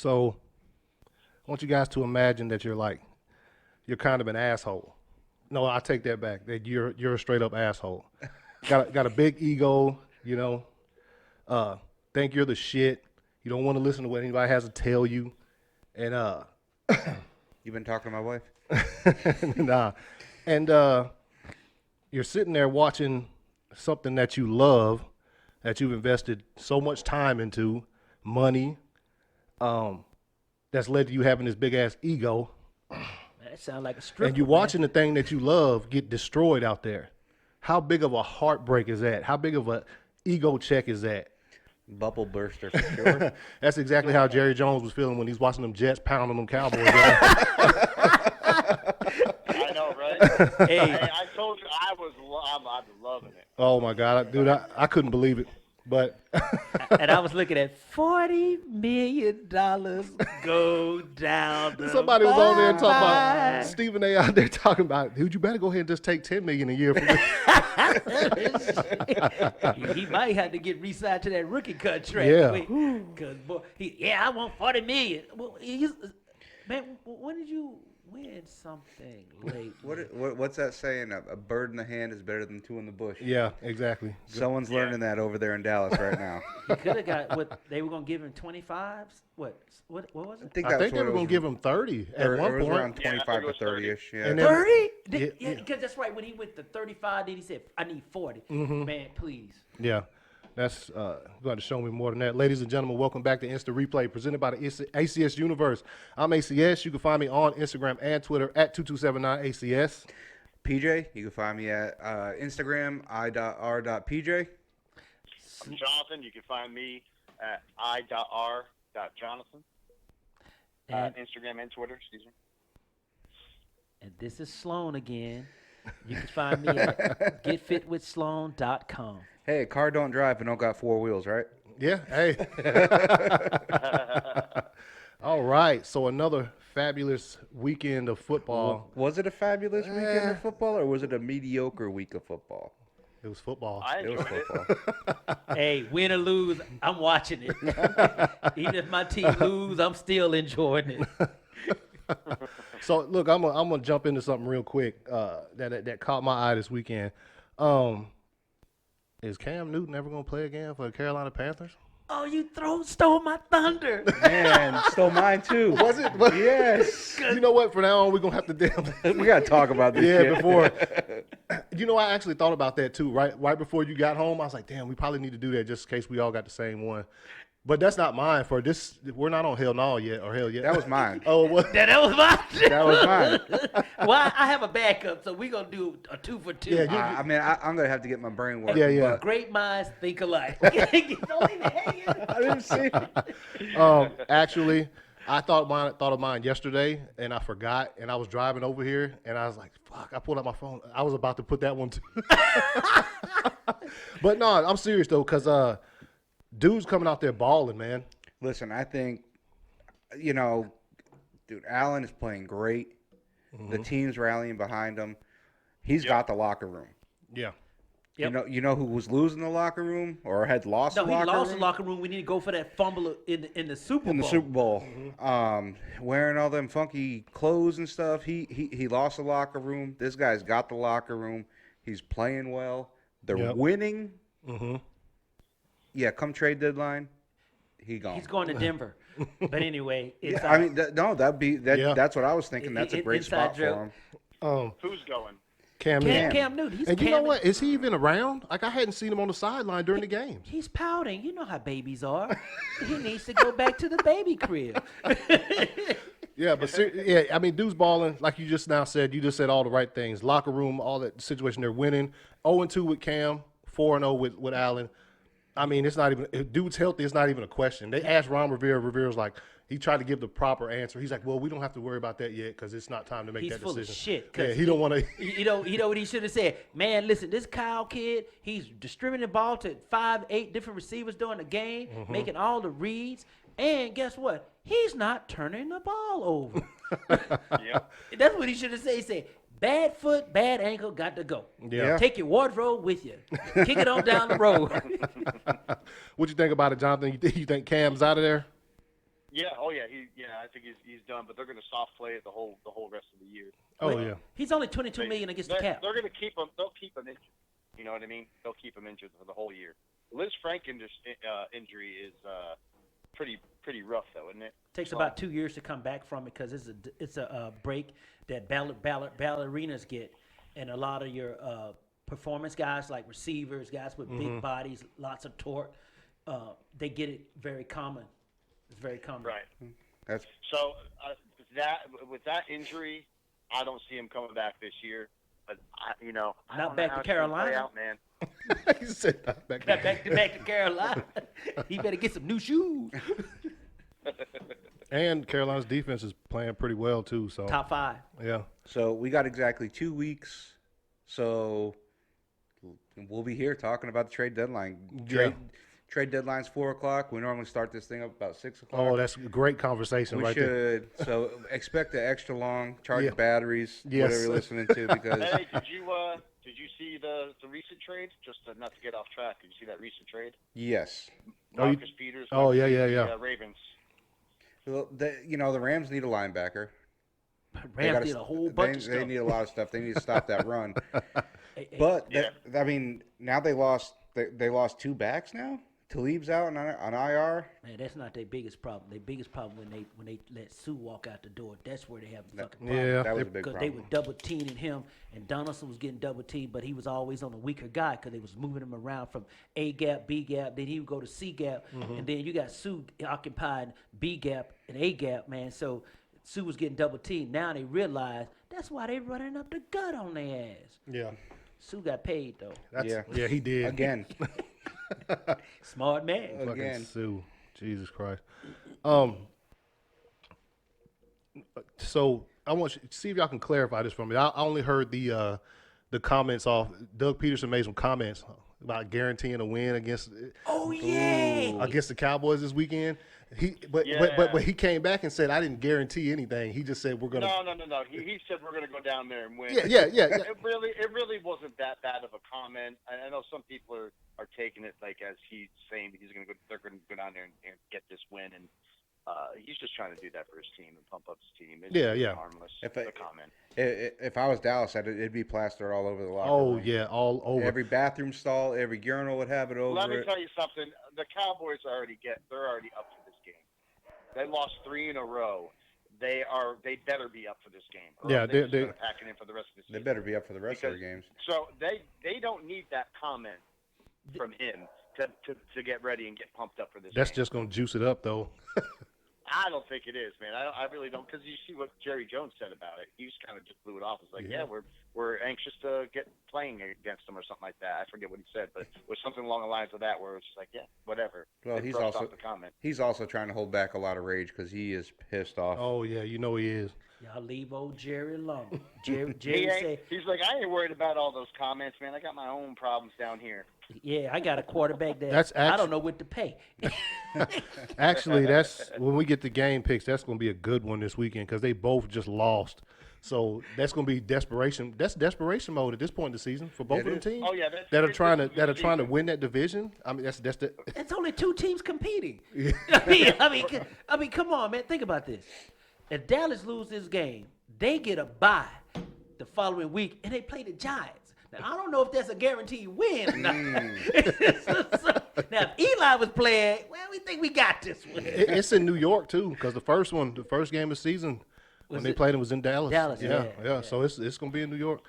So I want you guys to imagine that you're kind of an asshole. No, I take that back. That you're a straight up asshole. Got a big ego, think you're the shit. You don't want to listen to what anybody has to tell you. And You've been talking to my wife? nah. And you're sitting there watching something that you love, that you've invested so much time into, money, that's led to you having this big ass ego. That sounds like a stripper. And you're watching the thing that you love get destroyed out there. How big of a heartbreak is that? How big of a ego check is that? Bubble burster for sure. That's exactly how Jerry Jones was feeling when he's watching them Jets pounding them Cowboys. I know, right? Hey, I told you I'm loving it. Oh my God, dude, I couldn't believe it. But and I was looking at $40 million go down. somebody was on there talking about Stephen A. out there talking about, dude, you better go ahead and just take $10 million a year from this. He might have to get re-signed to that rookie contract. Yeah. Because I want $40 million. Well, man, when did you win something late? What's that saying? A bird in the hand is better than two in the bush. Yeah, exactly. Someone's learning that over there in Dallas right now. He could have got what they were going to give him 25s. What was it? I think they were going to give him 30 at one It was point. around 25 to 30-ish. Yeah. And then- 30? Yeah. Because that's right. When he went to 35, then he said, "I need 40." Man, please. Yeah, that's going to show me more than that. Ladies and gentlemen, welcome back to Instant Replay, presented by the ACS Universe. I'm ACS. You can find me on Instagram and Twitter at 2279ACS. PJ, you can find me at Instagram, i.r.pj. I'm Jonathan. You can find me at i.r.jonathan. And, Instagram and Twitter, excuse me. and this is Sloan again. You can find me at getfitwithsloan.com. Hey, a car don't drive and don't got four wheels, right? Yeah, hey. All right, so another fabulous weekend of football. Was it a fabulous weekend of football, or was it a mediocre week of football? It was football. I It was enjoyed it. football. Hey, win or lose, I'm watching it. Even if my team lose, I'm still enjoying it. So look, I'm gonna jump into something real quick that caught my eye this weekend. Is Cam Newton ever gonna play again for the Carolina Panthers? Oh, you stole my thunder. Man, stole mine too. Was it? Yes. You know what? From now on, we're gonna have to damn. We gotta talk about this. Yeah, shit. before. You know, I actually thought about that too. Right before you got home, I was like, damn, we probably need to do that just in case we all got the same one. But that's not mine for this. We're not on Hell No yet or Hell Yeah. That was mine. Oh, what? That was mine. That was mine. Well, I have a backup, so we're going to do a 2 for 2. Yeah, I mean, I'm gonna have to get my brain working. Yeah. Great minds think alike. Don't leave it hanging. I didn't see it. Actually, I thought of mine yesterday, and I forgot, and I was driving over here, and I was like, fuck, I pulled out my phone. I was about to put that one too. But no, I'm serious though, because dude's coming out there balling, man. Listen, I think, dude, Allen is playing great. The team's rallying behind him. He's got the locker room. Yeah. Yep. You know who was losing the locker room or had lost No, the he locker lost room? the locker room. We need to go for that fumble in the Super Bowl. In the Super Bowl, wearing all them funky clothes and stuff. He lost the locker room. This guy's got the locker room. He's playing well. They're winning. Mm-hmm. Yeah, come trade deadline, he gone. He's going to Denver. But anyway, it's I mean, that's what I was thinking. That's a great inside spot joke. for him. Who's going? Cam Newton. Cam Newton. He's And you know camming. what? Is he even around? Like, I hadn't seen him on the sideline during the games. He's pouting. You know how babies are. He needs to go back to the baby crib. Yeah, but yeah, I mean, dude's balling. Like you just now said, you just said all the right things. Locker room, all that situation. They're winning. 0-2 with Cam, 4-0 with Allen. I mean, it's not even – if dude's healthy, it's not even a question. They asked Ron Rivera. Rivera's like – he tried to give the proper answer. He's like, well, we don't have to worry about that yet because it's not time to make He's that full decision. of shit. Yeah, he don't want to – You know what he should have said? Man, listen, this Kyle kid, he's distributing the ball to 5-8 different receivers during the game, making all the reads. And guess what? He's not turning the ball over. Yep. That's what he should have said. He said, bad foot, bad ankle, got to go. Yeah. Take your wardrobe with you. Kick it on down the road. What you think about it, Jonathan? You think Cam's out of there? Yeah. Oh yeah. I think he's done, but they're going to soft play it the whole rest of the year. Oh yeah. He's only $22 million against the cap. They're going to keep him. They'll keep him injured. You know what I mean? They'll keep him injured for the whole year. Liz Frank injury is pretty rough though, isn't it? Takes about 2 years to come back from it because it's a break that ballerinas get, and a lot of your performance guys like receivers, guys with big bodies, lots of torque, they get it very common. It's very common. Right. So with that injury, I don't see him coming back this year. But I Not don't back know how to it's gonna play Carolina. out, man. He said not back Got back to Carolina. He better get some new shoes. And Carolina's defense is playing pretty well too. So Top 5. yeah. So we got exactly 2 weeks. So we'll be here talking about the trade deadline. Trade deadline's 4:00. We normally start this thing up about 6:00. Oh, that's a great conversation we right should. So expect the extra long charge Yeah. batteries, Yes. whatever you're listening to, because Hey, did you see the recent trade? Just not to get off track, did you see that recent trade? yes. Marcus Peters. Oh, went to yeah. the Ravens. Well, the Rams need a linebacker. They Rams gotta- did a whole bunch of They stuff. need a lot of stuff. They need to stop that run. Hey, But Yeah. now they lost 2 backs now. Talib's out on IR. man, that's not their biggest problem. Their biggest problem when they let Sue walk out the door. That's where they have the fucking problem. Yeah. That was a big Because problem. they were double teaming him, and Donaldson was getting double teamed, but he was always on a weaker guy because they was moving him around from A gap, B gap, then he would go to C gap, and then you got Sue occupying B gap and A gap, man. So Sue was getting double teamed. Now they realize that's why they running up the gut on their ass. Yeah. Sue got paid though. Yeah, he did. Again. Smart man. Fucking Again. Sue. Jesus Christ. So I want you see if y'all can clarify this for me. I only heard the comments off. Doug Peterson made some comments about guaranteeing a win against Oh yeah. against the Cowboys this weekend. But he came back and said I didn't guarantee anything. He just said we're gonna. No. He said we're going to go down there and win. Yeah. It really wasn't that bad of a comment. I know some people are taking it like as he's saying they're going to go down there and get this win, and he's just trying to do that for his team and pump up his team. It's Yeah. harmless. If the comment. If I was Dallas, it'd be plastered all over the locker Oh room. yeah, all over. Every bathroom stall, every urinal would have it over Let me it. tell you something. The Cowboys they're already up for this game. They lost 3 in a row. They better be up for this game. Or Yeah, they're they- packing in for the rest of the They season. better be up for the rest of Because- their games. So they don't need that comment from him to get ready and get pumped up for this. That's game. just gonna juice it up though. I don't think it is, man. I really don't, because you see what Jerry Jones said about it. He just kind of just blew it off. It's like, yeah, we're anxious to get playing against them or something like that. I forget what he said, but it was something along the lines of that, where it's just like, yeah, whatever. Well, They he's brushed also off the comment. he's also trying to hold back a lot of rage because he is pissed off. Oh yeah, you know he is. Y'all leave old Jerry alone. Jerry He's like, I ain't worried about all those comments, man. I got my own problems down here. yeah, I got a quarterback that That's I don't know what to pay. Actually, that's when we get the game picks. That's going to be a good one this weekend because they both just lost. So that's going to be desperation. That's desperation mode at this point in the season for both of them teams. Oh yeah, that are trying to win that division. I mean, that's the. It's only 2 teams competing. I mean, come on, man. Think about this. If Dallas lose this game, they get a bye the following week, and they play the Giants. Now, I don't know if that's a guaranteed win or not. Now, if Eli was playing, well, we think we got this one. It's in New York too because the first game of the season when Was they it- played them was in Dallas. Dallas, yeah. yeah. So it's going to be in New York.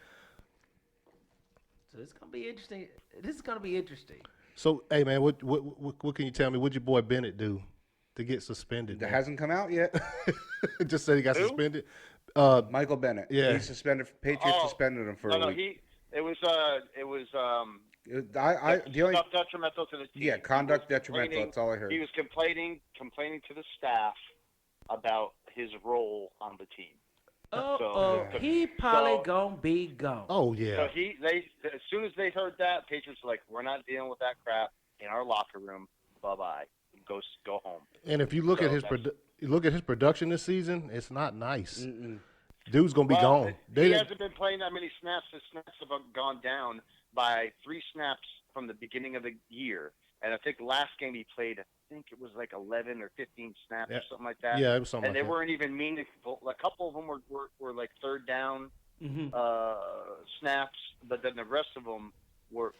So it's gonna be interesting. This is gonna be interesting. So hey man, what can you tell me? What'd your boy Bennett do to get suspended? That man? hasn't come out yet. Just said he got Who? suspended. Michael Bennett. Yeah. He's suspended. Patriots Oh, suspended him for a week. It was The only detrimental to the team. Yeah, conduct He was detrimental, complaining- that's all I heard. He was complaining to the staff about his role on the team. Oh, So- he probably so- gonna be gone. Oh yeah. So as soon as they heard that, Patriots were like, we're not dealing with that crap in our locker room. Bye bye. Go home. And if you look So at his that's- production this season, it's not nice. Dude's gonna be Well, gone. he hasn't been playing that many snaps. His snaps have gone down by 3 snaps from the beginning of the year. And I think last game he played, I think it was like 11 or 15 snaps Yeah. or something like that. Yeah, it was something and like they that. weren't even meaningful. A couple of them were like third down snaps, but then the rest of them were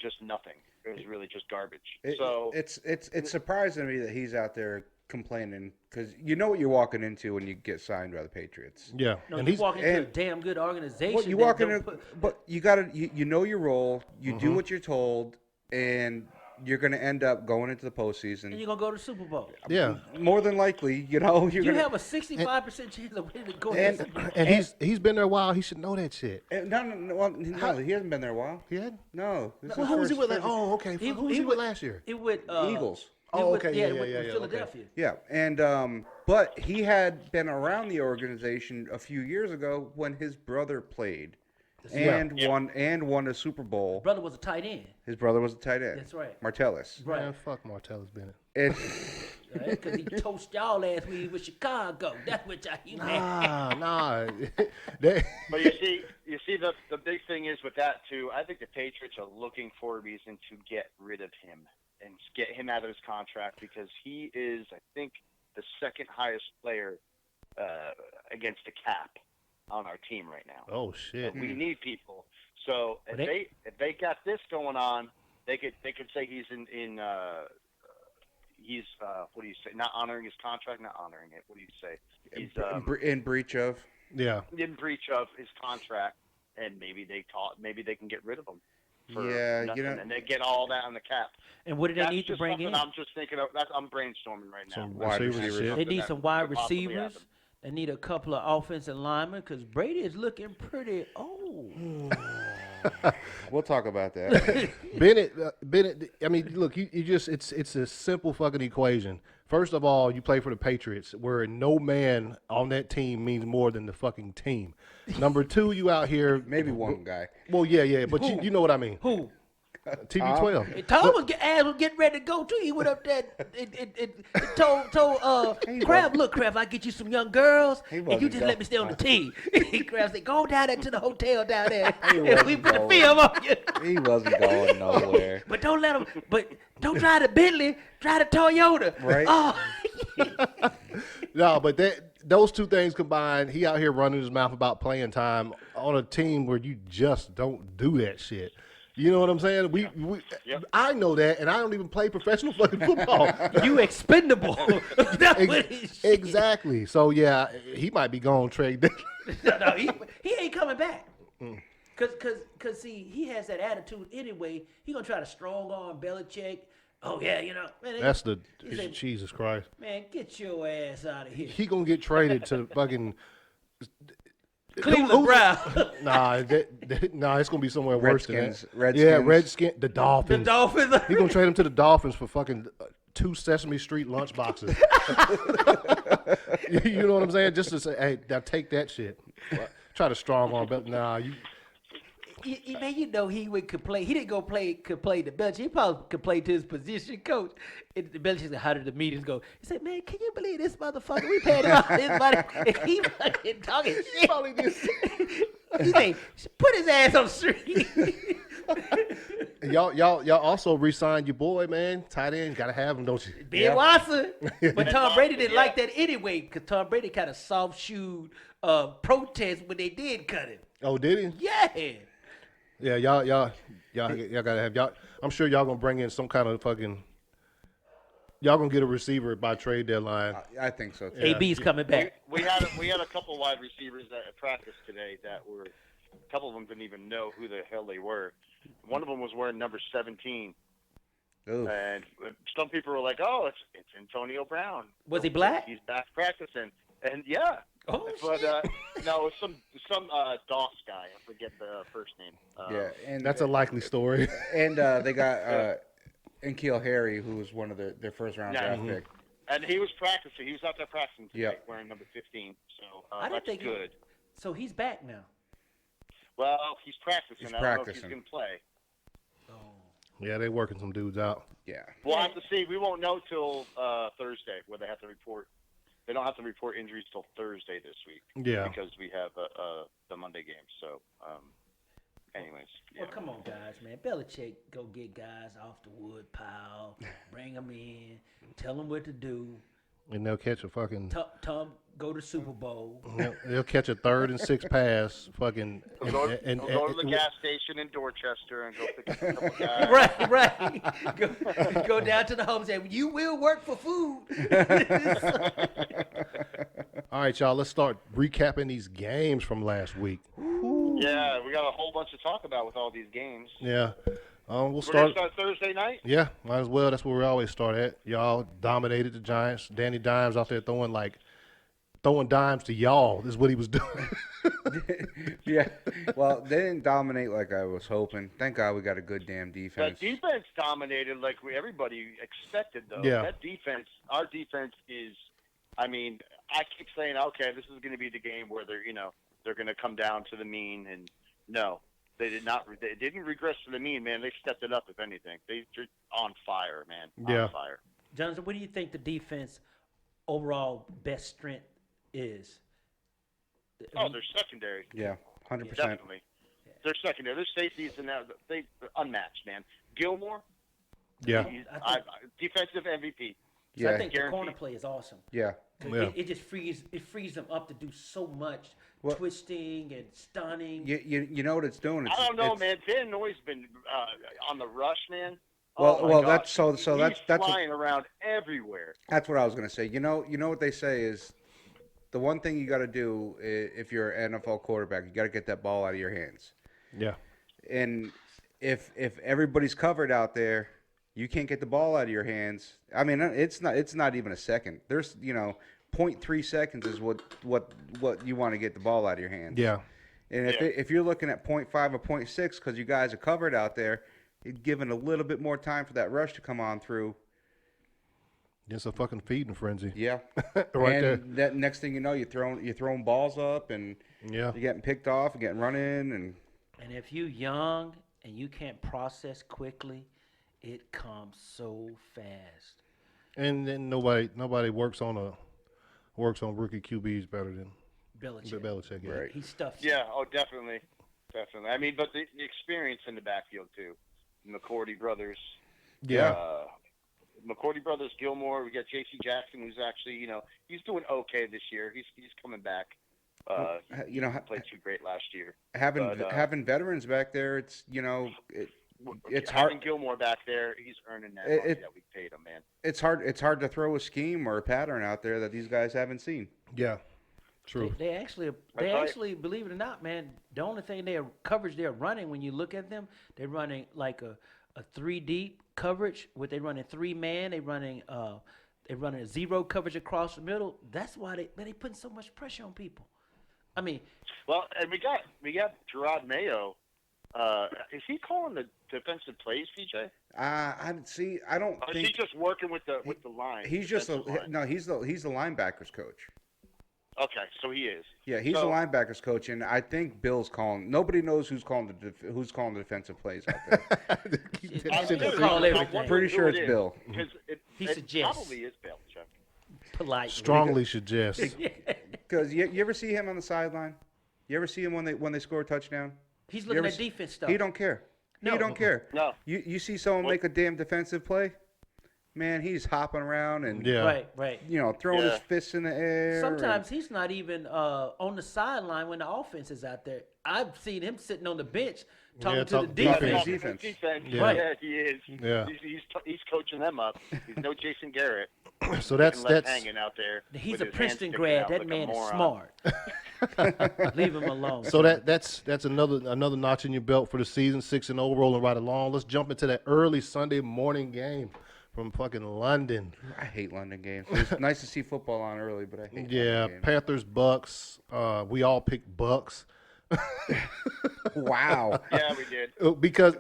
just nothing. It was really just garbage. It's surprising to me that he's out there complaining because you know what you're walking into when you get signed by the Patriots. Yeah, No, and you he's walk into a and- damn good organization. Well, you that walk don't in, put- but you gotta you know your role. You do what you're told, and you're gonna end up going into the postseason. and you're gonna go to the Super Bowl. yeah, More than likely, you know you're You gonna. have a 65% chance of winning the go And- to the Super Bowl. and he's been there a while. He should know that shit. No, he hasn't been there a while. He had. No, this is Well, who was he first- with? Oh, okay. Who was he with last year? He with Eagles. he Oh, with- okay, Yeah, yeah, with yeah, okay. Philadelphia. Yeah, and but he had been around the organization a few years ago when his brother played, and won a Super Bowl. Brother was a tight end. His brother was a tight end. That's right. Martellus. Right. Man, fuck Martellus Bennett. And Because he toast y'all last week with Chicago. That's what y'all you mad. Nah. That- But you see the big thing is with that too. I think the Patriots are looking for a reason to get rid of him and get him out of his contract because he is, I think, the second highest player against the cap on our team right now. oh shit. We need people. So if Well, they got this going on, they could say he's he's what do you say? Not honoring his contract, not honoring it. What do you say? He's in breach of. Yeah. in breach of his contract, and maybe they can get rid of him. For Yeah, nothing, you know- and they get all that on the cap. And what do they That's need to just bring something in? I'm just thinking of. I'm brainstorming right now. Some Wide receivers and receivers. shit. They Something need that some wide could possibly receivers. happen. They need a couple of offensive linemen because Brady is looking pretty old. We'll talk about that. Bennett. I mean, look, you just it's a simple fucking equation. First of all, you play for the Patriots, where no man on that team means more than the fucking team. Number two, you out here. Maybe one guy. Well, yeah, but you know what I mean. Who? TB12. And Tom was getting ready to go too. He went up there and told Crab, look, Crab, I get you some young girls, and you wasn't just let me stay on the team. Crab said, go down there to the hotel down there, He and we wasn't put the going. film on you. He wasn't going nowhere. But don't let him. But don't try the Bentley. Try the Toyota. Right. Oh, No, but those two things combined, he out here running his mouth about playing time on a team where you just don't do that shit. You know what I'm saying? Yep. I know that, and I don't even play professional fucking football. you expendable. That's what he Exactly. So yeah, he might be gone trade. No, he ain't coming back. Cause see, he has that attitude anyway. He gonna try to strong arm Belichick. Oh yeah, you know. Man, That's the he say, Jesus Christ. man, get your ass out of here. He gonna get traded to fucking Cleveland Brown. Nah, it's gonna be somewhere worse than that. Redskins. Yeah, Redskins, the The Dolphins. Dolphins. He gonna trade him to the Dolphins for fucking 2 Sesame Street lunch boxes. You know what I'm saying? Just to say, hey, now take that shit. Try to strong arm, but nah, Man, you know he could play. He didn't could play the bench. He probably could play to his position coach. And the bench said, how did the meetings go? He said, man, can you believe this motherfucker? We paid him all this money. And he fucking talking shit. probably did. He said, put his ass on the street. Y'all also re-signed your boy, man. Tight end, gotta have him, don't you? Ben Watson. But Tom Brady didn't like that anyway, because Tom Brady kind of soft-shoed protest when they did cut him. Oh, did he? Yeah. Yeah, y'all gotta have y'all. I'm sure y'all gonna bring in some kind of fucking. Y'all gonna get a receiver by trade deadline. I think so too. AB's coming back. We had a couple wide receivers at practice today that were a couple of them didn't even know who the hell they were. One of them was wearing number 17, Ooh. and some people were like, "Oh, it's Antonio Brown." Was he black? He's back practicing, and yeah. Oh, But no, it's some Doss guy. I forget the first name. Yeah, and That's a likely story. and they got N'Keal Harry, who was one of their first round Yeah. draft pick. And he was practicing. He was out there practicing today, Yep. wearing number 15. So I didn't that's think good. So he's back now. Well, he's practicing. He's I don't know if practicing. he's going to play. Yeah, they working some dudes out. Yeah. We'll have to see. We won't know till Thursday where they have to report. They don't have to report injuries till Thursday this week. Yeah. Because we have the Monday game. So anyways. Yeah. Well, come on, guys, man. Belichick go get guys off the wood pile, bring them in, tell them what to do. And they'll catch a fucking. Tell them go to Super Bowl. They'll catch a 3rd and 6 pass. Fucking. We'll go to the gas station in Dorchester and go pick up a couple guys. Right. Go down to the home and say, you will work for food. All right, y'all. Let's start recapping these games from last week. Yeah, we got a whole bunch to talk about with all these games. Yeah. We'll We're start. going to start Thursday night? Yeah, might as well. That's where we always start at. Y'all dominated the Giants. Danny Dimes out there throwing dimes to y'all. This is what he was doing. Yeah. Well, they didn't dominate like I was hoping. Thank God we got a good damn That defense. defense dominated like everybody expected, though. Yeah. That defense, our defense is, I mean, I keep saying, okay, this is going to be the game where they're going to come down to the mean, and no. They did not. They didn't regress to the mean, man. They stepped it up, if anything. They're on fire, man. On fire. Jonathan, what do you think the defense overall best strength is? Oh, their secondary. Yeah, 100%. Definitely. Their secondary. Their safeties and they unmatched, man. Gilmore. Yeah. Defensive MVP. So I Yeah, think the corner play is awesome. yeah. 'Cause Yeah. It just frees them up to do so much Well- twisting and stunning. You know what it's doing? I don't know, man. Van Noy's been on the rush, man. Well, oh my that's gosh. so that's He's flying around everywhere. That's what I was gonna say. You know what they say is the one thing you got to do if you're an NFL quarterback, you got to get that ball out of your hands. Yeah. And if everybody's covered out there, you can't get the ball out of your hands. I mean, it's not even a second. There's 0.3 seconds is what you want to get the ball out of your hands. Yeah. And if you're looking at 0.5 or 0.6 because you guys are covered out there, it's given a little bit more time for that rush to come on through. It's a fucking feeding frenzy. Yeah, Right and there. that next thing you know, you're throwing balls up, and Yeah. you're getting picked off, and getting run in, and And if you're young and you can't process quickly, it comes so fast. And then nobody works on rookie QBs better than Belichick. Yeah. Right. He stuffs. Yeah, oh, definitely. Definitely. I mean, but the experience in the backfield, too. McCourty brothers. Yeah. McCourty brothers, Gilmore. We got J.C. Jackson, who's actually, he's doing okay this year. He's coming back. He played too great last year. having veterans back there, it's it's Having hard. Gilmore back there, he's earning that money that we paid him, man. It's hard to throw a scheme or a pattern out there that these guys haven't seen. Yeah. True. They actually, believe it or not, man, the only thing coverage they're running when you look at them, they're running like a 3 deep coverage with they running 3-man. They're running a zero coverage across the middle. That's why they putting so much pressure on people. I mean, well, and we got Gerard Mayo. Is he calling the defensive plays, PJ? I don't Or is think he just working with the line? he's just he's the linebackers coach. Okay, so he is. Yeah, he's the linebackers coach, and I think Bill's calling. Nobody knows who's calling the defensive plays out there. I'm pretty sure it's Bill. He it suggests. probably is Bill, Chuck. Polite. Strongly suggest. Because you ever see him on the sideline? You ever see him when they score a touchdown? He's looking at defense stuff. He don't care. No. He don't care. No. You see someone make a damn defensive play, man, he's hopping around and Yeah. Right. throwing his fists in the air. Sometimes he's not even on the sideline when the offense is out there. I've seen him sitting on the bench talking to the talking defense. defense. Yeah. Right. Yeah, he is. Yeah. He's coaching them up. He's no Jason Garrett. So that's Hanging out there. He's with a his Princeton hands grad. sticking That out like man a is moron. smart. Leave him alone. so that's another notch in your belt for the season. 6-0, rolling right along. Let's jump into that early Sunday morning game from fucking London. I hate London games. It's nice to see football on early, but I hate Yeah, London games. Panthers, Bucks. We all picked Bucks. Wow. Yeah, we did. Because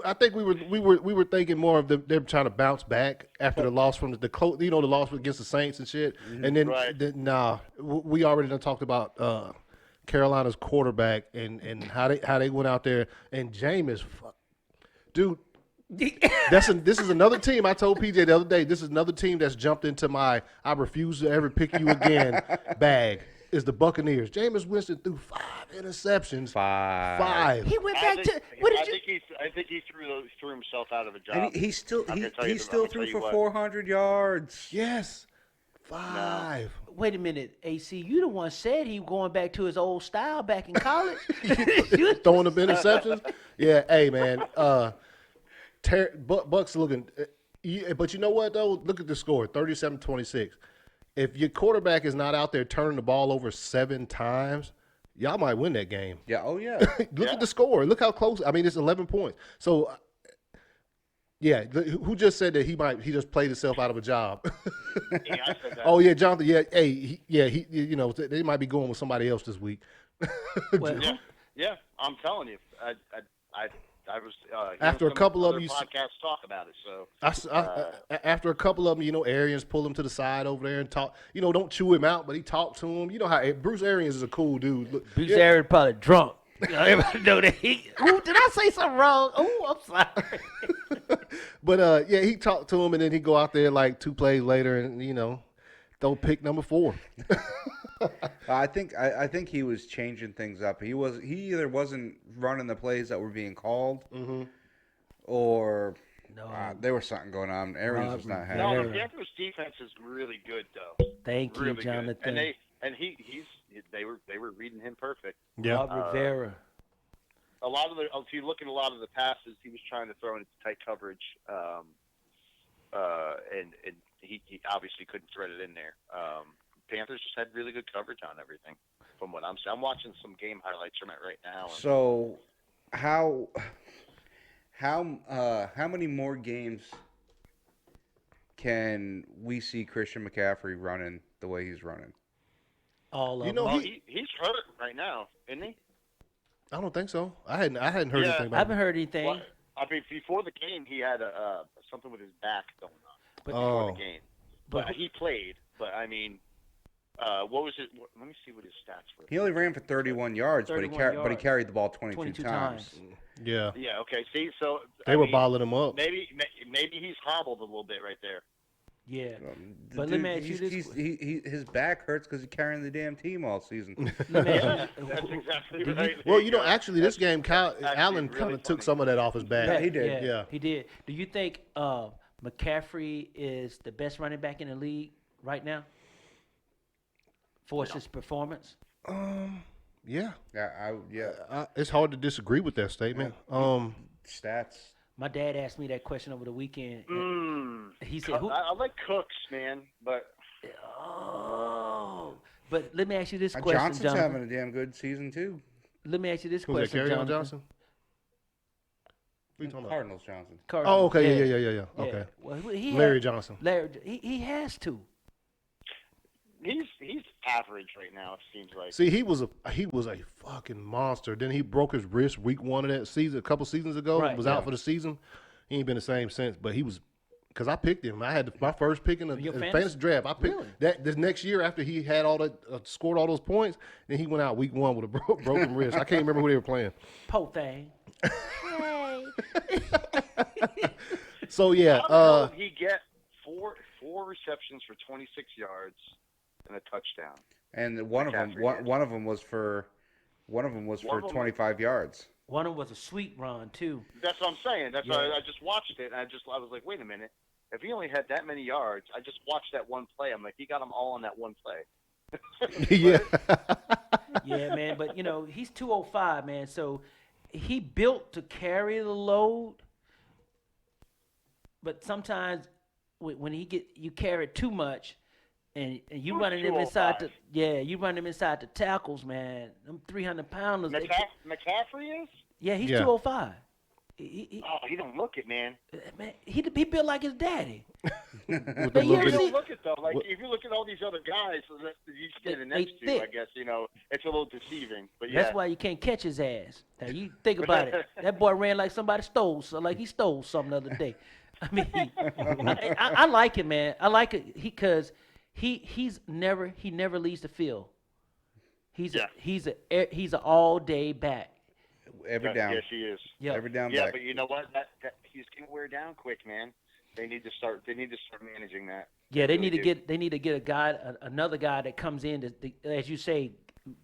I think we were thinking more of them trying to bounce back after the loss from the loss against the Saints and shit. And then, Right. we already done talked about Carolina's quarterback and how they went out there and Jameis, dude. This is another team. I told PJ the other day. This is another team that's jumped into my "I refuse to ever pick you again" bag. is the Buccaneers. Jameis Winston threw 5 interceptions. Five. He went I back think, to what I did you? think he threw himself out of a job. And he still I'm he, gonna tell he you- still I'm gonna threw tell you for what. 400 yards. Yes. 5. Wait a minute, AC. You the one said he going back to his old style back in college. Throwing up interceptions. Yeah, hey man. Bucks looking. But you know what though? Look at the score: 37-26. If your quarterback is not out there turning the ball over 7 times, y'all might win that game. Yeah. Oh yeah. Look at the score. Look how close. I mean, it's 11 points. So, yeah. Who just said that he just played himself out of a job? Yeah, I said that. Oh yeah, Jonathan. Yeah, hey, he you know, they might be going with somebody else this week. Well, Yeah, I'm telling you. I was hearing After a some couple of other you s- podcasts talk about it. So After a couple of them, you know, Arians pull him to the side over there and talk. You know, don't chew him out, but he talked to him. You know how Bruce Arians is a cool dude. Look, Bruce Arians probably drunk. Everybody know that he. Ooh, did I say something wrong? Oh, I'm sorry. But yeah, he talked to him, and then he go out there like 2 plays later, and you know, throw pick number 4. I think he was changing things up. He either wasn't running the plays that were being called, or there was something going on. Arians was not happy. no, the Panthers defense is really good though. Thank you, Really Jonathan. good. And they were reading him perfect. Yeah. Rob Rivera. A lot of if you look at a lot of the passes, he was trying to throw into tight coverage, and he obviously couldn't thread it in there. Panthers just had really good coverage on everything. From what I'm seeing, I'm watching some game highlights from it right now. And So, how many more games can we see Christian McCaffrey running the way he's running? All of You know, them. well, he's hurt right now, isn't he? I don't think so. I hadn't heard Yeah, anything I about haven't him. heard anything. Well, I mean, before the game, he had something with his back going on. But- Before Oh. the game, But- but he played. But I mean, what was it? Let me see what his stats were. He only ran for 31 yards, but 31 he yards. carried the ball 22 22 times. Yeah, Yeah. Okay. See, so they I were mean, bottling him up. Maybe he's hobbled a little bit right there. Yeah. The But let me ask you this. his back hurts because he's carrying the damn team all season. Let me Yeah, ask you, that's exactly do you- right. Well, There you know, go. actually, this game, actually Allen really kind of took funny. some of that off his back. he did. Yeah. He did. Do you think McCaffrey is the best running back in the league right now? For his performance? Yeah, Yeah. it's hard to disagree with that statement. Stats. My dad asked me that question over the weekend. He said, I like Cooks, man, but Oh, but let me ask you this question, Johnson's Jonathan. having a damn good season too. Let me ask you this who's that? question, Carry on Jonathan. Johnson. What are you talking about? Cardinals Johnson. Oh, okay, yeah. Okay, Well, he Larry had- Johnson. Larry, he has to. he's average right now. It seems like. See, he was a fucking monster. Then he broke his wrist week 1 of that season, a couple seasons ago. Right, Was yeah. out for the season. He ain't been the same since. But he was, because I picked him. I had my first pick in the Your fantasy fantasy? draft. I picked Really? that this next year after he had all that scored all those points. Then he went out week 1 with a broken wrist. I can't remember who they were playing. Po thing. Hey. So yeah, How the hell did he get four receptions for 26 yards and a touchdown? And one of them McCaffrey did. one of them was for 25 yards. One of them was a sweet run too. That's what I'm saying. That's why Yeah. I just watched it, and I was like, wait a minute. If he only had that many yards, I just watched that one play. I'm like, he got them all on that one play. yeah. Yeah, man. But you know, he's 205, man. So he built to carry the load. But sometimes when you carry too much, and you Who's running him inside the 205? you run him inside the tackles, man. Them 300-pounders. McCaffrey is? Yeah, he's Yeah. 205. Oh, he don't look it, man. Man, he built like his daddy. With But the you little ever You bit- see- don't look it though. Like What- if you look at all these other guys that you stand They next to, thick. I guess it's a little deceiving. But yeah, That's why you can't catch his ass. Now you think about it. That boy ran like somebody stole, like he stole something the other day. I mean, I like it, man. I like it because he never leaves the field. He's an all day back. Every down. Yes, he is. Yeah. Every down Yeah, back. but you know what? That he's gonna wear down quick, man. They need to start managing that. Yeah, they really need to do. get a guy, another guy that comes in to, as you say,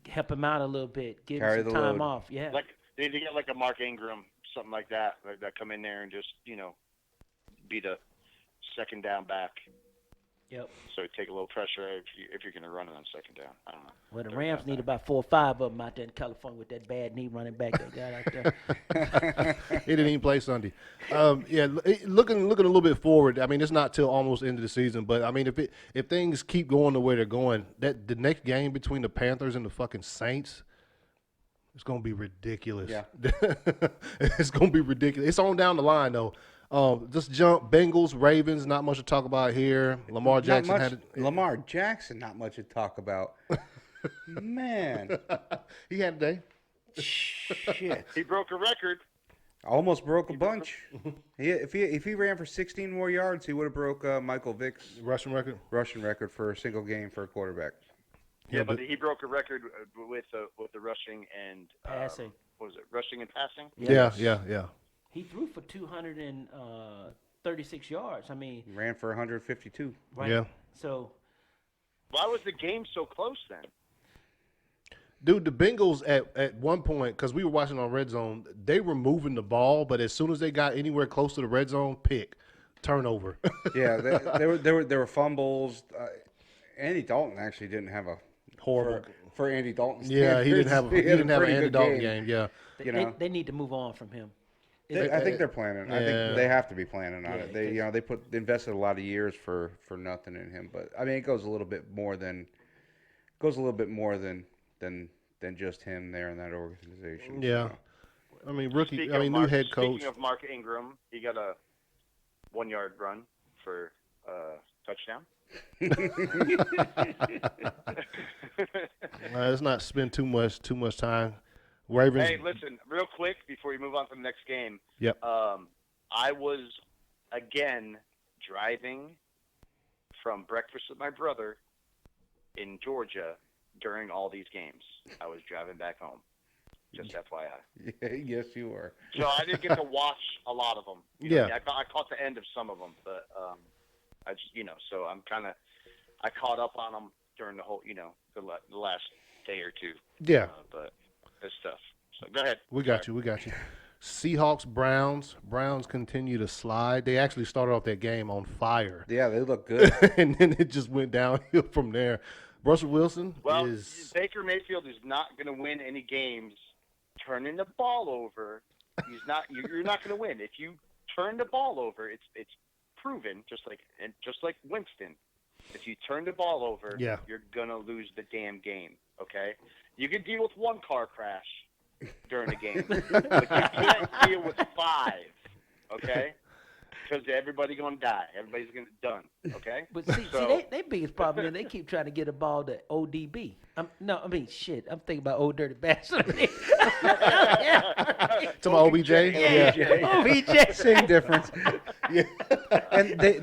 help him out a little bit, give Carry him some the time load. off. Yeah. Like they need to get like a Mark Ingram, something like that come in there and just be the second down back. Yep. So take a little pressure if you're going to run it on second down. I don't know. Well, the Rams need about 4 or 5 of them out there in California with that bad knee running back they got out there. He didn't even play Sunday. Looking a little bit forward. I mean, it's not till almost end of the season, but I mean, if things keep going the way they're going, that the next game between the Panthers and the fucking Saints, it's gonna be ridiculous. Yeah. It's gonna be ridiculous. It's on down the line though. Just jump Bengals, Ravens. Not much to talk about here. Lamar Jackson Lamar Jackson, not much to talk about. Man, he had a day. shit. He broke a record. Almost broke a bunch. If he ran for 16 more yards, he would have broke Michael Vick's Rushing record. rushing record for a single game for a quarterback. Yeah, but he broke a record with the rushing and Passing. What was it? Rushing and passing. Yeah. He threw for 236 yards. I mean, He ran for 152. right? Yeah. So, Why was the game so close then? Dude, the Bengals at one point, because we were watching on Red Zone, they were moving the ball, but as soon as they got anywhere close to the red zone, turnover. Yeah, there were fumbles. Andy Dalton actually didn't have a Horrible. for Andy Dalton. Yeah, he didn't have standards, he didn't have an pretty Andy good Dalton game. Yeah. they need to move on from him. I think they're planning. I Yeah. think they have to be planning on Yeah, it. They they invested a lot of years for nothing in him. But I mean, it goes a little bit more than just him there in that organization. Yeah. I mean, new head coach. Speaking of Mark Ingram, he got a 1-yard run for touchdown. Let's not spend too much time. Ravens. Hey, listen, real quick before you move on to the next game. Yep. I was again driving from breakfast with my brother in Georgia during all these games. I was driving back home. Just FYI. Yes, you were. So I didn't get to watch a lot of them. I caught the end of some of them, but I just so I caught up on them during the whole the last day or two. Yeah. But it's tough. So go ahead. We got you. Seahawks, Browns. Browns continue to slide. They actually started off that game on fire. Yeah, they look good. And then it just went downhill from there. Russell Wilson is Baker Mayfield is not going to win any games turning the ball over. He's not. You're not going to win if you turn the ball over. It's proven, just like Winston. If you turn the ball over, you're going to lose the damn game. Okay, you can deal with one car crash during a game, but you can't deal with 5. Okay. Because everybody's going to die. Everybody's going to done. Okay? But see, they biggest problem is they keep trying to get a ball to ODB. I'm thinking about Old Dirty Bastard. to my OBJ. OBJ. Same difference. Yeah. And they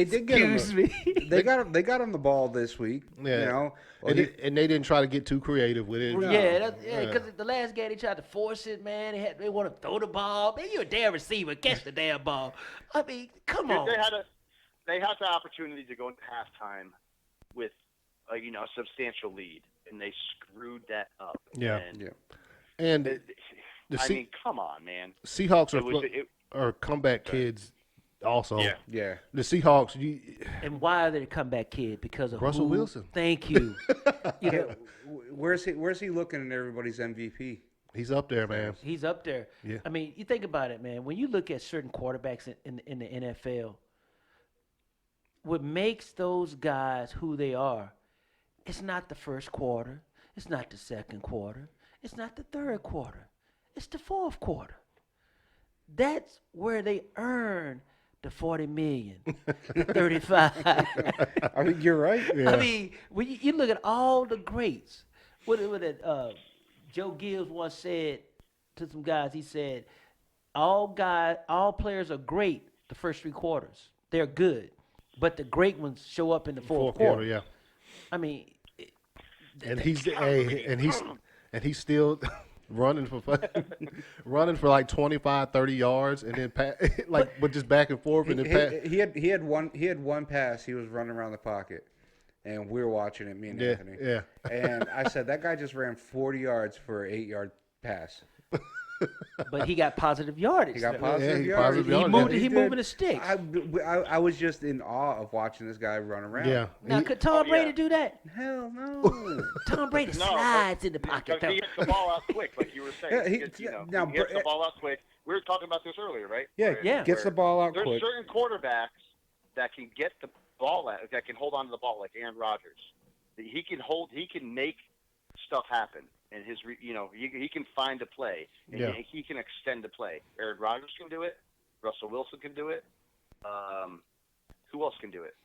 did get Excuse me. They got him the ball this week. Yeah. And they didn't try to get too creative with it. Yeah, because the last game they tried to force it, man. They want to throw the ball. Man, you're a damn receiver. Catch the damn ball. I mean, come on. They had the opportunity to go into halftime with a substantial lead, and they screwed that up. Yeah. And And come on, man. Seahawks are comeback kids also. Yeah. The Seahawks, And why are they a comeback kid? Because of Russell who? Wilson. Thank you. Where's he looking in everybody's MVP? he's up there, man. He's up there. Yeah. I mean, you think about it, man. When you look at certain quarterbacks in the NFL, what makes those guys who they are, it's not the first quarter. It's not the second quarter. It's not the third quarter. It's the fourth quarter. That's where they earn the $40 million, the $35. I mean, you're right. Yeah. I mean, when you look at all the greats, what Joe Gibbs once said to some guys, he said, all players are great the first 3 quarters. They're good, but the great ones show up in the fourth quarter. Yeah. I mean, And he's still running for running for like 25, 30 yards, and then but just back and forth, and then He had one pass. He was running around the pocket, and we were watching it. Me and Anthony. Yeah. And I said that guy just ran 40 yards for an 8-yard pass. But he got positive yardage. He got though. positive he yards. positive yardage. He did. moving the sticks. I was just in awe of watching this guy run around. Yeah. Now, could Tom Brady do that? Hell no. Tom Brady slides in the pocket. Because he gets the ball out quick, like you were saying. Yeah, he gets the ball out quick. We were talking about this earlier, right? Yeah. Gets the ball out There's quick. certain quarterbacks that can get the ball out, that can hold on to the ball, like Aaron Rodgers. He can make stuff happen, and he can find a play, and he can extend the play. Aaron Rodgers can do it. Russell Wilson can do it. Who else can do it?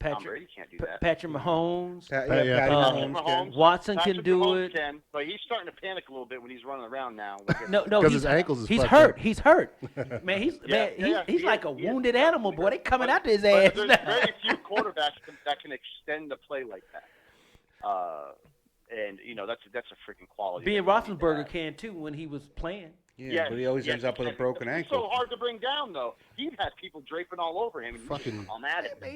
Tom Brady can't do that. Patrick Mahomes. Patty Mahomes, Watson Patrick can do Mahomes it. Can, but he's starting to panic a little bit when he's running around now. No, Because his ankles is he's fucked hurt. up. He's hurt. Man, he's like a wounded animal, boy. They coming after his ass. There's very few quarterbacks that can extend the play like that. And that's a freaking quality. Being Roethlisberger can too when he was playing. Yeah, but he always ends up with a broken It's ankle. so hard to bring down, though. He's had people draping all over him. And Fucking I'm at it. Man,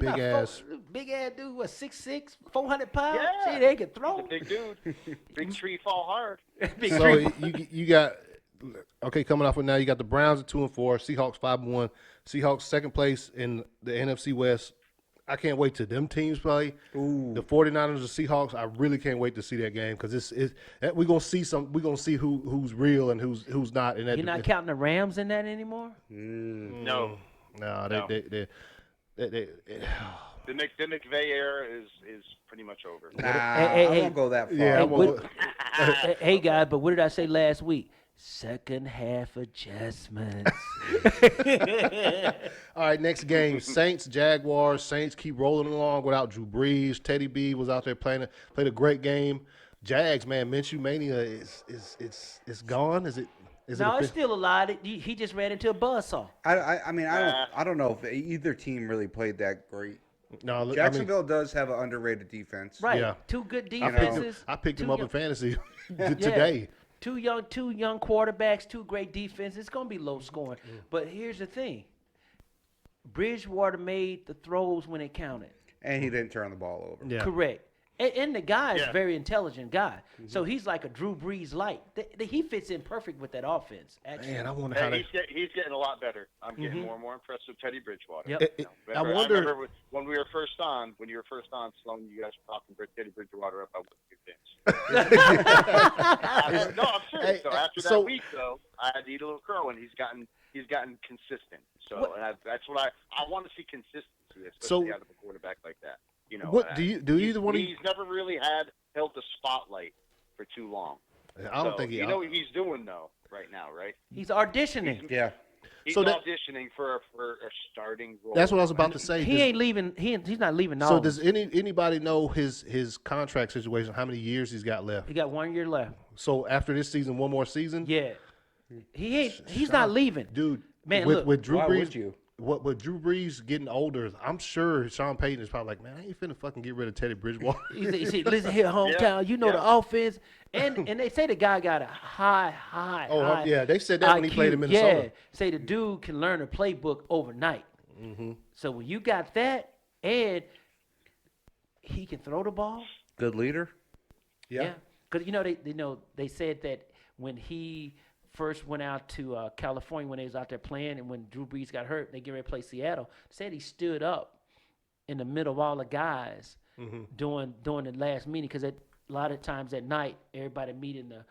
big ass dude, what 6'6", 400 pounds? Yeah. Shit, they can He's throw. a big dude. Big tree fall hard. So you got coming off of now. You got the Browns at 2-4, Seahawks 5-1, Seahawks second place in the NFC West. I can't wait till them teams play. Ooh. The 49ers, the Seahawks. I really can't wait to see that game because we're gonna see who's real and who's not. In that You're not counting the Rams in that anymore? No. They The McVay era is pretty much over. Nah, Hey, I won't go that far. Yeah, Hey, guys, but what did I say last week? Second half adjustments. All right, next game: Saints, Jaguars. Saints keep rolling along without Drew Brees. Teddy B was out there played a great game. Jags, man, Minshew mania is gone. Is it? No, it's still alive. He just ran into a buzzsaw. I don't know if either team really played that great. No, Jacksonville does have an underrated defense. Right. Yeah. Two good I defenses. picked him up in fantasy Yeah. today. Two young quarterbacks, two great defenses. It's gonna be low scoring. But here's the thing: Bridgewater made the throws when it counted. And he didn't turn the ball over. Yeah. Correct. And the guy is a very intelligent guy. So he's like a Drew Brees light. He fits in perfect with that offense. Actually. Man, I wonder how He's getting a lot better. I'm getting more and more impressed with Teddy Bridgewater. Yep. I wonder. I remember when you were first on, Sloan, you guys were talking Teddy Bridgewater up. I wasn't convinced. No, I'm serious. Though after that week, though, I had to eat a little crow, and he's gotten consistent. So that's what I want to see consistency, especially out of a quarterback like that. What do either one of you? He's never really held the spotlight for too long. I don't think you know what he's doing though right now, right? He's auditioning. He's So auditioning for a starting role. That's what I was about to say. He ain't leaving. He's not leaving. So does anybody know his contract situation? How many years he's got left? He got 1 year left. So after this season, one more season? Yeah. He's not leaving. Dude, Man, with, look. with Drew Why Brees, would you? With Drew Brees getting older, I'm sure Sean Payton is probably like, man, I ain't finna fucking get rid of Teddy Bridgewater. He said, listen here, hometown. You know the offense, and they say the guy got a high. Yeah, they said that when he played in Minnesota. Yeah, say the dude can learn a playbook overnight. So when you got that, and he can throw the ball. Good leader. Yeah. Because they said that when he first went out to California when they was out there playing, and when Drew Brees got hurt, they get ready to play Seattle. Said he stood up in the middle of all the guys during the last meeting, because a lot of times at night everybody meet in the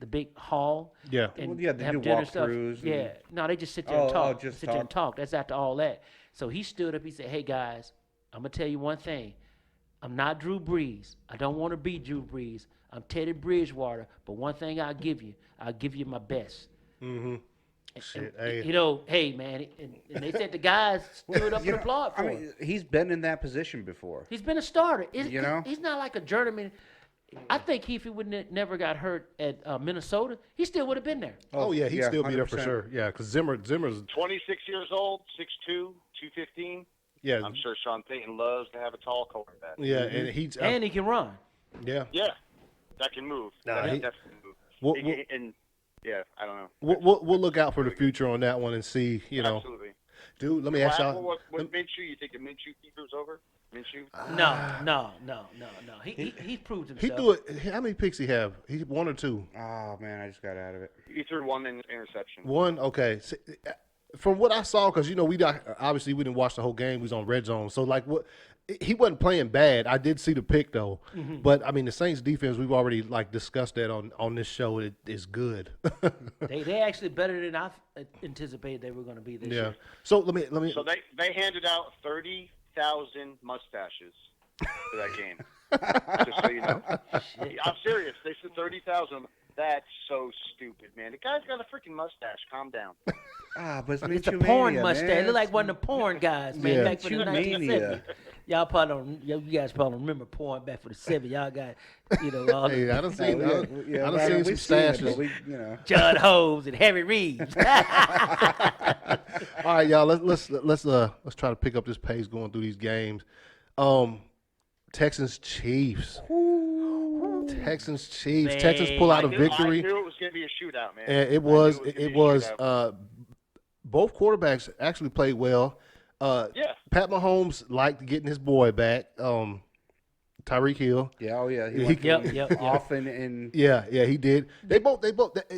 big hall. Yeah. And They have do dinner stuff. walkthroughs. Yeah. No, they just sit there and talk. just sit there and talk. That's after all that. So he stood up. He said, "Hey guys, I'm gonna tell you one thing. I'm not Drew Brees. I don't want to be Drew Brees. I'm Teddy Bridgewater. But one thing I'll give you my best." Shit, And, hey. hey man, and they said the guys stood up and applauded for him. He's been in that position before. He's been a starter. You know? He's not like a journeyman. I think if he would never got hurt at Minnesota, he still would have been there. Oh yeah, he'd still be there for 100%. sure. Yeah, because Zimmer's 26 years old, 6'2", 215. yeah, I'm sure Sean Payton loves to have a tall quarterback. yeah, and he's And he can run. yeah. Yeah, that can move. Nah, that can he- definitely move. We'll, And yeah, I don't know. we'll look out for the future on that one and see. Absolutely. Dude, let me ask y'all. What Minshew? You think the Minshew keeper's over? Minshew? No. He's proved himself. He threw it. How many picks he have? He 1 or 2. Oh man, I just got out of it. He threw 1 interception. 1. Okay. From what I saw, because obviously we didn't watch the whole game. We was on red zone, so like what. He wasn't playing bad. I did see the pick though, but I mean the Saints defense. We've already like discussed that on this show. It is good. They actually better than I anticipated they were going to be this year. So let me. So they handed out 30,000 mustaches for that game. Just so you know. Shit. I'm serious. They said 30,000. That's so stupid, man. The guy's got a freaking mustache. Calm down. But It's a porn mustache. Man. Look like one of the porn guys, man. Yeah. Back for the Mania. 1970s. Y'all probably don't. You guys probably don't remember porn back for the 70s. Y'all got, all Hey, the I done seen. I done man, seen we've some seen it, stashes. but we, you know. Judd Hoves and Harry Reeves. All right, y'all. Let's try to pick up this pace going through these games. Texans Chiefs. Texans Chiefs. Man. Texans pull out a I victory. knew it was going to be a shootout, man. And it I knew was. gonna be It a was. shootout. Both quarterbacks actually played well. Yeah. Pat Mahomes liked getting his boy back. Tyreek Hill. Yeah, oh yeah. He He- went Yep. off and Yeah, he did. They both.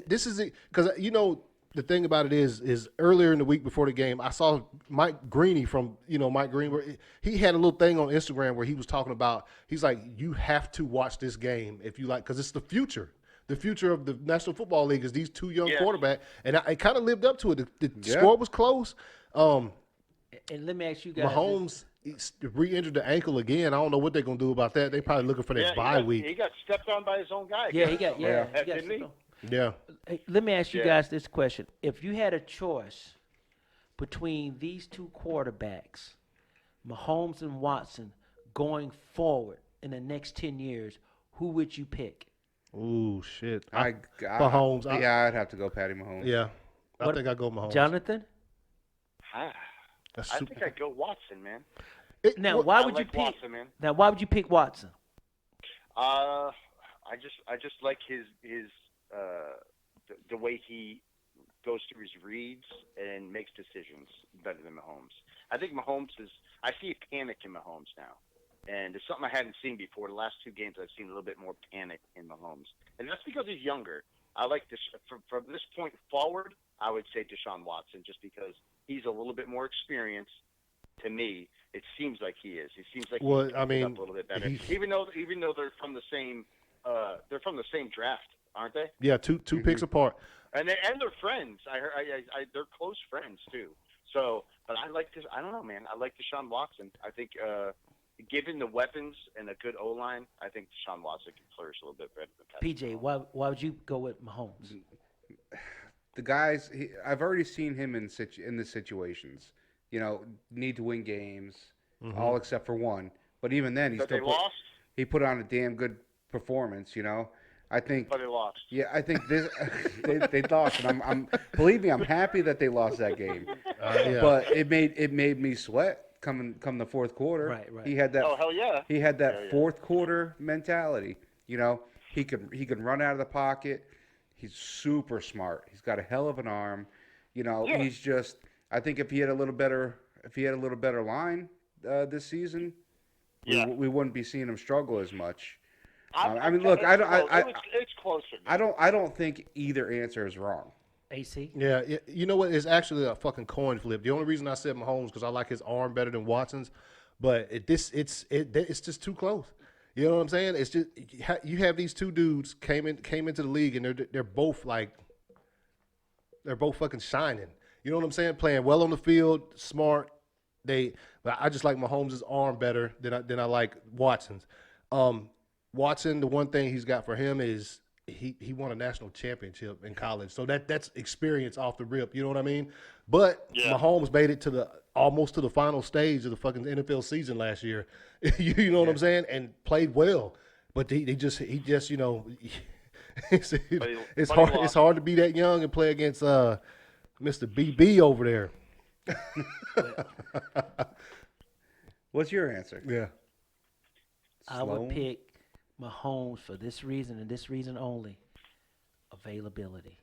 This is it because the thing about it is earlier in the week before the game, I saw Mike Greeny from Mike Green. Where he had a little thing on Instagram where he was talking about. He's like, you have to watch this game if you like, because it's the future. The future of the National Football League is these two young Yeah. quarterbacks, and I kind of lived up to it. The Yeah. score was close. And let me ask you guys. Mahomes re-injured the ankle again. I don't know what they're gonna do about that. They probably looking for that bye week. He got stepped on by his own guy. Yeah, he got. Yeah, he got Didn't he? Yeah. Hey, let me ask you Yeah. guys this question: if you had a choice between these two quarterbacks, Mahomes and Watson, going forward in the next 10 years, who would you pick? Ooh, shit. Mahomes. I'd have to go Patty Mahomes. Yeah. I What- think I go Mahomes. Jonathan? That's I super- think I'd go Watson, man. Now, Well, why I would you like pick? Watson, man. Now, why would you pick Watson? I just like his the way he goes through his reads and makes decisions better than Mahomes. I think I see a panic in Mahomes now. And it's something I hadn't seen before. The last 2 games I've seen a little bit more panic in Mahomes. And that's because he's younger. I like this from this point forward, I would say Deshaun Watson just because he's a little bit more experienced. To me, it seems like he is. He seems like he's picked it up a little bit better. Even though they're from the same draft, aren't they? Yeah, two picks apart. And they're friends. I heard they're close friends too. So, but I like this. I don't know, man. I like Deshaun Watson. I think given the weapons and a good O line, I think Deshaun Watson can flourish a little bit better than Patrick PJ, Mahomes. why would you go with Mahomes? The guys, I've already seen him in the situations. Need to win games, all except for one. But even then, But they lost. he put on a damn good performance. I think. But they lost. Yeah, I think this they lost, and I'm believe me, I'm happy that they lost that game. Yeah. But it made me sweat come the fourth quarter. Right. He had that. Oh hell yeah. He had that Yeah, yeah. fourth quarter mentality. He could run out of the pocket. He's super smart. He's got a hell of an arm. Yeah. He's just. I think if he had a little better line this season, Yeah. we wouldn't be seeing him struggle as much. It's closer. I don't think either answer is wrong. AC? Yeah, you know what? It's actually a fucking coin flip. The only reason I said Mahomes because I like his arm better than Watson's, but it's just too close. You know what I'm saying? It's just you have these two dudes came into the league and they're both fucking shining. You know what I'm saying? Playing well on the field, smart. But I just like Mahomes' arm better than I like Watson's. Watson, the one thing he's got for him is he won a national championship in college, so that's experience off the rip. You know what I mean? But Yeah. Mahomes made it almost to the final stage of the fucking NFL season last year. You know what I'm saying? And played well, but he just it's hard. It's hard to be that young and play against Mr. BB over there. What's your answer? Yeah. I would pick Mahomes for this reason and this reason only. Availability.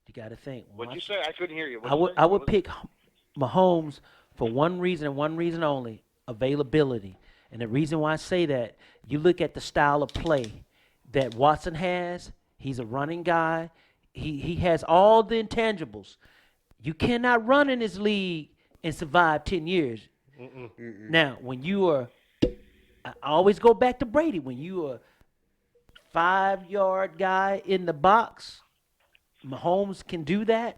You got to think. What'd you say? I couldn't hear you. I would pick Mahomes for one reason and one reason only: availability. And the reason why I say that, you look at the style of play that Watson has. He's a running guy. He has all the intangibles. You cannot run in this league and survive 10 years. Now, when you are, I always go back to Brady. When you are 5-yard guy in the box, Mahomes can do that.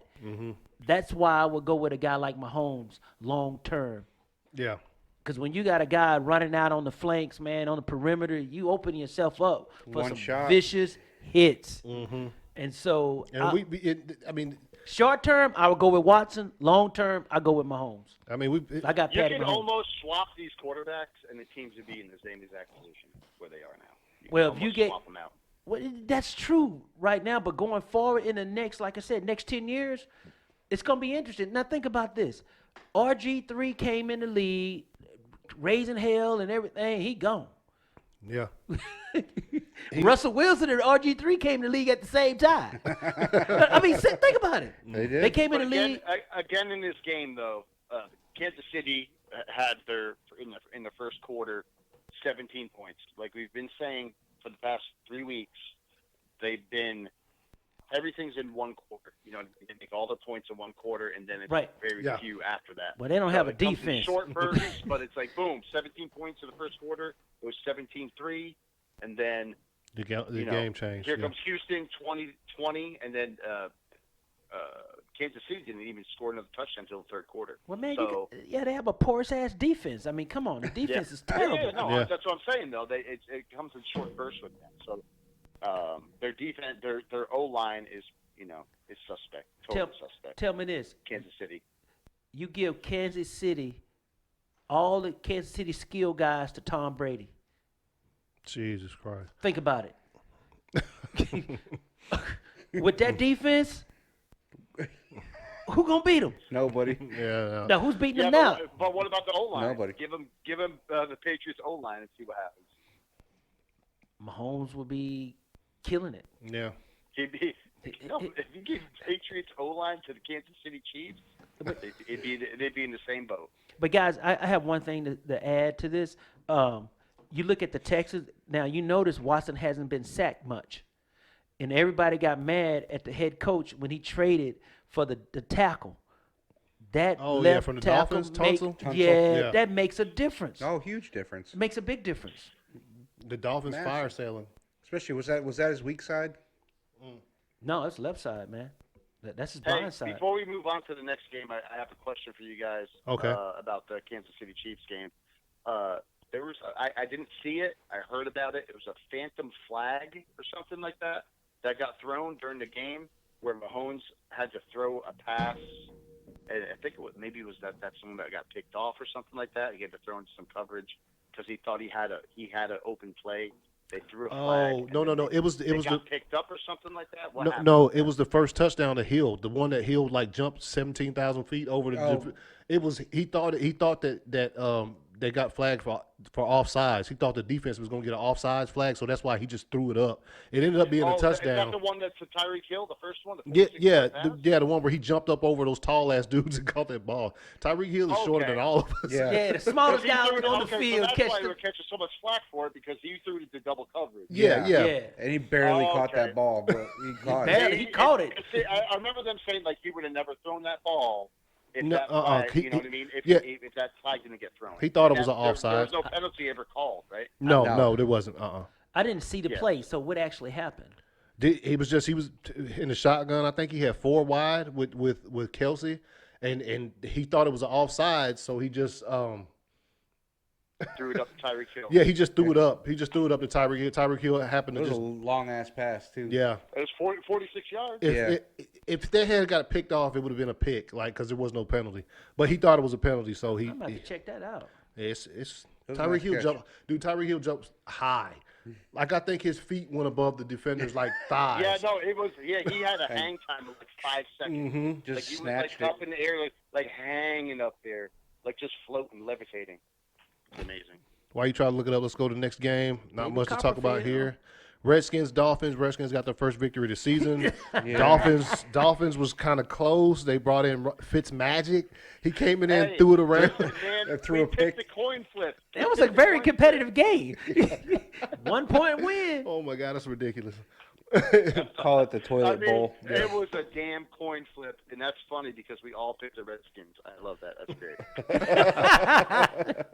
That's why I would go with a guy like Mahomes long term. Yeah. Because when you got a guy running out on the flanks, man, on the perimeter, you open yourself up for One some shot. vicious hits. And so, And short term, I would go with Watson. Long term, I go with Mahomes. I mean, I got You Patty can Mahomes. almost swap these quarterbacks, and the teams would be in the same exact position where they are now. You can Well, if you almost get- swap them out. Well, that's true right now, but going forward in the next, like I said, next 10 years, it's going to be interesting. Now, think about this. RG3 came in the league, raising hell and everything. He gone. yeah. Russell Wilson and RG3 came in the league at the same time. I mean, think about it. They did. They came in But the league. again, in this game, though, Kansas City had in the first quarter 17 points. Like we've been saying for the past 3 weeks, everything's in one quarter. You know, they make all the points in one quarter, and then it's Right. very Yeah. few after that. Well, they don't have a it comes in defense. short bursts, but it's like boom, 17 points in the first quarter. It was 17-3, and then The you know, game changed. Here yeah. comes Houston, 20-20, and then Kansas City didn't even score another touchdown until the third quarter. Well, man, So- they have a porous ass defense. I mean, come on, the defense is terrible. Yeah, no, Yeah. that's what I'm saying though. It comes in short bursts with them. So their defense, their O line is is suspect, totally suspect. Tell me this: Kansas City. you give Kansas City all the Kansas City skill guys to Tom Brady. Jesus Christ. Think about it. With that defense, who gonna beat them? Nobody. Yeah. Now, who's beating Yeah, them now? but what about the O line? Nobody. Give them the Patriots O line and see what happens. Mahomes will be killing it. Yeah. If you give Patriots O line to the Kansas City Chiefs, they'd be in the same boat. But guys, I have one thing to add to this. You look at the Texans now. You notice Watson hasn't been sacked much, and everybody got mad at the head coach when he traded for the tackle. That Oh, yeah, left from the tackle Dolphins, Tunsil? yeah, Yeah. that makes a difference. Oh, huge difference. Makes a big difference. The Dolphins Massive. fire sailing. Especially was that his weak side? No, it's left side, man. That's his Hey, blind side. before we move on to the next game, I have a question for you guys. Okay. About the Kansas City Chiefs game. There was I didn't see it. I heard about it. It was a phantom flag or something like that got thrown during the game where Mahomes had to throw a pass. And I think maybe it was that someone that got picked off or something like that. He had to throw into some coverage because he thought he had an open play. They threw a flag. Oh, no. It was got picked up or something like that. What happened? no. It was the first touchdown to Hill, the one that Hill like jumped 17,000 feet over the. Oh. It was he thought that they got flagged for offsides. He thought the defense was going to get an offsides flag, so that's why he just threw it up. It ended up being a touchdown. Is that the one that's the Tyreek Hill, the first one? The Yeah, 46-yard pass? the one where he jumped up over those tall ass dudes and caught that ball. Tyreek Hill is shorter Okay. than all of us. Yeah. Yeah, the smallest Because guy he threw on it- the okay, field so that's catch why the. we're catching so much flack for it because he threw it to double coverage. Yeah. And he barely Oh, caught okay. that ball, but he caught barely. it. He caught it. See, I remember them saying like he would have never thrown that ball if No, that flag, he- you know what I mean? If, yeah. if that flag didn't get thrown. He thought it And was that- an There offside. was no penalty ever called, right? No, there wasn't. I didn't see the Yeah. play, so what actually happened? He was in the shotgun. I think he had 4 wide with Kelsey, and he thought it was an offside, so he just Threw it up to Tyreek Hill. he just threw it up. He just threw it up to Tyreek Hill. Tyreek Hill happened It to was a just long ass pass too. yeah. It was 46 yards. If they had got picked off, it would have been a pick, because there was no penalty. But he thought it was a penalty, so I'm about to check that out. it's was a Tyreek nice Hill catch. jump. Dude, Tyreek Hill jumps high. Like I think his feet went above the defender's like thighs. Yeah, no, it was. Yeah, he had a hang time of like 5 seconds. Mm-hmm. Just Like he was snatched like it. up in the air, like hanging up there, like just floating, levitating. It's amazing. While you try to look it up, let's go to the next game. Not David much to talk about Copperfield. here. Redskins, Dolphins. Redskins got their first victory of the season. Yeah. Dolphins was kind of close. They brought in Fitzmagic. He came in and Hey, threw it around. listen, man, Threw we a picked pick. the coin flip. That was a very competitive game. 1 point win. Oh my God, that's ridiculous. Call it the toilet I mean, bowl. it was a damn coin flip, and that's funny because we all picked the Redskins. I love that. That's great.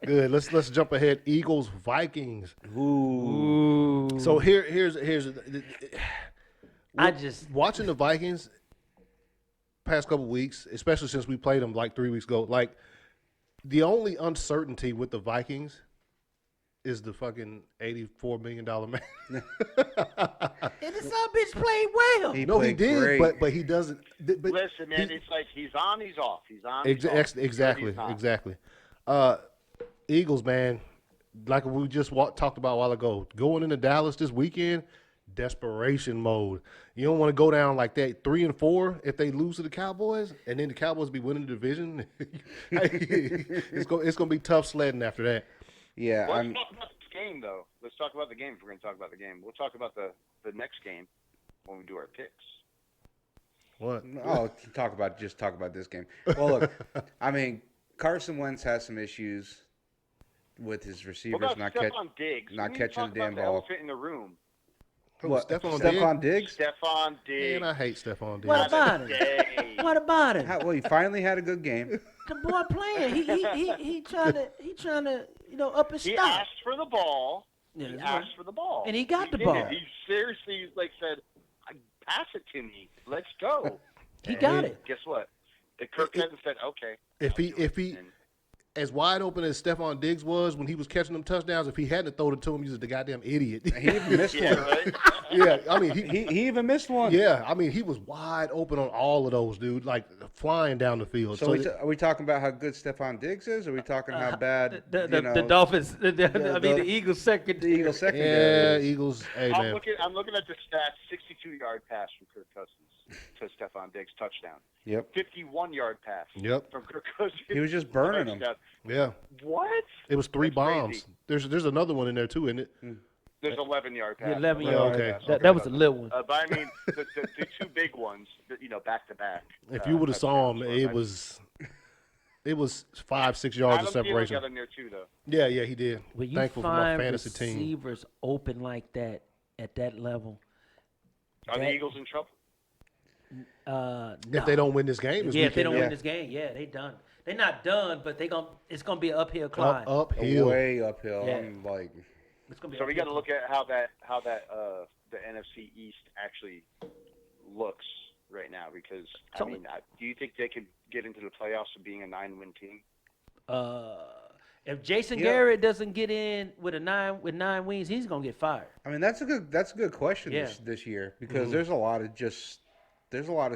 Good. Let's jump ahead. Eagles, Vikings. Ooh. So here's I just watching the Vikings past couple weeks, especially since we played them like 3 weeks ago. Like the only uncertainty with the Vikings is the fucking $84 million man. and this son bitch played well. He No, he played did, great. but he doesn't. But Listen, man, it's like he's on, he's off. He's on, he's off. Exactly, He's not. exactly. Eagles, man, like we just talked about a while ago, going into Dallas this weekend, desperation mode. You don't want to go down like that 3-4 if they lose to the Cowboys, and then the Cowboys be winning the division. It's gonna be tough sledding after that. Yeah, Let's talk about this game, though. Let's talk about the game if we're going to talk about the game. We'll talk about the next game when we do our picks. What? Oh, talk about this game. Well, look, I mean, Carson Wentz has some issues with his receivers What not, about Stephon Diggs? not We need to catching talk the damn about the ball. elephant in the room. What? Stephon Diggs? Diggs? Stephon Diggs. Man, I hate Stephon Diggs. What about him? Day. What about him? Well, he finally had a good game. The boy playing. He trying to up his He stock. asked for the ball. Yeah, He that's right. asked for the ball. And he got the did ball. it. He seriously said, pass it to me. Let's go. He got it. Guess what? Kirk Cousins said, okay. If he And as wide open as Stephon Diggs was when he was catching them touchdowns, if he hadn't thrown it to him, he was the goddamn idiot. He even missed yeah, one. right? Yeah, I mean He even missed one. yeah, I mean he was wide open on all of those, dude, like flying down the field. So are we talking about how good Stephon Diggs is? Or are we talking how bad The Dolphins. The Eagles second. the Eagles yeah, secondary is? Eagles. Hey I'm man, looking at the stats. 62-yard pass from Kirk Cousins to Stephon Diggs, touchdown. Yep. 51-yard pass Yep. from Kirk Cousins. He was just burning them. touchdown. yeah, What? it was 3 That's bombs. crazy. There's another one in there too, isn't it? There's 11-yard pass. 11 Oh, yard. okay. That was a little one. But I mean, the two big ones, back to back. If you would have saw him, touchdowns it was 5-6 yards of Adam Thielen separation. got in there too, though. Yeah, he did. When you Thankful for my find fantasy team. receivers open like that at that level, Are the that- Eagles in trouble? If they don't win this game, this if they don't weekend, win this game, they done. They're not done, but it's gonna be an uphill climb. uphill. Way uphill. Yeah. I'm like, It's gonna be So we got to uphill look at how the NFC East actually looks right now, because So- do you think they could get into the playoffs of being a 9-win team? If Jason Yeah. Garrett doesn't get in with nine wins, he's gonna get fired. I mean, that's a good question Yeah. this year, because there's a lot of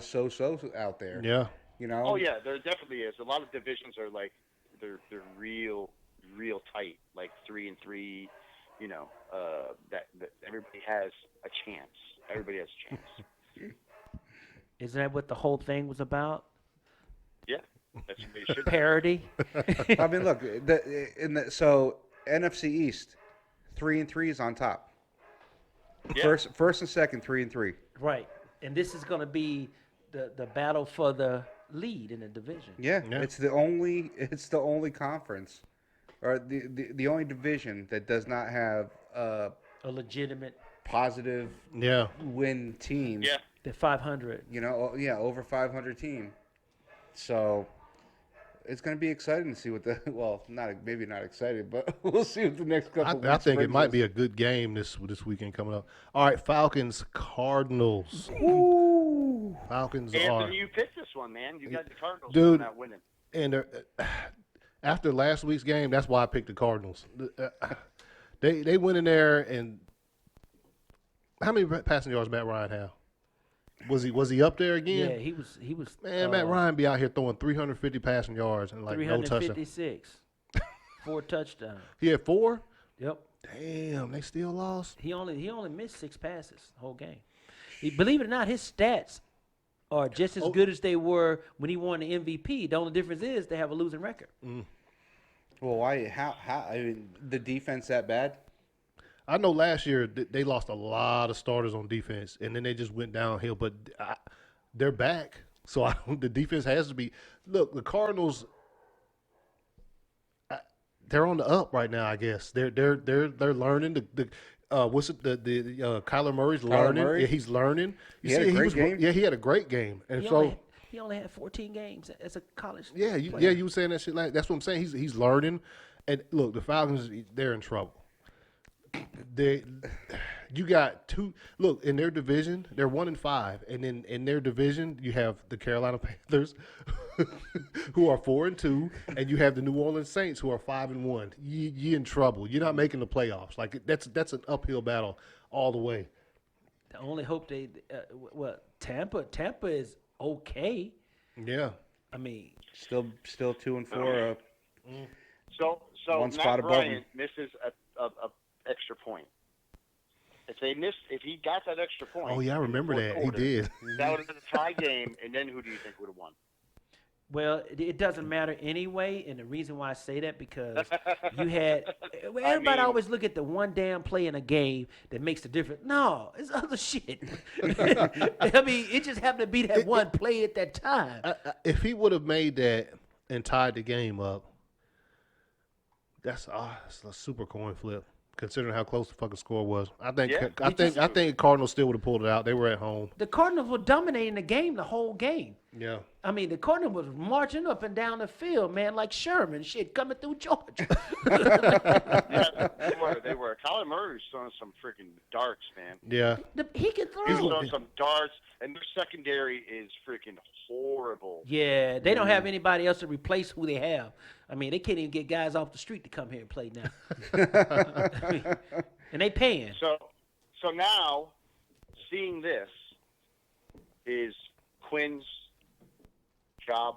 so-sos out there. Yeah. You know. Oh yeah, there definitely is. A lot of divisions are like they're real tight, like 3-3. That everybody has a chance. Everybody has a chance. Isn't that what the whole thing was about? Yeah, that's what they should. Parody. I mean, look, so NFC East, 3-3 is on top. Yeah. First and second, 3-3. Right. And this is gonna be the battle for the lead in the division. Yeah, Yeah. it's the only conference, or the only division that does not have a A legitimate positive Yeah. win team. Yeah. the 500. Over 500 team. So it's going to be exciting to see what maybe not excited, but we'll see what the next couple. I weeks think it brings might us. be a good game this weekend coming up. All right, Falcons, Cardinals. Ooh. Falcons are. Anthony, you picked this one, man. You got the Cardinals Dude. not winning. And after last week's game, that's why I picked the Cardinals. They went in there, and how many passing yards Matt Ryan have? Was he up there again? Yeah, he was. Man, Matt Ryan be out here throwing 350 passing yards and like no touchdown. 356. 4 touchdowns. He had 4. Yep. Damn, they still lost. He only missed 6 passes the whole game. Believe it or not, his stats are just as good as they were when he won the MVP. The only difference is they have a losing record. Well, why? How? I mean, the defense that bad? I know last year they lost a lot of starters on defense, and then they just went downhill. But they're back, so the defense has to be. Look, the Cardinals, they're on the up right now. I guess they're learning. What's it? The Kyler Murray's learning. Murray? Yeah, he's learning. He had a great game. Yeah, he had a great game, and He only had 14 games as a college. Yeah, you were saying that shit like that's what I'm saying. He's learning, and look, the Falcons, they're in trouble. You got two. Look, in their division, they're 1-5, and then in their division, you have the Carolina Panthers, who are 4-2, and you have the New Orleans Saints, who are 5-1. You in trouble. You're not making the playoffs. Like that's an uphill battle all the way. The only hope Tampa is okay. Yeah. I mean, Still 2-4. So One spot Matt above Ryan him. misses a extra point. If he got that extra point. Oh yeah, I remember in the that. fourth He quarter, did. That would have been a tie game, and then who do you think would have won? well, it doesn't matter anyway, and the reason why I say that because you had everybody always look at the one damn play in a game that makes the difference. No, it's other shit. I mean, it just happened to be that one play at that time. If he would have made that and tied the game up, that's a super coin flip. Considering how close the fucking score was, I think Cardinals still would have pulled it out. They were at home. The Cardinals were dominating the game the whole game. Yeah. I mean, the Cardinals was marching up and down the field, man, like Sherman shit coming through Georgia. Yeah, they were. Kyler Murray was throwing some freaking darts, man. Yeah. He can throw. He's throwing some darts, and their secondary is freaking horrible. Yeah, they don't have anybody else to replace who they have. I mean, they can't even get guys off the street to come here and play now. And they paying. So now, seeing this is Quinn's job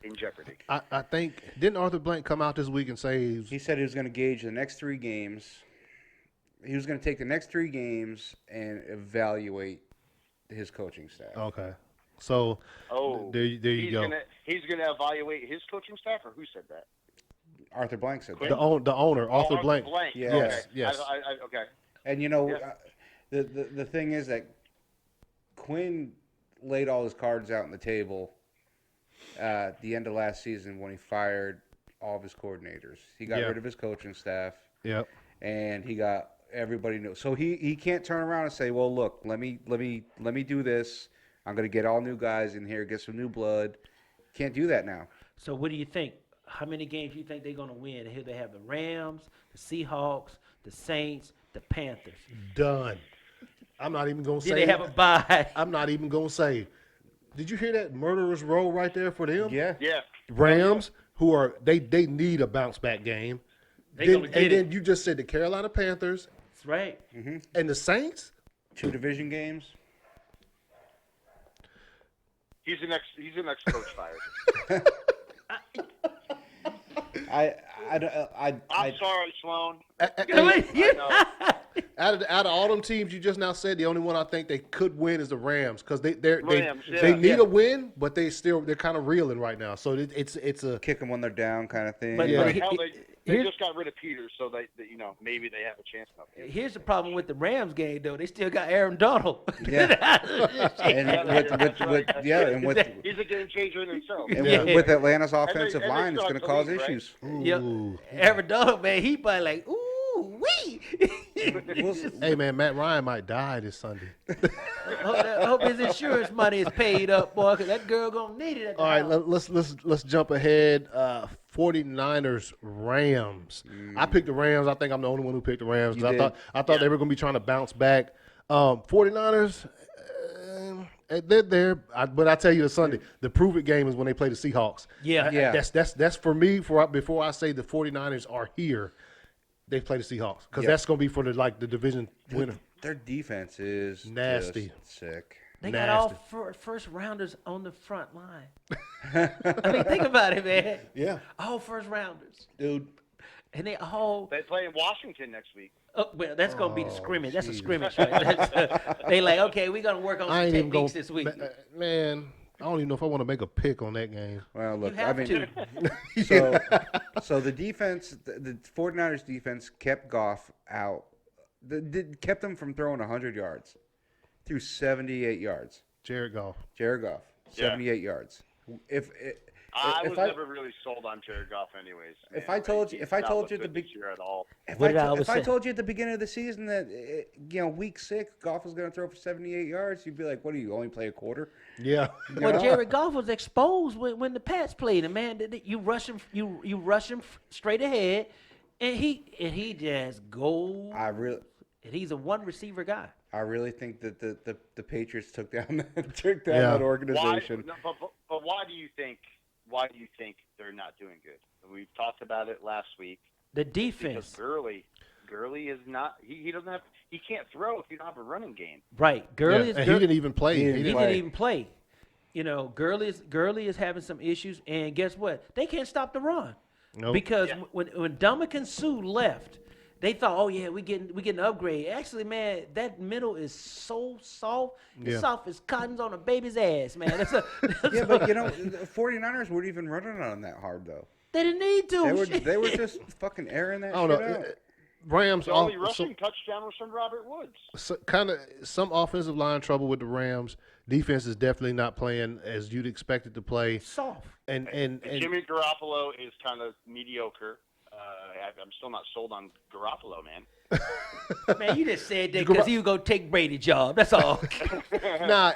in jeopardy. I think didn't Arthur Blank come out this week and say He said he was going to gauge the next 3 games. He was going to take the next 3 games and evaluate his coaching staff. okay? So there you go. He's gonna evaluate his coaching staff, or who said that? Arthur Blank said that. The owner, Arthur Blank. Yeah. Okay. Yes. Okay. And the thing is that Quinn laid all his cards out on the table at the end of last season when he fired all of his coordinators. He got rid of his coaching staff. Yep. And he got everybody new. So he can't turn around and say, "Well, look, let me do this. I'm going to get all new guys in here, get some new blood." Can't do that now. So what do you think? How many games do you think they're going to win? Here they have the Rams, the Seahawks, the Saints, the Panthers. Done. I'm not even gonna say. Did they have a bye? I'm not even gonna say. Did you hear that murderous row right there for them? Yeah. Yeah. Rams, who are they need a bounce back game. Gonna get it. Then you just said the Carolina Panthers That's right. and the Saints. 2 division games. He's the next coach fired. I'm sorry, Sloan. Out of all them teams you just now said, the only one I think they could win is the Rams because they Rams, need a win, but they're kind of reeling right now. So it's a Kick them when they're down kind of thing. But- Yeah. but Hell, they here's- just got rid of Peters, so they maybe they have a chance now. Here's the problem with the Rams game, though. They still got Aaron Donald. Yeah. And with He's a game changer in himself. with Atlanta's offensive and they line, it's still going to have cause the lead, right? issues. Yep. Aaron Donald, man, he probably like, ooh, wee. hey man, Matt Ryan might die this Sunday. I hope his insurance money is paid up, boy, because that girl going to need it at the All right, house. let's jump ahead. 49ers Rams. I picked the Rams. I think I'm the only one who picked the Rams. You I did. thought they were going to be trying to bounce back. 49ers. They're there, but I tell you, the Sunday, the prove it game is when they play the Seahawks. Yeah. Yeah. That's for me. Before I say the 49ers are here, they play the Seahawks because that's going to be for the division winner. Their defense is Nasty. just sick. They got all first rounders on the front line. I mean, think about it, man. Yeah, All first rounders. dude. And they all. They play in Washington next week. Oh, well, that's going to be the scrimmage. That's a scrimmage, right? They like, okay, we're going to work on I some ain't even techniques going this week. Man, I don't even know if I want to make a pick on that game. Well, look, You have to. So the defense, the 49ers defense kept Goff out, kept him from throwing 100 yards, threw 78 yards. Jared Goff. Jared Goff, 78 yards. I was never really sold on Jared Goff, anyways. If man. I told you, He's if I not told looked you at the good this year at all. if What I, did I to- always if I say? told you at the beginning of the season that week 6 Goff was going to throw for 78 yards, you'd be like, "What do you only play a quarter?" Yeah. You Well, know? Jared Goff was exposed when the Pats played him, man. You rush him, you rush him straight ahead, and he just goes. And he's a one receiver guy. I really think that the Patriots took down that organization. But why do you think they're not doing good? We've talked about it last week. The Because defense, Gurley is not. He doesn't have. He can't throw if you don't have a running game. right? Gurley Yeah, is. and he didn't even play. He He didn't didn't- He didn't even play. You know, Gurley is having some issues, and guess what? They can't stop the run Nope. because Yeah. when Ndamukong Suh left, they thought, oh yeah, we getting an upgrade. Actually, man, that middle is so soft. It's Yeah. soft as cottons on a baby's ass, man. Yeah, but you know, the 49ers weren't even running on that hard though. they didn't need to. They were just fucking airing that I don't shit know. out. Rams The only off, rushing touchdown was from Robert Woods. kind of some offensive line trouble with the Rams. Defense is definitely not playing as you'd expect it to play. soft. And Jimmy Garoppolo is kind of mediocre. I'm still not sold on Garoppolo, man. Man, you just said that because he was gonna take Brady's job. That's all. nah,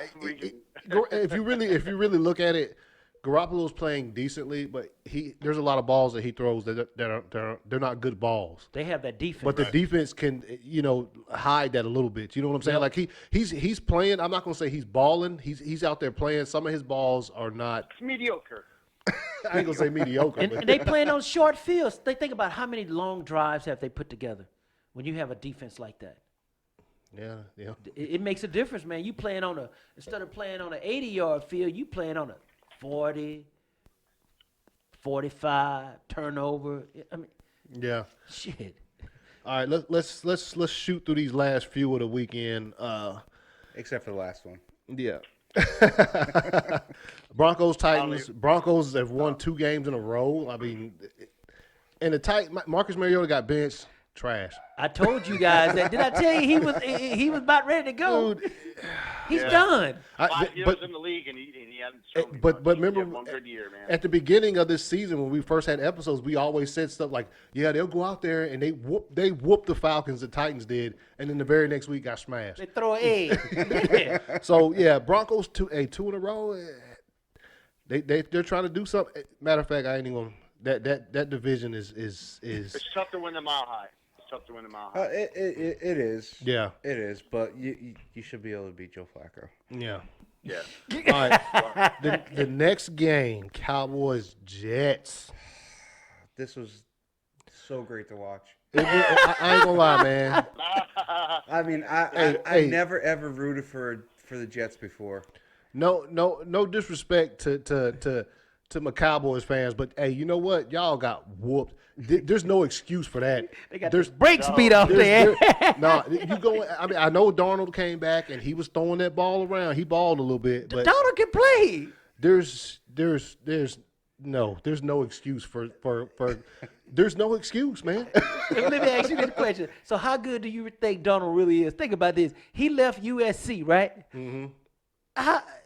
if you really look at it, Garoppolo's playing decently, but there's a lot of balls that he throws they're not good balls. They have that defense. But the defense can, hide that a little bit. You know what I'm saying? Yep. Like he's playing. I'm not gonna say he's balling. He's out there playing. Some of his balls are not. It's mediocre. I ain't gonna say mediocre. and, but and they playing on short fields. They think about how many long drives have they put together when you have a defense like that. yeah. It makes a difference, man. You playing instead of playing on an 80-yard field, you playing on a 40, 45 turnover. I mean, Yeah. shit. All right. Let's shoot through these last few of the weekend. Except for the last one. Yeah. Broncos, Titans. Broncos have won 2 games in a row. I mean, and Marcus Mariota got benched. Trash. I told you guys that. Did I tell you he was about ready to go? Dude. He's done. 5 years in the league, and he hadn't shown me But much. remember, He had one good year, man. at the beginning of this season when we first had episodes, we always said stuff like, "Yeah, they'll go out there and they whoop the Falcons. The Titans did, and then the very next week got smashed." They throw an egg. Yeah. So yeah, Broncos 2 in a row. They're trying to do something. Matter of fact, I ain't even gonna, that division is It's tough to win the Mile High. It is. Yeah. It is. But you should be able to beat Joe Flacco. yeah. Yeah. All right. the next game, Cowboys Jets. This was so great to watch. I ain't gonna lie, man. I mean, I Hey. never ever rooted for the Jets before. No disrespect to my Cowboys fans, but hey, you know what? Y'all got whooped. There's no excuse for that. They got There's the brakes beat off there. you go. I mean, I know Darnold came back and he was throwing that ball around. He balled a little bit, but Donald can play. there's no excuse for there's no excuse, man. Let me ask you this question. So how good do you think Donald really is? Think about this. He left USC, right? Mm-hmm.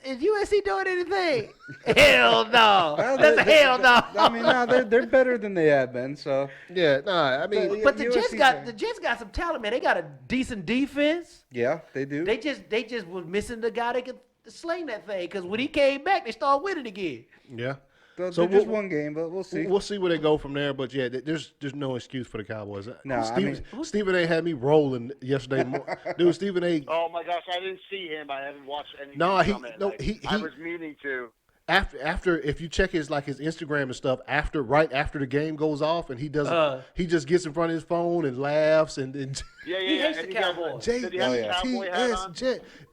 Is USC doing anything? Hell no. Well, That's a hell no. I mean, no, they're better than they have been. So Yeah, nah. I mean, But the USC Jets got some talent, man. They got a decent defense. yeah, they do. They just was missing the guy that could sling that thing. Because when he came back, they started winning again. yeah. They're So just we'll- one game, but we'll see. We'll see where they go from there, but yeah, there's no excuse for the Cowboys. No, I mean- Stephen A. had me rolling yesterday. Dude, Stephen A. Oh my gosh, I didn't see him. I haven't watched anything. No, from it. I was meaning to. After if you check his Instagram and stuff right after the game goes off and he does he just gets in front of his phone and laughs and Yeah. He hates And the he got Cowboys. Did he have a cowboy hat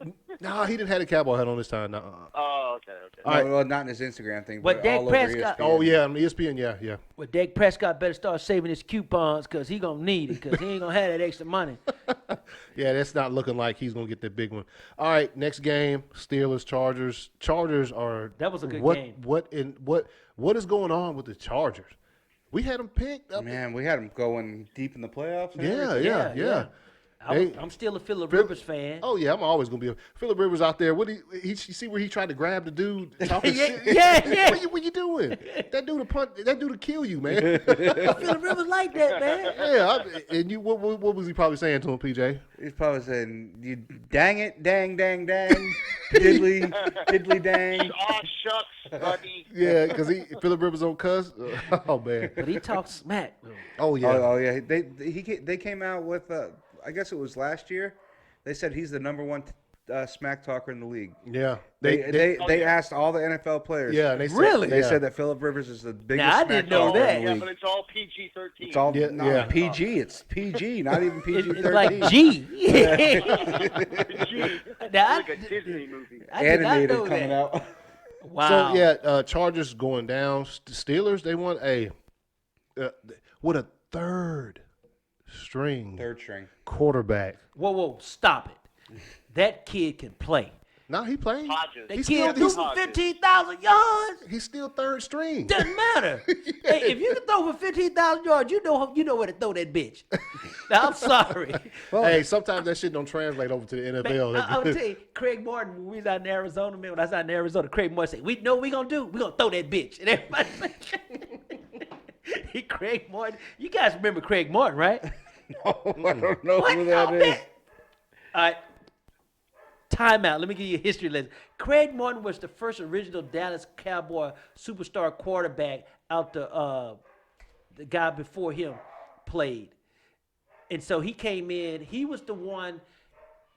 on? No, he didn't have a cowboy hat on this time. No. Oh, Oh, okay. All right. Well, not in his Instagram thing, But but Dak all over Prescott- ESPN. Oh yeah, on ESPN. Yeah. Well, Dak Prescott better start saving his coupons because he going to need it because he ain't going to have that extra money. Yeah, that's not looking like he's gonna get that big one. All right, next game: Steelers, Chargers. Chargers are That was a good what, game. What is going on with the Chargers? We had them picked up. Man, we had him going deep in the playoffs. And Yeah, everything. yeah. I'm still a Phillip Rivers fan. Oh yeah, I'm always gonna be a Phillip Rivers out there. What you see where he tried to grab the dude? Talking Yeah, shit? yeah. What you doing? That dude to kill you, man. Phillip Rivers like that, man. Yeah, and you what was he probably saying to him, PJ? He's probably saying, "You dang it, dang, dang, dang, diddly, diddly, dang." Oh, shucks, buddy. Yeah, because Phillip Rivers don't cuss. Oh man. But he talks smack. Oh yeah. Oh yeah, they came out with I guess it was last year. They said he's the number one smack talker in the league. Yeah. They asked all the NFL players. Yeah. They said, Really? They yeah. said that Phillip Rivers is the biggest Now, I smack didn't know talker that. in the Yeah, league. but it's all PG-13. It's all Yeah, not yeah. PG. It's PG, not even PG-13. It's like G. PG. Now, like a Disney movie. I did not Animated know coming that. out. Wow. So yeah, Chargers going down. Steelers they want with a third string Third string. quarterback. Whoa, stop it. That kid can play. Now he playing. Hodges. That He's kid still threw decent. for 15,000 yards. He's still third string. Doesn't matter. Hey, if you can throw for 15,000 yards, you know where to throw that bitch. Now, I'm sorry. Hey, sometimes that shit don't translate over to the NFL. I'm going to tell you, Craig Martin, when we was out in Arizona, man, when I was out in Arizona, Craig Martin said, we know what we going to do. We're going to throw that bitch. And everybody said, Craig Martin. You guys remember Craig Martin, right? Oh, I don't know What? who that Oh, is. man. All right. Time out. Let me give you a history lesson. Craig Martin was the first original Dallas Cowboy superstar quarterback out the guy before him played. And so he came in. He was the one.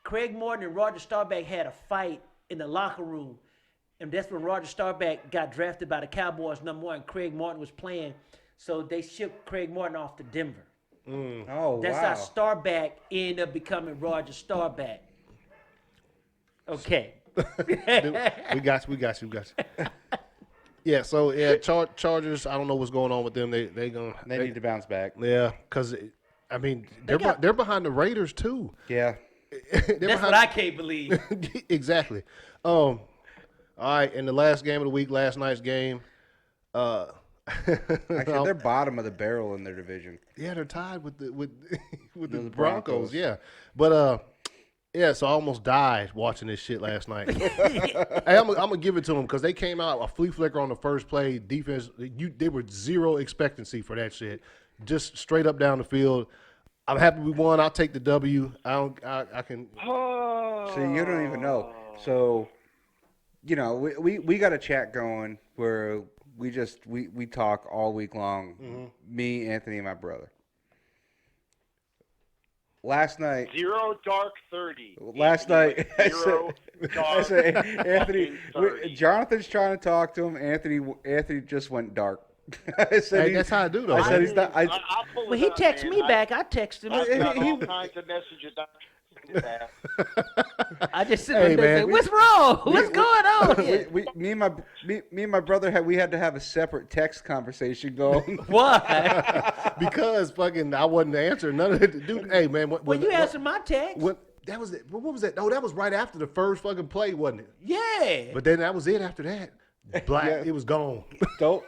Craig Martin and Roger Staubach had a fight in the locker room. And that's when Roger Staubach got drafted by the Cowboys #1. Craig Martin was playing. So they shipped Craig Martin off to Denver. Oh, That's wow. how Staubach ended up becoming Roger Staubach. Okay. we got you. Yeah. So yeah, Chargers. I don't know what's going on with them. They They need to bounce back. Yeah, because I mean they're behind the Raiders too. Yeah. That's what I can't believe. Exactly. All right, in the last game of the week, last night's game. Actually, they're bottom of the barrel in their division. Yeah, they're tied with the The Broncos. Broncos. Yeah, but yeah. So I almost died watching this shit last night. Hey, I'm gonna give it to them because they came out a flea flicker on the first play. Defense, they were zero expectancy for that shit. Just straight up down the field. I'm happy we won. I'll take the W. I can. So you don't even know. So, we got a chat going where we talk all week long. Mm-hmm. Me, Anthony, and my brother. Last night. 0 dark 30. Last night, I Zero I dark said, Anthony, 30. Jonathan's trying to talk to him. Anthony just went dark. I said Hey, that's how I do though. I said he's not. I'll pull Well, it he up, texts man. me back. I text him. I've got He- all kinds of messages. I just sit Hey, there and man. say, "What's wrong? What's going on here?" Me and my brother had to have a separate text conversation going. Why? Because fucking I wasn't answering none of it. Dude, hey man, Well, you answered my text. What that was it? What was that? Oh, that was right after the first fucking play, wasn't it? Yeah. But then that was it. After that, black, Yeah. it was gone. don't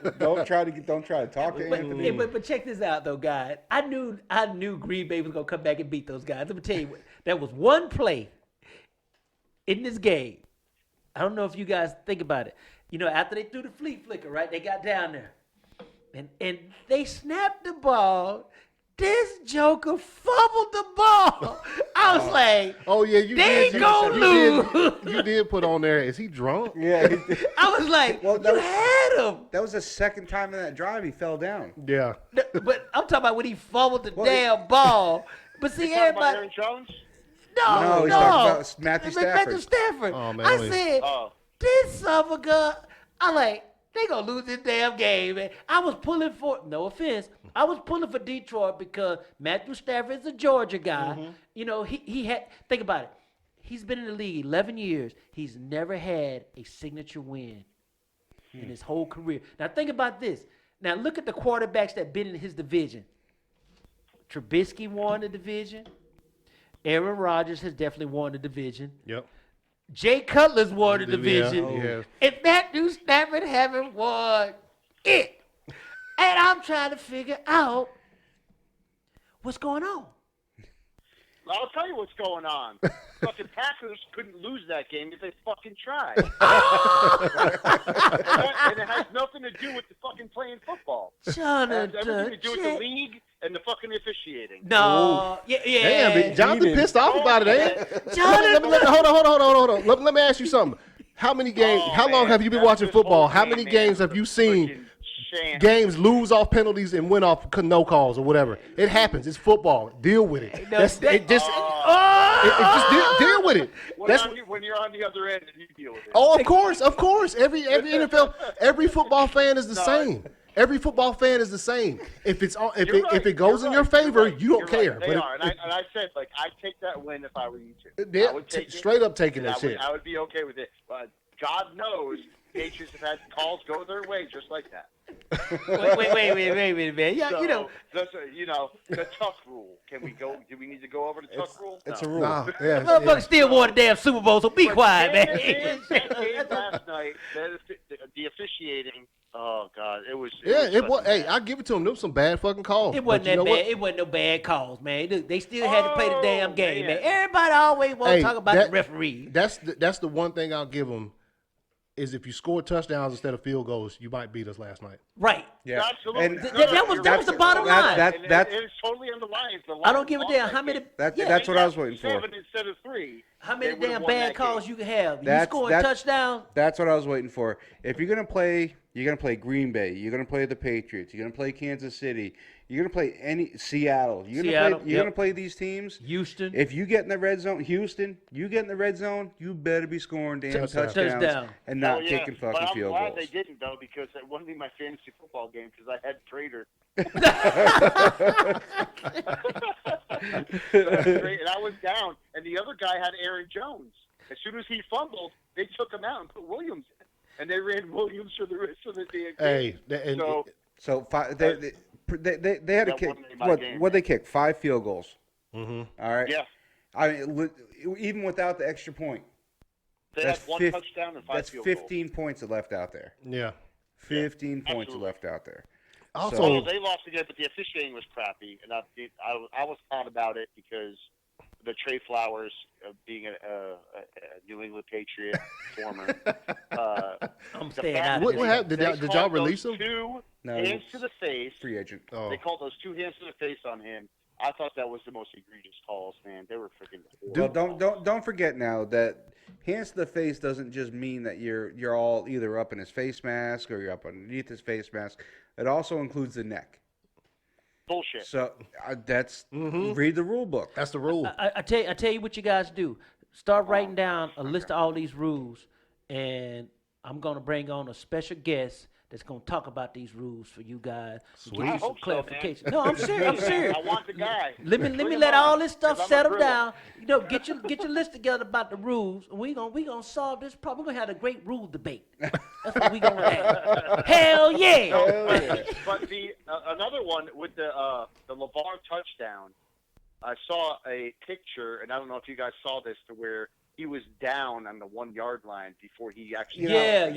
try to talk to Anthony. But check this out though, guys. I knew Green Bay was gonna come back and beat those guys. Let me tell you, what, there was one play in this game. I don't know if you guys think about it. After they threw the flea flicker, right? They got down there, and they snapped the ball. This joker fumbled the ball. I was like, Oh yeah, you They did. gon' You did put on there. Is he drunk? Yeah, I was like, Well, that you was- had him. that was the second time in that drive he fell down. Yeah. But I'm talking about when he fumbled the damn ball. But see, Talking about everybody. Aaron Jones? No, he's talking about Matthew Matthew Stafford. Stafford. Oh, man, I wait. said, Oh. this son of a gun. I'm like, they gonna lose this damn game, man. I was pulling for, no offense, I was pulling for Detroit because Matthew Stafford is a Georgia guy. Mm-hmm. He had, think about it. He's been in the league 11 years. He's never had a signature win in his whole career. Now think about this. Now look at the quarterbacks that been in his division. Trubisky won the division. Aaron Rodgers has definitely won the division. Yep. Jay Cutler's won the division. Yeah. And Matthew Stafford haven't won it. And I'm trying to figure out what's going on. I'll tell you what's going on. Fucking Packers couldn't lose that game if they fucking tried. And it has nothing to do with the fucking playing football. It has everything to do with the league and the fucking officiating. No. Yeah. Damn, Jonathan pissed off about it, eh? Hold on. Let me ask you something. How many games? Oh, how long man, have you been that's watching this football? whole How game, many man, games for have you the seen? freaking shanty. Games lose off penalties and win off no calls or whatever. It happens. It's football. Deal with it. Just deal with it. When you're on the other end and you deal with it. Oh, of course. Every NFL, every football fan is the same. Every football fan is the same. If it goes in your favor, you don't care. They are, and I said like I'd take that win if I were you two. Yeah, I would take straight up taking that shit. I would be okay with it. But God knows, Patriots have had calls go their way just like that. Wait, man. Yeah, So, you know. that's the tough rule. Can we go? Do we need to go over the tough rule? It's No. a rule. Motherfucker still won the damn Super Bowl, so be quiet, man. That game last night, the officiating. Oh God, it was. It was. Hey, I give it to them. There was some bad fucking calls. It wasn't but you that know bad. what? It wasn't no bad calls, man. Look, they still had to play the damn game, man. Man. Everybody always want to talk about the referee. That's the one thing I'll give them is if you score touchdowns instead of field goals, you might beat us last night. Right. Yeah, Absolutely. And that was the bottom line. It's totally on the line. I don't give a damn how many. That's what I was waiting for. 7 instead of 3. How many they would've damn won bad that calls game. you can have? You That's- scoring that's- touchdowns? That's what I was waiting for. If you're gonna play Green Bay. You're gonna play the Patriots. You're gonna play Kansas City. You're gonna play Seattle. You're gonna play these teams. Houston. If you get in the red zone, Houston, you get in the red zone, you better be scoring damn touchdowns Touchdown. and not Oh, yeah. kicking fucking but field I'm glad goals. they didn't though, because it wouldn't be my fantasy football game because I had Prater. And I was down, and the other guy had Aaron Jones. As soon as he fumbled, they took him out and put Williams in, and they ran Williams for the rest of the damn game. So they had to That kick wasn't my game, what they kick 5 field goals. Mm-hmm. All right. Yeah, I mean, even without the extra point, they That's had one touchdown and 5 that's field 15 goals. points that left out there. Yeah. 15 points absolutely. left out there. Also, Well, they lost again, but the officiating was crappy, and I was hot about it because the Trey Flowers, being a New England Patriot, former. I'm staying out What of this. happened? Did y'all release him? Two No, hands to the face. free agent. Oh. They called those 2 hands to the face on him. I thought that was the most egregious calls, man. They were freaking. Well, don't forget now that hands to the face doesn't just mean that you're all either up in his face mask or you're up underneath his face mask. It also includes the neck. Bullshit. So that's read the rule book. That's the rule. I tell you what you guys do. Start writing down a list of all these rules, and I'm gonna bring on a special guest that's gonna talk about these rules for you guys. Give I you some hope so, man. clarification. No, I'm serious. I'm serious. I want the guy. Let me Bring him let on, all this stuff 'cause I'm a settle gorilla. down. You know, get your list together about the rules, and we gonna solve this problem. We're gonna have a great rule debate. That's what we gonna have. Hell yeah! But the another one with the LeVar touchdown, I saw a picture, and I don't know if you guys saw this, to where he was down on the 1-yard line before he actually. Yeah. It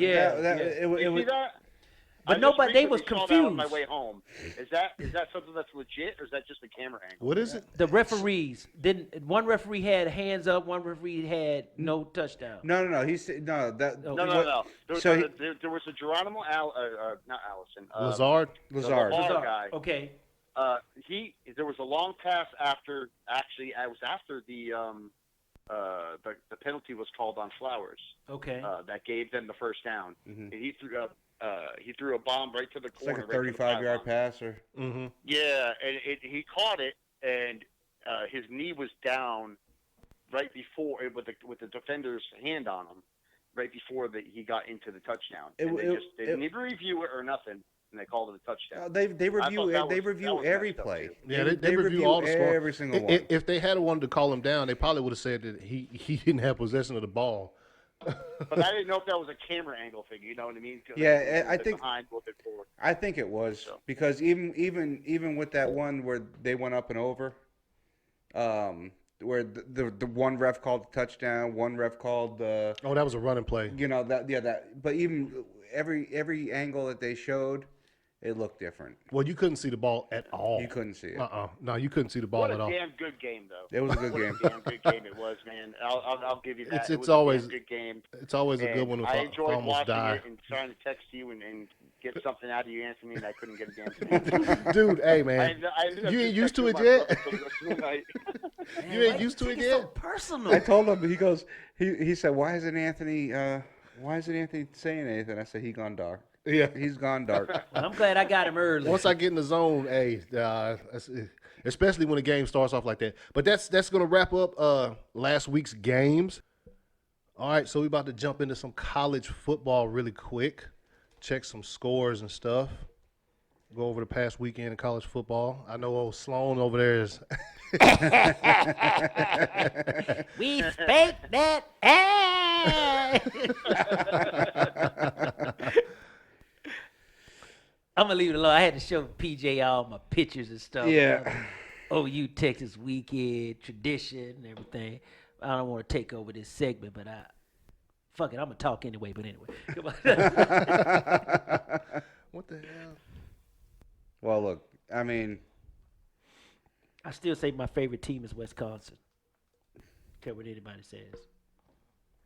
You was, see that? But I nobody- just they was recently saw that on my confused. way home. Is that something that's legit, or is that just a camera angle? What is it? The referees didn't. One referee had hands up. One referee had no touchdown. no. He said no. That No, No. So There was a Geronimo, not Allison. Lazard. Lazard. LeVar guy. Okay. There was a long pass after. Actually, it was after the penalty was called on Flowers. Okay. That gave them the first down. Mhm. And he threw a bomb right to the It's corner. like a right to the 35-yard pylon. pass or Mm-hmm. Yeah, and he caught it, and his knee was down right before with the defender's hand on him, right before he got into the touchdown. And they didn't even review it or nothing. and they called it a touchdown. They I thought review that review was every messed up, play. too. Yeah, they review all the score. every single one. If they had wanted to call him down, they probably would have said that he didn't have possession of the ball. But I didn't know if that was a camera angle thing. You know what I mean? 'Cause Yeah, a I bit think- behind, a little bit forward. I think it was because even with that one where they went up and over, where the one ref called the touchdown, one ref called the Oh, that was a running play. that. But even every angle that they showed, it looked different. Well, you couldn't see the ball at all. You couldn't see it. No, you couldn't see the ball What at a all. damn good game, though. It was a good What game. a damn good game it was, man. I'll give you that. It's It was always- a damn good game. It's always a good And one if I I enjoyed almost watching die. it and trying to text you and get something out of you, Anthony, and I couldn't get a damn thing. Dude, hey man, I ended up you ain't just used to texting it my yet? brother till the rest of the night. Man, You ain't why used to it take so yet? personal. I told him. He goes. He said, "Why isn't Anthony saying anything?" I said, "He gone dark. Yeah. He's gone dark." Well, I'm glad I got him early. Once I get in the zone, hey, especially when the game starts off like that. But that's gonna wrap up last week's games. All right, so we about to jump into some college football really quick. Check some scores and stuff. Go over the past weekend in college football. I know old Sloan over there is. We faked that ass. I'm gonna leave it alone. I had to show PJ all my pictures and stuff. Yeah. OU Texas weekend tradition and everything. I don't want to take over this segment, but fuck it. I'm gonna talk anyway. But anyway, come on. What the hell? Well, look. I mean, I still say my favorite team is Wisconsin. Care what anybody says.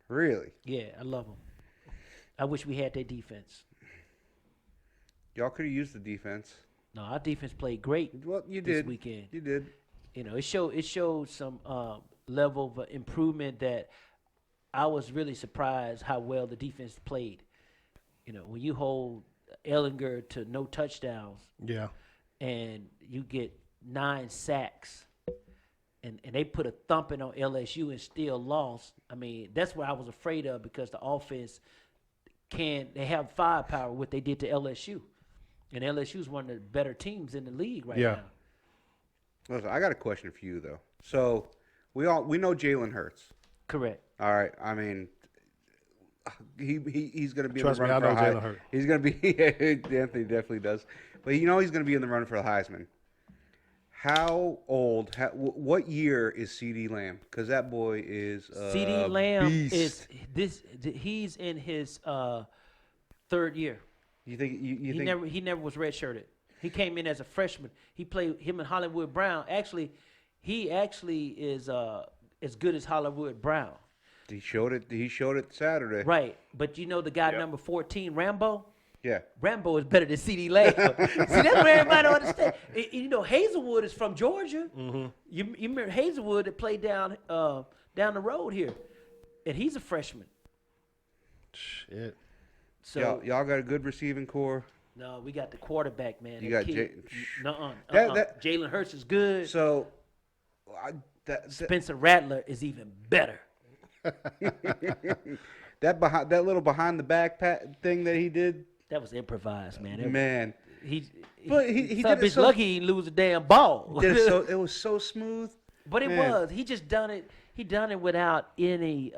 really, Yeah, I love them. I wish we had their defense. y'all could have used the defense. No, our defense played great Well, you this did. weekend. You did. You know, it showed some level of improvement that I was really surprised how well the defense played. You know, when you hold Ellinger to no touchdowns Yeah. and you get 9 sacks and they put a thumping on LSU and still lost, I mean, that's what I was afraid of because the offense they have firepower what they did to LSU. And LSU is one of the better teams in the league right Yeah. now. Listen, I got a question for you though. So we know Jalen Hurts. Correct. All right. I mean, he's going to be Trust in me, the I run know for Jalen Hurts. He's going to be. Anthony definitely does, but he's going to be in the run for the Heisman. How old? What year is C.D. Lamb? Because that boy is CD Lamb beast. he's in his third year. You think? You He think? never was redshirted. He came in as a freshman. He played him and Hollywood Brown. He actually is as good as Hollywood Brown. He showed it. He showed it Saturday. Right. But you know the guy Yep. number 14, Rambo? Yeah. Rambo is better than CD Lamb. See, that's what everybody don't understand. You know, Hazelwood is from Georgia. Mm-hmm. You remember Hazelwood that played down the road here. And he's a freshman. Shit. So Y'all got a good receiving core. no, we got the quarterback, man. You That got kid, nuh-uh, That- Jalen Hurts is good. So, Spencer Rattler is even better. that little behind the back thing that he did, That was improvised, man. man. But he some did it bitch so- lucky he didn't lose a damn ball. It was so smooth. But it Man. was. He just done it. He done it without any.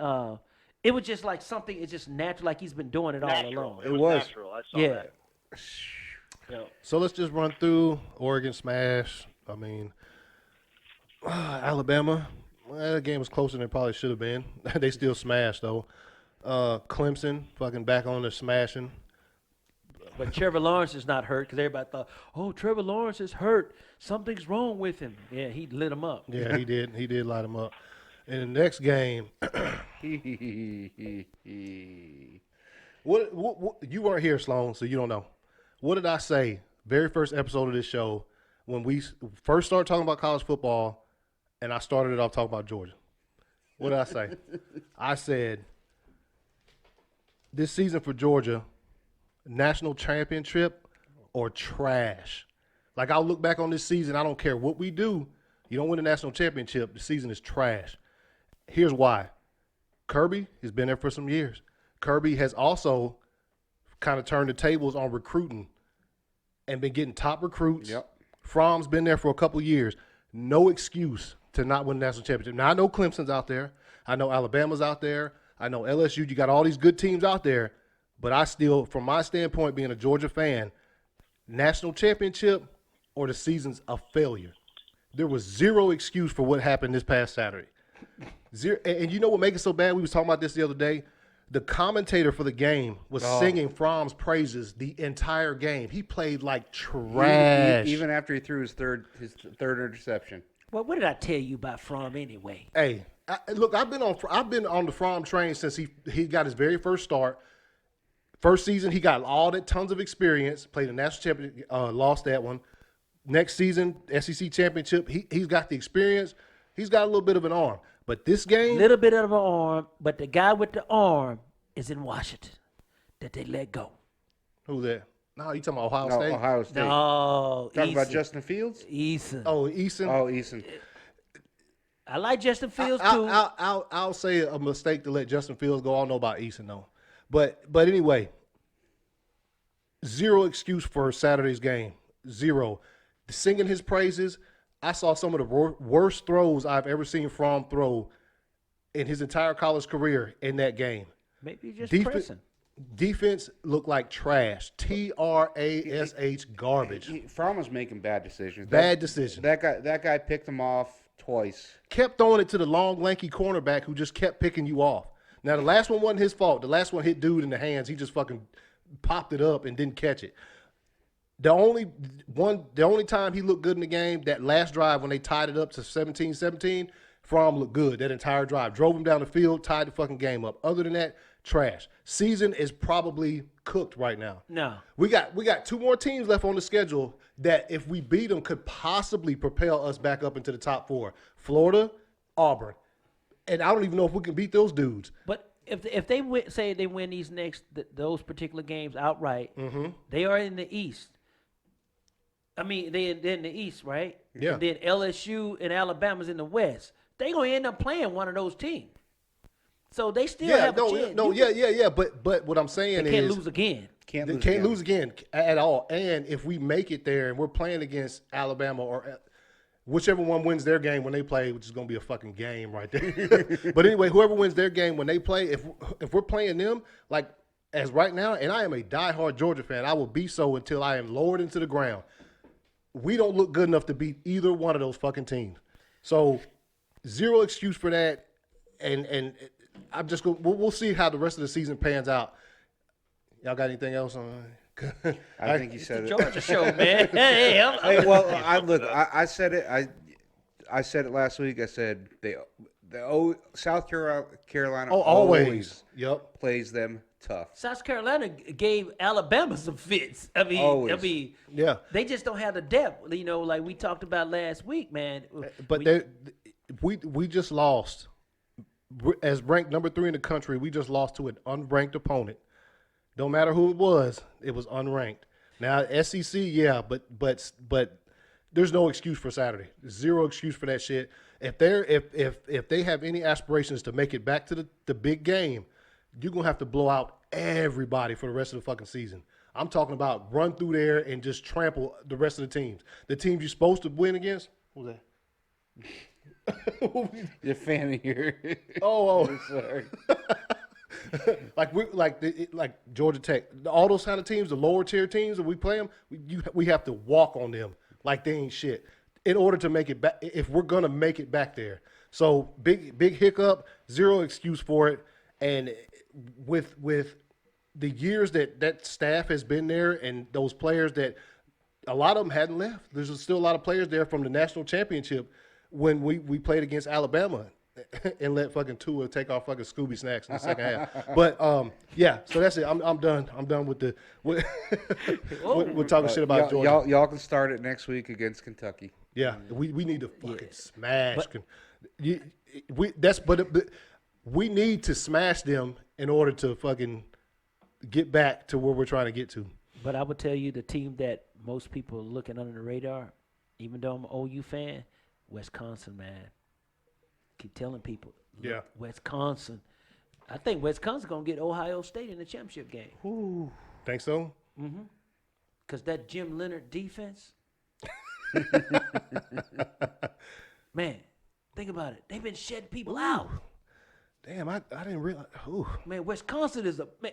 It was just like something. It's just natural, like he's been doing it all Natural. along. It was. was natural. I saw Yeah. that. So let's just run through Oregon smash. I mean, Alabama. Well, that game was closer than it probably should have been. They still smashed though. Clemson, fucking back on the smashing. But Trevor Lawrence is not hurt because everybody thought, oh, Trevor Lawrence is hurt. Something's wrong with him. Yeah, he lit him up. Yeah, he did. He did light him up. In the next game, what you weren't here, Sloan, so you don't know. What did I say? Very first episode of this show when we first started talking about college football, and I started it off talking about Georgia. What did I say? I said this season for Georgia, national championship or trash. Like I'll look back on this season. I don't care what we do. You don't win a national championship. The season is trash. Here's why. Kirby has been there for some years. Kirby has also kind of turned the tables on recruiting. and been getting top recruits. Yep. Fromm's been there for a couple years. No excuse to not win the national championship. Now, I know Clemson's out there. I know Alabama's out there. I know LSU. You got all these good teams out there. But I still, from my standpoint, being a Georgia fan, national championship or the season's a failure. There was zero excuse for what happened this past Saturday. Zero, and you know what makes it so bad? We was talking about this the other day. The commentator for the game was singing Fromm's praises the entire game. He played like trash. Even after he threw his third interception. Well, what did I tell you about Fromm anyway? Hey, look, I've been on the Fromm train since he got his very first start. First season, he got all that tons of experience. Played a national championship, lost that one. Next season, SEC championship. He's got the experience. He's got a little bit of an arm. But this game, Little bit of an arm, but the guy with the arm is in Washington that they let go. who's that? No, you talking about Ohio No, State? Ohio State. No, Talking about Eason. Justin Fields? Eason. Oh, Eason. Oh, Eason. I like Justin Fields too. I'll say a mistake to let Justin Fields go. I don't know about Eason though, but anyway, zero excuse for Saturday's game. Zero. Singing his praises. I saw some of the worst throws I've ever seen Fromm throw in his entire college career in that game. Maybe just Defense- pressing. Defense looked like trash. trash garbage. Fromm was making bad decisions. Bad decision. That guy picked him off twice. Kept throwing it to the long, lanky cornerback who just kept picking you off. Now, the last one wasn't his fault. The last one hit dude in the hands. He just fucking popped it up and didn't catch it. The only time he looked good in the game, that last drive when they tied it up to 17-17, Fromm looked good that entire drive. Drove him down the field, tied the fucking game up. Other than that, trash. Season is probably cooked right now. No. We got two more teams left on the schedule that if we beat them could possibly propel us back up into the top four. Florida, Auburn. And I don't even know if we can beat those dudes. But if they say they win those particular games outright, they are in the East. I mean, they're in the East, right? Yeah. And then LSU and Alabama's in the West. They're going to end up playing one of those teams. So they still have a chance. But what I'm saying They can't is lose again. they can't lose again at all. And if we make it there and we're playing against Alabama or whichever one wins their game when they play, which is going to be a fucking game right there. But anyway, whoever wins their game when they play, if we're playing them, like as right now, and I am a diehard Georgia fan, I will be so until I am lowered into the ground. We don't look good enough to beat either one of those fucking teams. So zero excuse for that. And I'm just going. We'll see how the rest of the season pans out. Y'all got anything else on? I think you said it. Georgia show, man. Hey, I said it. I said it last week. I said South Carolina Always. Yep. plays them tough. South Carolina gave Alabama some fits. Always. Yeah. They just don't have the depth, like we talked about last week, man. But we just lost. As ranked number 3 in the country, we just lost to an unranked opponent. Don't matter who it was unranked. Now SEC, yeah, but there's no excuse for Saturday. Zero excuse for that shit. If they have any aspirations to make it back to the big game, you're gonna have to blow out everybody for the rest of the fucking season. I'm talking about run through there and just trample the rest of the teams. The teams you're supposed to win against. What was that? Your fan here. Oh. Sorry. like Georgia Tech, all those kind of teams, the lower tier teams that we play them, we have to walk on them like they ain't shit in order to make it back. If we're gonna make it back there, so big hiccup, zero excuse for it. And with the years that staff has been there and those players that a lot of them hadn't left. There's still a lot of players there from the national championship when we played against Alabama and let fucking Tua take our fucking Scooby snacks in the second half. But yeah, so that's it. I'm done. I'm done with we're talking shit about Georgia. Y'all can start it next week against Kentucky. Yeah, we need to fucking smash. But- We need to smash them in order to fucking get back to where we're trying to get to. But I would tell you the team that most people are looking under the radar, even though I'm an OU fan, Wisconsin, man. Keep telling people. Look, Yeah. Wisconsin. I think Wisconsin's going to get Ohio State in the championship game. Think so? Because that Jim Leonard defense, man, think about it. They've been shedding people out. Damn, I didn't realize. Ooh. Man, Wisconsin is a man.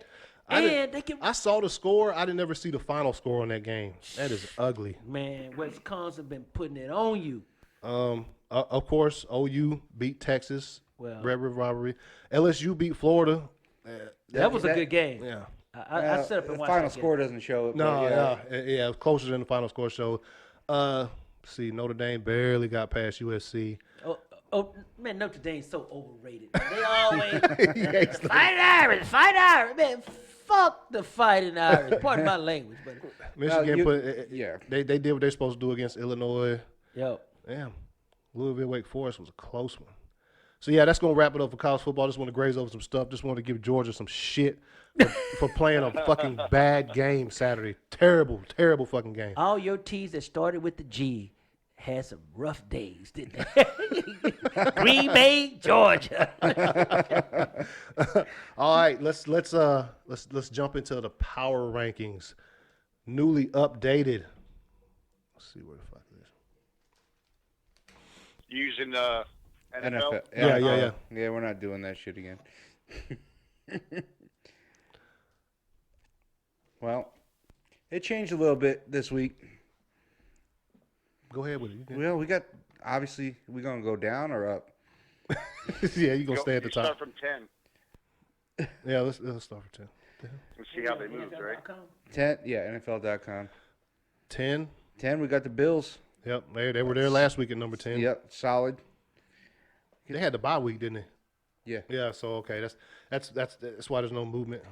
I saw the score. I didn't ever see the final score on that game. That is ugly. Man, Wisconsin been putting it on you. Of course, OU beat Texas. Well, Red River rivalry. LSU beat Florida. That was a good game. Yeah. I set up and the watched final that score doesn't show it. No, but yeah, it was closer than the final score showed. See, Notre Dame barely got past USC. Oh, man, Notre Dame's so overrated. They always Yeah, fight Irish, man. Fuck the Fighting Irish. Pardon my language, but Michigan yeah. They did what they're supposed to do against Illinois. yo, Damn, Louisville Wake Forest was a close one. So yeah, that's gonna wrap it up for college football. Just want to graze over some stuff. Just want to give Georgia some shit for playing a fucking bad game Saturday. Terrible, terrible fucking game. all your teams that started with the G had some rough days, didn't they? Green Bay, Georgia. All right, let's jump into the power rankings, newly updated. Let's see where the fuck it is. Using NFL. NFL. Yeah. Yeah, we're not doing that shit again. Well, it changed a little bit this week. Go ahead with it. You can- Well, we got obviously we're gonna go down or up. Yeah, you gonna stay at the top. Start from 10 Yeah, let's start for 10. and see how they moved, right? 10, yeah, NFL.com. 10. 10, we got the Bills. Yep, they were there last week at number 10. Yep, solid. They had the bye week, didn't they? Yeah. Yeah, so okay, that's why there's no movement.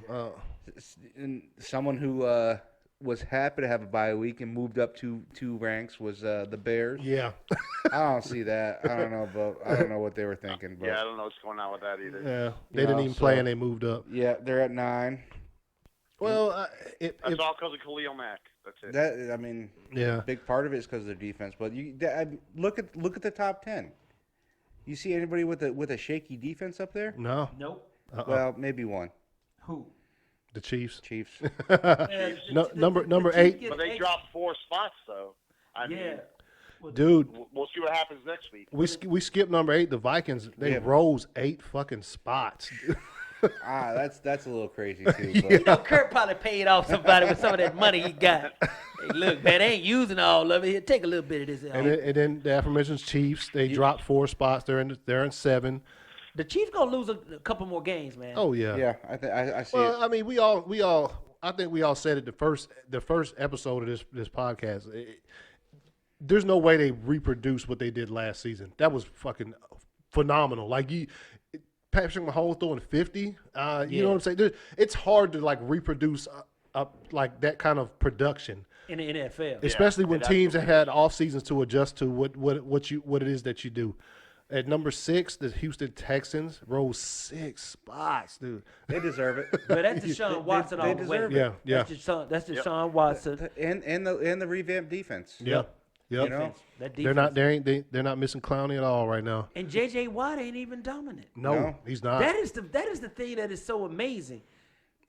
And someone who was happy to have a bye week and moved up two ranks was the Bears. Yeah. I don't see that. I don't know what they were thinking. But Yeah, I don't know what's going on with that either. Yeah, they didn't even play and they moved up. yeah, they're at 9. Well, That's all because of Khalil Mack. That's it. That I mean, yeah. a big part of it is because of their defense. But look at the top 10. You see anybody with a shaky defense up there? No, Nope. Well, maybe one. Who? the Chiefs. Chiefs. No, number 8. But they dropped 4 spots, though. I mean, Dude, we'll see what happens next week. we skipped number 8. The Vikings, they Yeah. rose 8 fucking spots. That's a little crazy too. But You know, Kurt probably paid off somebody with some of that money he got. Hey, look, man, they ain't using all of it. Here, take a little bit of this. And then the aforementioned Chiefs, they dropped 4 spots. They're in 7. The Chiefs gonna lose a couple more games, man. Oh yeah. yeah, I see Well, it. I mean, we all. I think we all said it the first episode of this podcast. There's no way they reproduce what they did last season. That was fucking phenomenal. Like Patrick Mahomes throwing 50. You know what I'm saying? It's hard to like reproduce like that kind of production, In the NFL. especially when it teams have had off seasons to adjust to what it is that you do. At number 6, the Houston Texans rose 6 spots, dude. They deserve it. But that's Deshaun Watson they all the way. deserve it. Yeah. That's Deshaun Watson. and the revamped defense. Yep. You know, That They're not defense. they're not missing Clowney at all right now. And J.J. Watt ain't even dominant. No, he's not. That is the thing that is so amazing.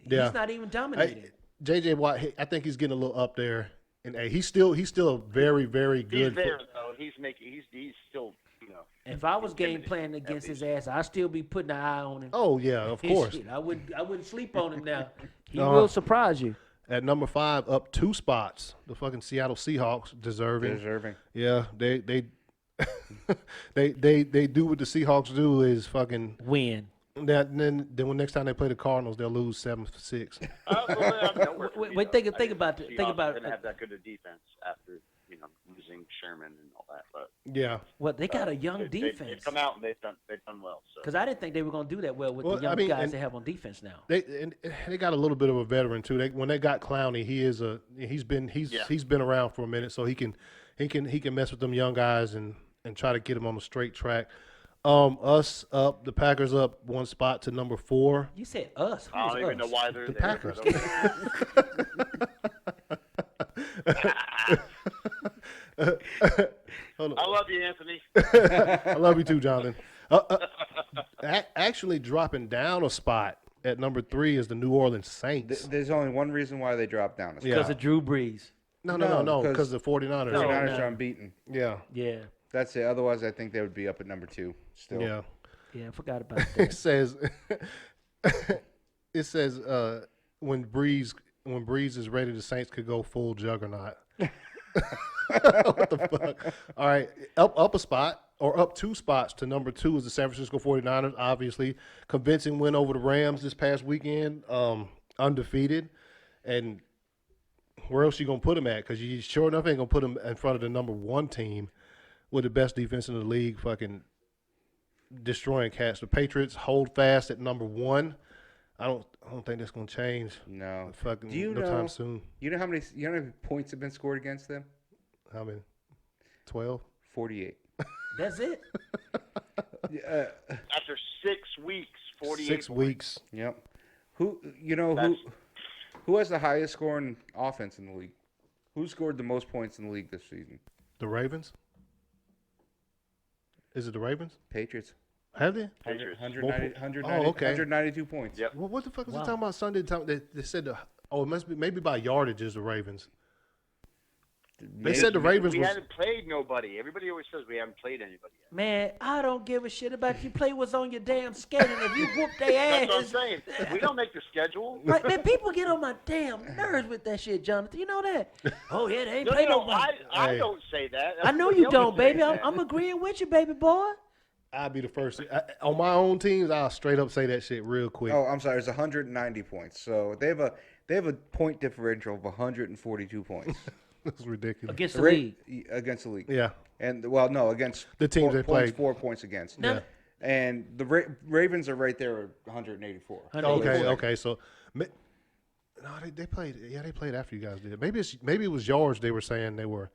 Yeah. He's not even dominating. J.J. Watt, I think he's getting a little up there. And he's still a very, very good. He's there, though. He's still, you know. If I was game playing against his ass, I'd still be putting an eye on him. Oh yeah, of course. Shit, I wouldn't sleep on him now. He No. will surprise you. At number 5, up 2 spots, the fucking Seattle Seahawks deserving. Yeah, they they do what the Seahawks do is fucking Win. then when next time they play the Cardinals, they'll lose 7-6. Wait, think about it. Think about it. Didn't have that good a defense after losing Sherman and all that, but Yeah. Well, they got a young they've defense. come out and they've done well. So Because I didn't think they were going to do that well with Well, the young I mean, guys and- they have on defense now. They got a little bit of a veteran too. When they got Clowney, he's been around for a minute, so he can mess with them young guys and try to get them on the straight track. Us up, the Packers up 1 spot to number 4. You said us. I don't Who's even know us? why they're The there. Packers. Hold on. I love you, Anthony. I love you too, Jonathan. Actually, dropping down a spot at number 3 is the New Orleans Saints. There's only one reason why they dropped down. Because of Drew Brees. No, because because the 49ers. 49ers are unbeaten. Yeah. Yeah. That's it. Otherwise, I think they would be up at number 2 still. Yeah. Yeah, I forgot about It that. says when Breeze is ready, the Saints could go full juggernaut. What the fuck? All right, up a spot or up 2 spots to number 2 is the San Francisco 49ers. Obviously, convincing win over the Rams this past weekend, undefeated. And where else you gonna put them at? Because you sure enough ain't gonna put them in front of the number 1 team with the best defense in the league, fucking destroying cats. The Patriots hold fast at number 1. I don't think that's gonna change. No. Fucking Do you no know? time soon. You know how many points have been scored against them? How many? 12. 48. That's it. After 6 weeks, 48 6 points. weeks. Yep. Who has the highest scoring offense in the league? Who scored the most points in the league this season? The Ravens. Is it the Ravens? Patriots. Have they? Patriots. 192 points. Yep. Well, what the fuck was Wow. he talking about Sunday? They said it must be maybe by yardage is the Ravens. They said the Ravens We was. haven't played nobody. Everybody always says we haven't played anybody yet. Man, I don't give a shit about you play what's on your damn schedule. If you whoop their ass. That's what I'm saying. We don't make the schedule. Right, man, people get on my damn nerves with that shit, Jonathan. You know that? Oh, yeah, they ain't No, play no, nobody. I Hey. don't say that. I know Everybody you else don't, is baby. saying I'm that. agreeing with you, baby boy. I'll be the first. On my own teams, I'll straight up say that shit real quick. Oh, I'm sorry. It's 190 points. So they have a point differential of 142 points That's ridiculous. Against the league. against the league. Yeah. And against The teams they played. 4 points against. No. Yeah. And the Ravens are right there at 184. Okay. So, no, they played. Yeah, they played after you guys did. Maybe it was yards. They were saying they were.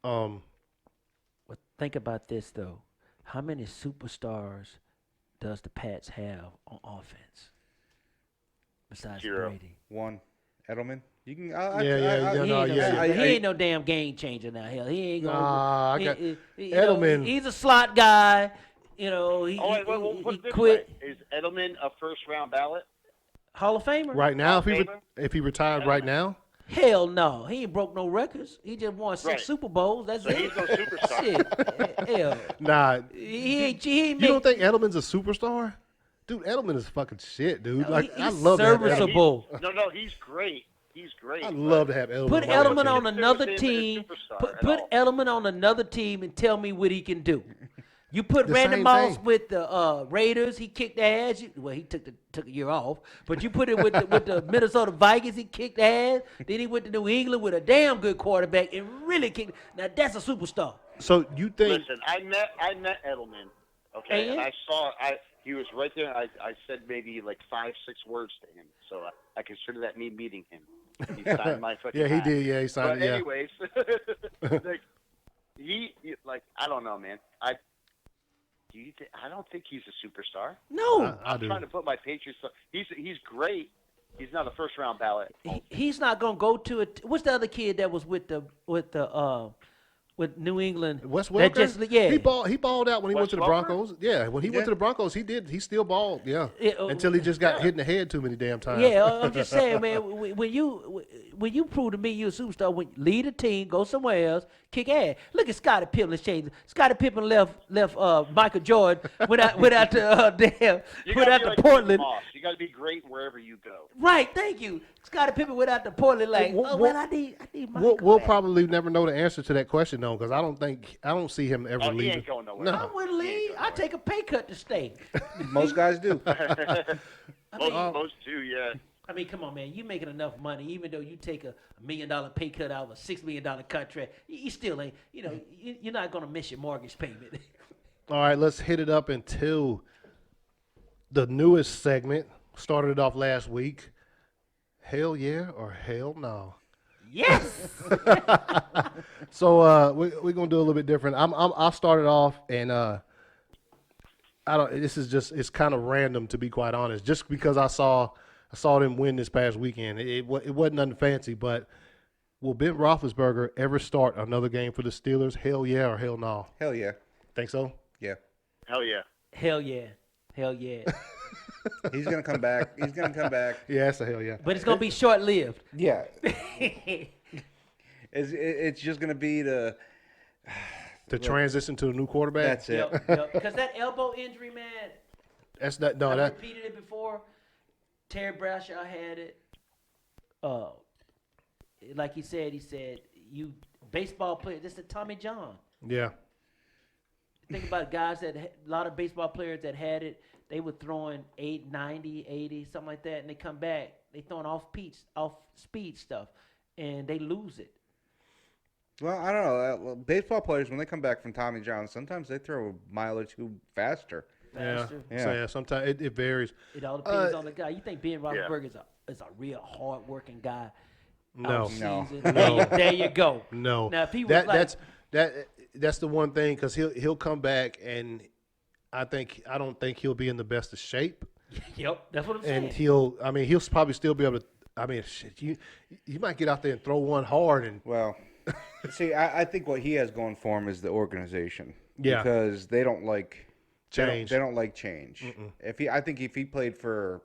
But think about this, though. How many superstars does the Pats have on offense besides 0. Brady? 1. Edelman. You can. He ain't no damn game changer now. Hell, he ain't gonna. Nah, Edelman. Edelman. He's a slot guy. You know, he Put it this quit. way. Is Edelman a first-round ballot? Hall of Famer. Right now, Hall of if he retired right now, Hell no, he ain't broke no records. He just won 6 Right. Super Bowls. That's So it. he's no superstar. Shit, hell, nah. he ain't You make. don't think Edelman's a superstar? Dude, Edelman is fucking shit, dude. No, Like, I he's love to have Edelman. serviceable. No, he's great. He's great. I'd love to have Edelman. Put on my Edelman team. on another Never seen him team. as a superstar Put at Edelman on another team and tell me what he can do. You put The Randy same Moss thing. with the Raiders, he kicked ass. Well, he took a year off, but you put it with the Minnesota Vikings, he kicked ass. Then he went to New England with a damn good quarterback and really kicked. Now that's a superstar. So you think? Listen, I met Edelman, okay, and And? I saw he was right there. I said maybe like 5-6 words to him, so I consider that me meeting him. He signed my fucking Yeah, he hat. did. Yeah, he signed. But Yeah. anyways, like I don't know, man. I don't think he's a superstar. No, I I'm do. trying to put my Patriots. He's great. He's not a first round ballot. he's not gonna go to it. What's the other kid that was with New England? Wes That Welker? yeah. He balled out when he went Wes to the Welker? Broncos. Yeah, when he went to the Broncos, he still balled. Yeah, until he just got hit in the head too many damn times. Yeah, I'm just saying, man. When you prove to me you're a superstar, when lead a team, go somewhere else, kick ass. Look at Scottie Pippen. Let's change it. Scottie Pippen left Michael Jordan went out to You went gotta out be to like Portland. Moss. You got to be great wherever you go. Right, thank you. Scottie Pippen went out to Portland like, I need Michael. We'll probably never know the answer to that question though, because I don't see him ever Oh, leaving. he ain't going nowhere. No. I wouldn't leave. I take a pay cut to stay. Most guys do. Most do, yeah. I mean, come on, man. You making enough money, even though you take a $1 million pay cut out of a $6 million contract. You still ain't. You know, you're not gonna miss your mortgage payment. All right, let's hit it up until the newest segment. Started it off last week. Hell yeah or hell no. Yes. So we're gonna do a little bit different. I'll start it off, and I don't. This is just it's kind of random to be quite honest. Just because I saw them win this past weekend. It wasn't nothing fancy, but will Ben Roethlisberger ever start another game for the Steelers? Hell yeah or hell no? Hell yeah. Think so? Yeah. Hell yeah. Hell yeah. Hell yeah. He's gonna come back. Yeah, it's a hell yeah. But it's gonna be short lived. Yeah. It's just gonna be To transition to a new quarterback. That's it. Because that elbow injury, man, That's not no I that. repeated it before. Terry Bradshaw had it. Like he said, you baseball player. This is Tommy John. Yeah. Think about guys a lot of baseball players that had it. They were throwing 90, 80, something like that, and they come back. They throwing off speed stuff, and they lose it. Well, I don't know. Baseball players, when they come back from Tommy John, sometimes they throw a mile or two faster. Faster. Yeah. So, sometimes it varies. It all depends on the guy. You think Ben Roethlisberger is a real hard-working guy? No. Off-season? No. There you go. No. Now, if he was that's the one thing because he'll come back and I don't think he'll be in the best of shape. Yep, that's what I'm saying. And he'll probably still be able to. I mean, shit, you might get out there and throw one hard and. Well, see, I think what he has going for him is the organization. Yeah. Because they don't like change. They don't like change. I think if he played for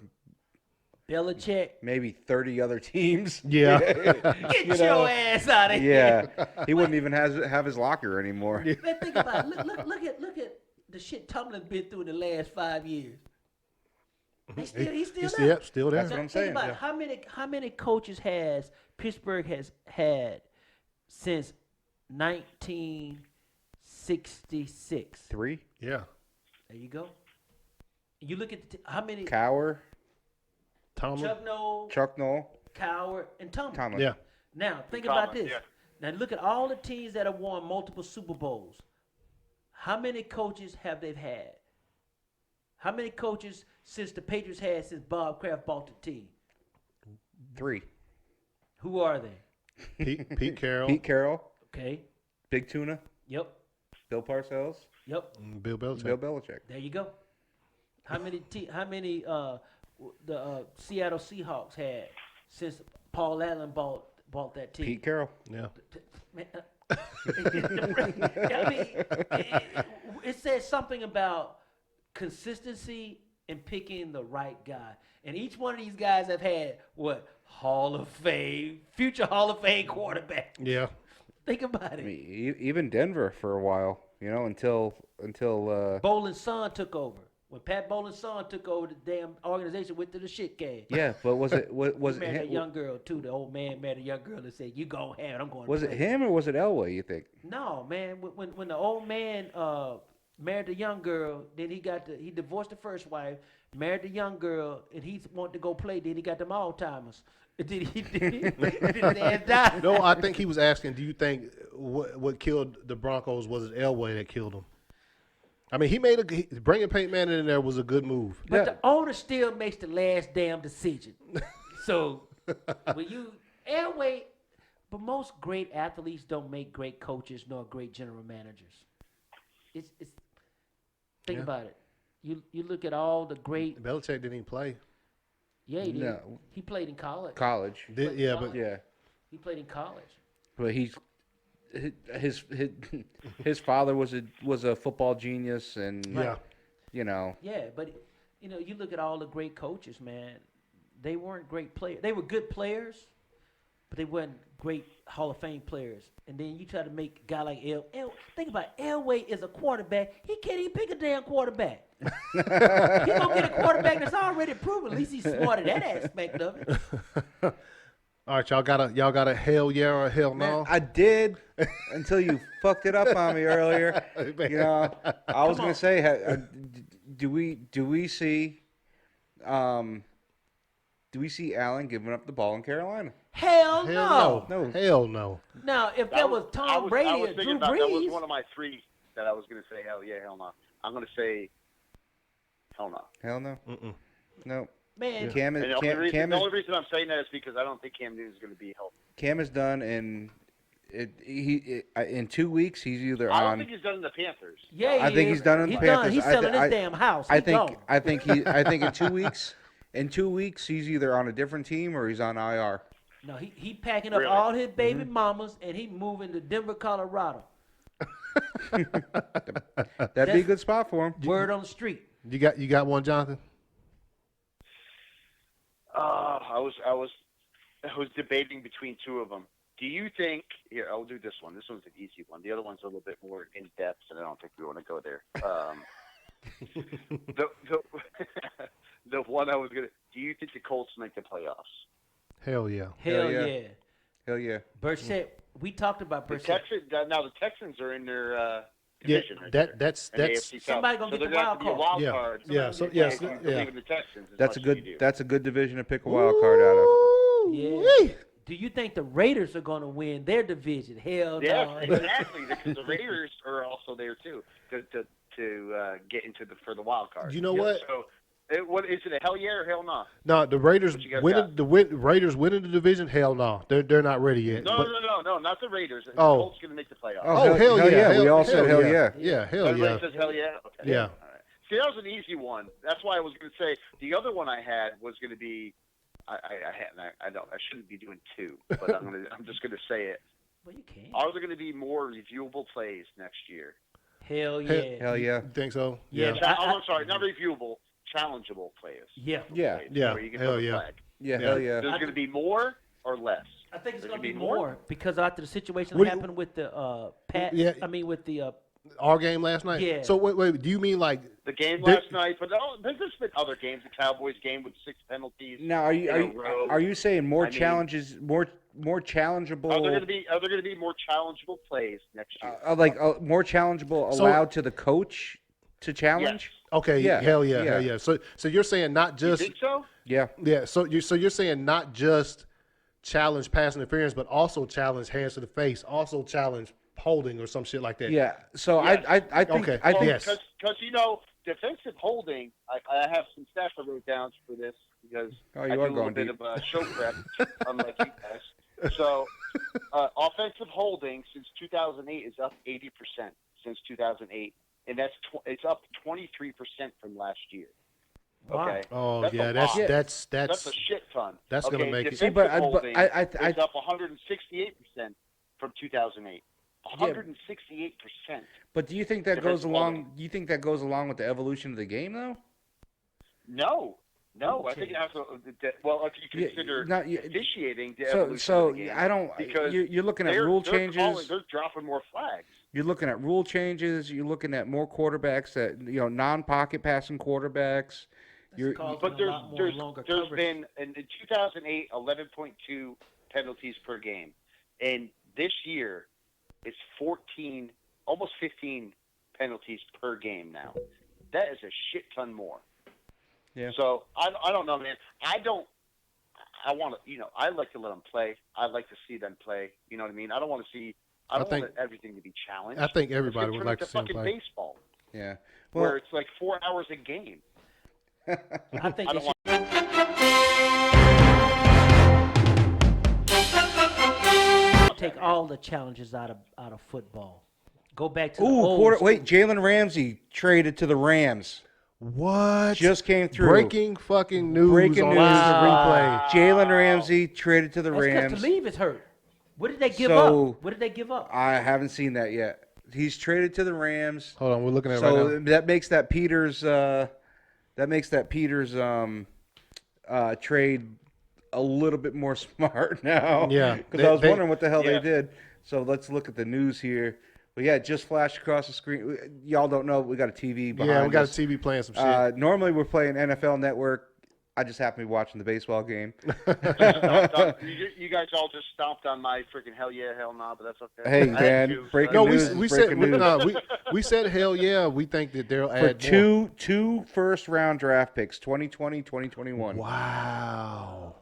Belichick, maybe 30 other teams. Yeah. get your ass out of here. Yeah. He wouldn't even have his locker anymore. Man, think about it. Look at the shit Tomlin's been through in the last 5 years. He's still there. Yep, still there. That's what I'm Think saying. about Yeah. how many coaches has Pittsburgh has had since 1966. 3? Yeah. There you go. You look at how many Cower, Tomlin. Chuck Noll, Coward, and Tomlin. Tomlin. Yeah. Now think Tomlin, about this. yeah. Now look at all the teams that have won multiple Super Bowls. How many coaches have they had? How many coaches since the Patriots had since Bob Kraft bought the team? 3. Who are they? Pete Carroll. Pete Carroll, Okay. Big Tuna, Yep. Bill Parcells, Yep. Bill Belichick. Bill Belichick. There you go. How many the Seattle Seahawks had since Paul Allen bought that team? Pete Carroll. Yeah. Man, I mean, it says something about consistency and picking the right guy. And each one of these guys have had future Hall of Fame quarterback. Yeah. Think about I it. mean, even Denver for a while, until Bolin's son took over. When Pat Bolin's son took over, the damn organization went to the shit cave. yeah, but was it He was it married a him, young girl too. The old man married a young girl and said, "You go ahead, I'm going." was to it play." him or was it Elway? You think? No, man. When the old man married the young girl, then he divorced the first wife, married the young girl, and he wanted to go play. Then he got them Alzheimer's. Did his ass die? No, I think he was asking, do you think what killed the Broncos was it Elway that killed him? I mean, bringing Peyton Manning in there was a good move. But the owner still makes the last damn decision. So when Elway, but most great athletes don't make great coaches nor great general managers. It's think about it. You look at all the great. Belichick didn't even play. Yeah, he did. No. He played in college. College. Yeah, but Yeah, He played in college. but his father was a football genius, and yeah. Yeah, but you look at all the great coaches, man. They weren't great players. They were good players, but they weren't great Hall of Fame players. And then you try to make a guy like think about it, Elway is a quarterback. He can't even pick a damn quarterback. He gonna get a quarterback that's already proven. At least he's smart in that aspect of it. All right, y'all got a hell yeah or a hell no? Man, I did until you fucked it up on me earlier. I was gonna say, do we see Allen giving up the ball in Carolina? Hell Hell no. no. Hell no. Now, if that was Tom Brady or Drew that was Brees, one of my 3 that I was going to say hell yeah, hell no. I'm going to say hell no. Hell no. No. man, Cam is And the only reason I'm saying that is because I don't think Cam Newton's going to be healthy. Cam is done, and in 2 weeks he's either I don't on. think he's done in the Panthers. yeah, I think he's done in the Panthers. He's selling his damn house. I He think gone. I think in 2 weeks. In 2 weeks, he's either on a different team or he's on IR. No, he packing up Really? all his baby mamas and he moving to Denver, Colorado. That'd be a good spot for him. Word on the street. You got one, Jonathan? I was debating between 2 of them. Do you think? Here, I'll do this one. This one's an easy one. The other one's a little bit more in depth, and I don't think we want to go there. The the one I was gonna. Do you think the Colts make the playoffs? Hell yeah. Hell yeah. yeah. Hell yeah. Burchett, we talked about The Burchett. Texans are in their Yeah, division. right there. that's in the AFC South. Somebody gonna so get they're the gonna have to be a wild wild Yeah. card. Yeah, so- If yes, you yeah. believe in the Texans. as That's a much as you good. do. That's a good division to pick a wild card out of. Yeah. Do you think the Raiders are gonna win their division? Hell Yes, no. exactly. Because the Raiders are also there too to get into for the wild card. You know what? So, what is it? A hell yeah or hell no? No, the Raiders What you guys winning. Raiders winning the division. Hell no, they're not ready yet. No, but, no, not the Raiders. The Oh. Colts going to make the playoffs. Oh, hell yeah. We all said hell yeah. Yeah, hell Everybody yeah. says hell yeah. Okay. Yeah. All right. See, that was an easy one. That's why I was going to say the other one I had was going to be. I shouldn't be doing two, but I'm just going to say it. Well, you can. Are there going to be more reviewable plays next year? Hell yeah. Hell yeah. You think so? Yeah. I'm sorry, not reviewable, challengeable plays. Yeah. Yeah. Plays, Yeah. Where you can Hell throw the yeah. flag. Yeah. Yeah. Hell yeah. There's going to be more or less. I think it's There's gonna be gonna be more? more because after the situation What that do you- happened with the Pat. Yeah. I mean with the Our game last night. Yeah. So wait. Do you mean like? The game There- last night, but there's been other games. The Cowboys game with 6 penalties. Now, are in a you row. are you saying more I mean- challenges, more challengeable? Are there going to be more challengeable plays next year? More challengeable So- allowed to the coach to challenge? Okay. Yeah. Hell yeah. Yeah. Hell yeah. So you're saying not You just think so? Yeah. yeah. So you're saying not just challenge pass interference, but also challenge hands to the face, also challenge holding or some shit like that. Yeah. So Yes. I think Okay. I think Yes. Because defensive holding. I have some stats I wrote down for this because Oh, I you do are a little going bit deep. of show prep, unlike you guys. So, offensive holding since 2008 is up 80% since 2008, and it's up 23% from last year. Wow. Okay. Oh That's yeah. a That's lot. that's That's a shit ton. that's okay, gonna make it- defensive See, but holding I is up 168% from 2008. 168%. But do you think that Different goes along? Do you think that goes along with the evolution of the game, though? No. I think it has to. Well, if you Yeah, consider not- you- officiating the So evolution of the game, I don't. because You're looking at rule changes. They're dropping more flags. You're looking at rule changes. You're looking at more quarterbacks that non-pocket passing quarterbacks. You're causing But a lot more longer there's coverage. been in 2008 11.2 penalties per game, and this year it's 14, almost 15 penalties per game now. That is a shit ton more. Yeah. So I don't know, man. I want to, I like to let them play. I like to see them play. You know what I mean? I don't want to see. I don't want everything to be challenged. I think Let's everybody get would turned like into to see him fucking play. baseball, yeah. where Well, it's like 4 hours a game. I think I they don't should take all the challenges out of football. Go back to the old school. wait. Jalen Ramsey traded to the Rams. What? Just came through. Breaking fucking news Breaking on news. instant replay. Jalen Ramsey traded to the That's because Rams. Talib is hurt. What did they give So- up? What did they give up? I haven't seen that yet. He's traded to the Rams. Hold on, we're looking at it right So now. that makes that Peters trade a little bit more smart now. Yeah, because I was they- wondering what the hell Yeah. they did. So let's look at the news here. But yeah, it just flashed across the screen. Y'all don't know, we got a TV behind Yeah, we got a us. TV playing some shit. Normally we're playing NFL Network. I just happen to be watching the baseball game. You guys all just stomped on my freaking hell yeah, hell nah, but that's okay. Hey, I had man, to, breaking No, news. we said breaking news. we said hell yeah. We think that they'll For add more. two first round draft picks, 2020, 2021. Wow.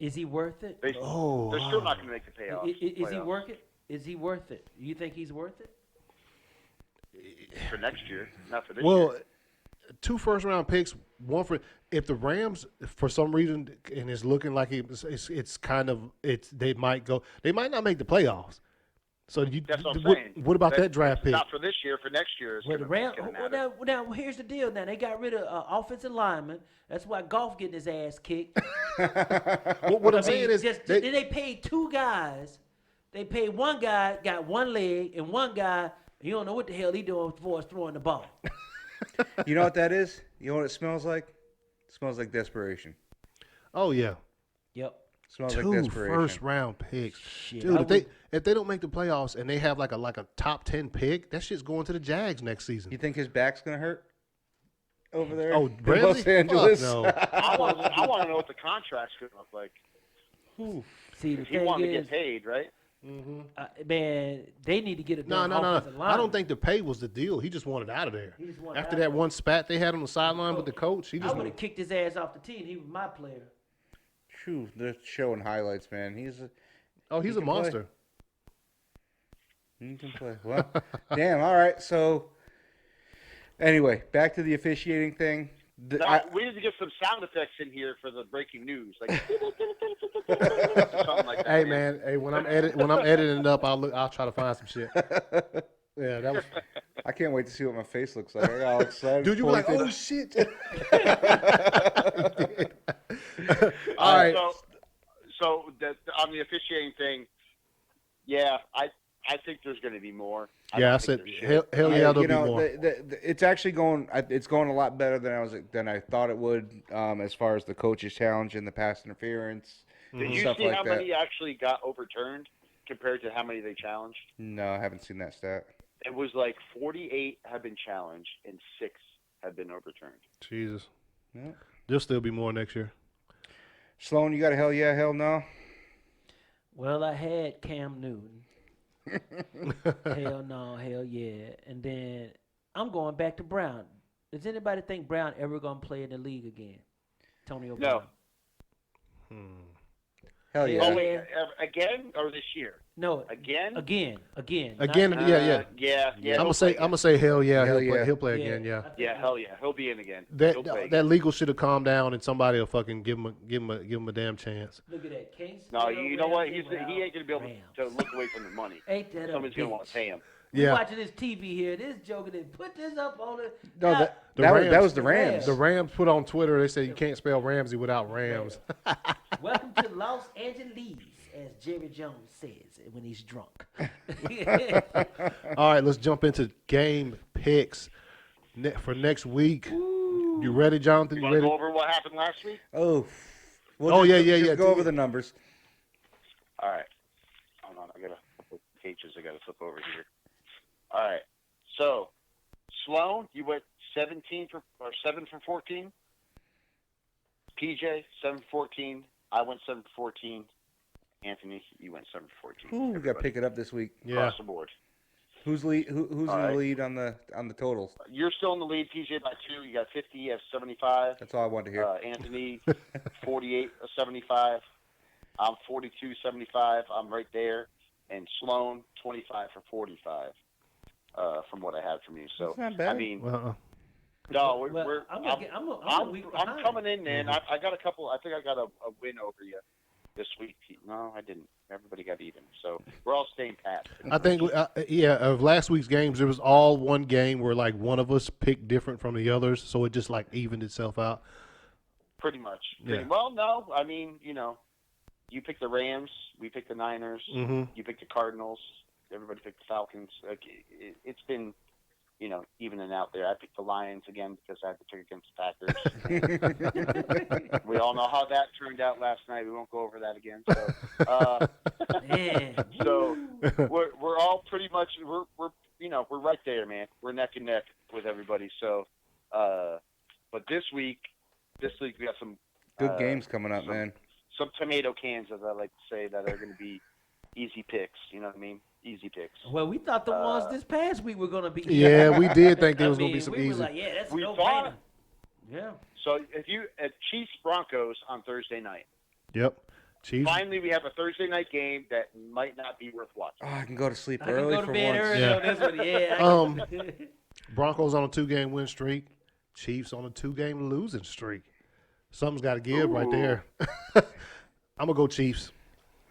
Is he worth it? They're still not going to make the payoffs. Is he playoffs. worth it? Is he worth it? You think he's worth it? for next year, not for this Well, year? 2 first-round picks, one for if the Rams for some reason and it's looking like it's kind of they might not make the playoffs. So That's what I'm saying. what about that draft pick? Not for this year. For next year, it's Well, the gonna Rams. matter. Now, here's the deal. Now they got rid of offensive linemen. That's why Golf getting his ass kicked. What I'm saying is they paid 2 guys. They paid one guy got one leg, and one guy you don't know what the hell he doing for us throwing the ball. You know what that is? You know what it smells like? It smells like desperation. oh yeah, Yep. Smells like 2 desperation. first-round picks. Shit, Dude, I if they don't make the playoffs and they have like a top 10 pick, that shit's going to the Jags next season. You think his back's gonna hurt over there? Oh, in Bradley? Los Angeles. Fuck no. I want to know what the contract's going to look like. See, the He thing wanted to is, get paid, right? man, they need to get a No. damn offensive line. I don't think the pay was the deal. He just wanted out of there. He just wanted After out that of one spat they had on the sideline with the coach, he I just would wanted. have kicked his ass off the team. He was my player. Phew, they're showing highlights, man. He's he a can play. monster. He can play. Well, damn. All right. So, anyway, back to the officiating thing. We need to get some sound effects in here for the breaking news, like something like that. Hey man, hey when I'm editing it up, I'll try to find some shit. Yeah, that was. I can't wait to see what my face looks like. I got all excited. Dude, you were like, pointed. oh shit. All right. So on the officiating thing, yeah, I think there's going to be more. Yeah, I said hell yeah, there'll you be know, more. it's actually going. It's going a lot better than I thought it would. As far as the coaches challenge and the pass interference, Did and you stuff see like how that. many actually got overturned compared to how many they challenged? No, I haven't seen that stat. It was like 48 have been challenged and 6 have been overturned. Jesus. Yeah. There'll still be more next year. Sloan, you got a hell yeah, hell no? Well, I had Cam Newton. Hell no, hell yeah. And then I'm going back to Brown. Does anybody think Brown ever going to play in the league again? Tony O'Brien. No. Hell yeah. Oh, wait, again or this year? No. Again? Again. Again, Not- yeah. Yeah. I'm gonna say hell yeah. Hell He'll yeah. He'll play again. Yeah. I think Yeah, hell yeah. He'll be in again. He'll play That again. legal should have calmed down and somebody will fucking give him a damn chance. Look at that case. No, you know what? He ain't going to be able to look away from the money. Ain't that a Somebody's going to bitch? want to pay him. We Yeah. watching this TV here. This joker didn't put this up on it. No, Now, that was the Rams. The Rams put on Twitter. They said you can't spell Ramsey without Rams. welcome to Los Angeles, as Jerry Jones says when he's drunk. All right, let's jump into game picks for next week. You ready, Jonathan? You You want to ready? go over what happened last week? Oh. Oh, yeah. Just go over the numbers. All right. Hold on. I got a couple pages I got to flip over here. All right. So, Sloan, you went 7 for 14. PJ, 7 for 14. I went 7 for 14. Anthony, you went 7 for 14. Ooh, we got to pick it up this week. Yeah. Across the board. Who's in the right. lead on the totals? You're still in the lead, PJ, by 2. You got 50. You have 75. That's all I wanted to hear. Anthony, 48, 75. I'm 42, 75. I'm right there. And Sloan, 25 for 45. From what I had from you, so That's not bad. I mean, Uh-uh. no, Well, I'm a week I'm behind. coming in, man. I got a couple. I think I got a win over you this week. No, I didn't. Everybody got even, so we're all staying pat. I think, of last week's games, there was all one game where like one of us picked different from the others, so it just like evened itself out. Pretty much. Yeah. Well, no, I mean, you picked the Rams, we picked the Niners, Mm-hmm. you picked the Cardinals, everybody picked the Falcons. Like it's been, evening out there. I picked the Lions again because I had to pick against the Packers. We all know how that turned out last night. We won't go over that again. So, Man. so we're all pretty much we're right there, man. We're neck and neck with everybody. So, but this week we got some Good games coming up, man. some tomato cans, as I like to say, that are going to be easy picks. You know what I mean? Easy picks. Well, we thought the ones this past week were going to be. Yeah, we did think there was I going to mean, be some we easy. were like, yeah, that's We no thought- brainer. Yeah. So if you at Chiefs Broncos on Thursday night, Yep. Chiefs. finally we have a Thursday night game that might not be worth watching. Oh, I can go to sleep I can early go to for bed once. early Yeah. on this one. Yeah. Broncos on a 2-game win streak. Chiefs on a 2-game losing streak. Something's got to give right there. I'm gonna go Chiefs.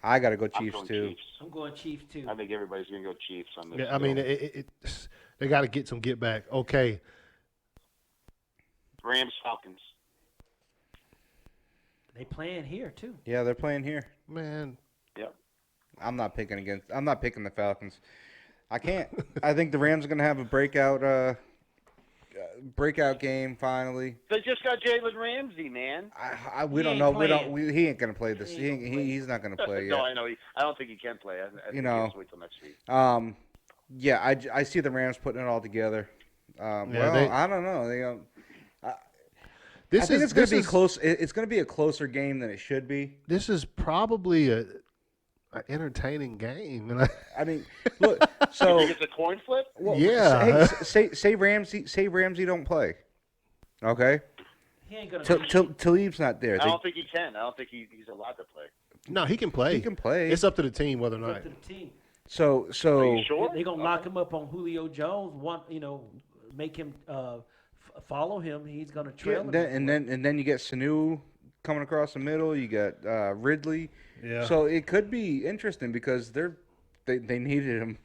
I got to go I'm Chiefs, going too. Chiefs. I'm going Chiefs too. I think everybody's going to go Chiefs on this. Yeah, I mean, they got to get some get back. Okay. Rams Falcons. They playing here too. Yeah, they're playing here. Man, Yep. I'm not picking the Falcons. I can't. I think the Rams are going to have a breakout breakout game finally. They just got Jalen Ramsey, man. We He don't ain't know. playing. He ain't gonna play this. He ain't gonna play. He's not gonna play No, yet. I know. I don't think he can play. I think he has to wait till next week. Yeah, I see the Rams putting it all together. I don't know. I think it's going to be close. It's going to be a closer game than it should be. This is probably an entertaining game. I mean, look. So You think it's a coin flip? well, Yeah. Say Ramsey don't play. Okay. He ain't gonna. Talib's not there. I don't think he can. I don't think he's allowed to play. No, he can play. He can play. It's up to the team whether or It's not. up to the team. So Are you sure? They're gonna lock him up on Julio Jones. Make him follow him. He's gonna trail him. and then you get Sanu coming across the middle. You got Ridley. Yeah. So it could be interesting because they needed him.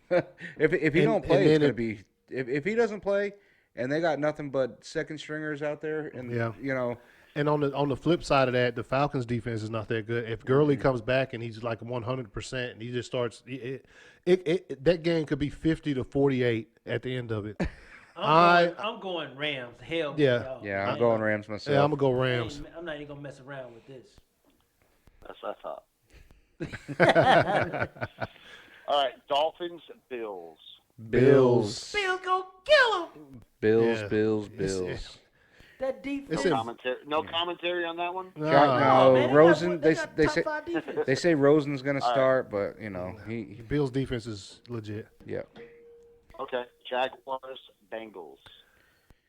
if he don't play, and it's then gonna be if he doesn't play, and they got nothing but second stringers out there, and And on the flip side of that, the Falcons' defense is not that good. If Gurley comes back and he's like 100%, and he just starts, that game could be 50-48 at the end of it. I'm going Rams. Hell Yeah. y'all. yeah, I'm going Rams myself. Yeah, I'm gonna go Rams. I'm not even gonna mess around with this. That's what I thought. All right, Dolphins, Bills. Bills. Bills go kill him. Bills. Yeah. Bills. That defense. No commentary on that one. No, man, Rosen. they got They top say five defense. they say Rosen's gonna start, but he Bills' defense is legit. yeah. Okay, Jaguars, Bengals.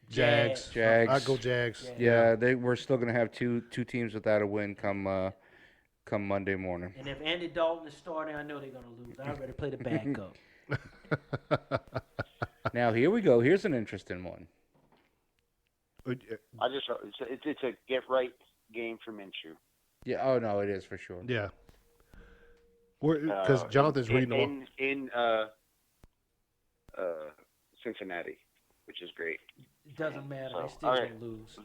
Jags. I'd go Jags. Yeah, we're still gonna have two teams without a win come Monday morning. And if Andy Dalton is starting, I know they're gonna lose. I already play the backup. Now here we go. Here's an interesting one. It's a get right game for Minshew. Yeah. Oh no, it is for sure. Yeah. Because Jonathan's reading in Cincinnati, which is great. It doesn't matter. So, They still all right. gonna lose.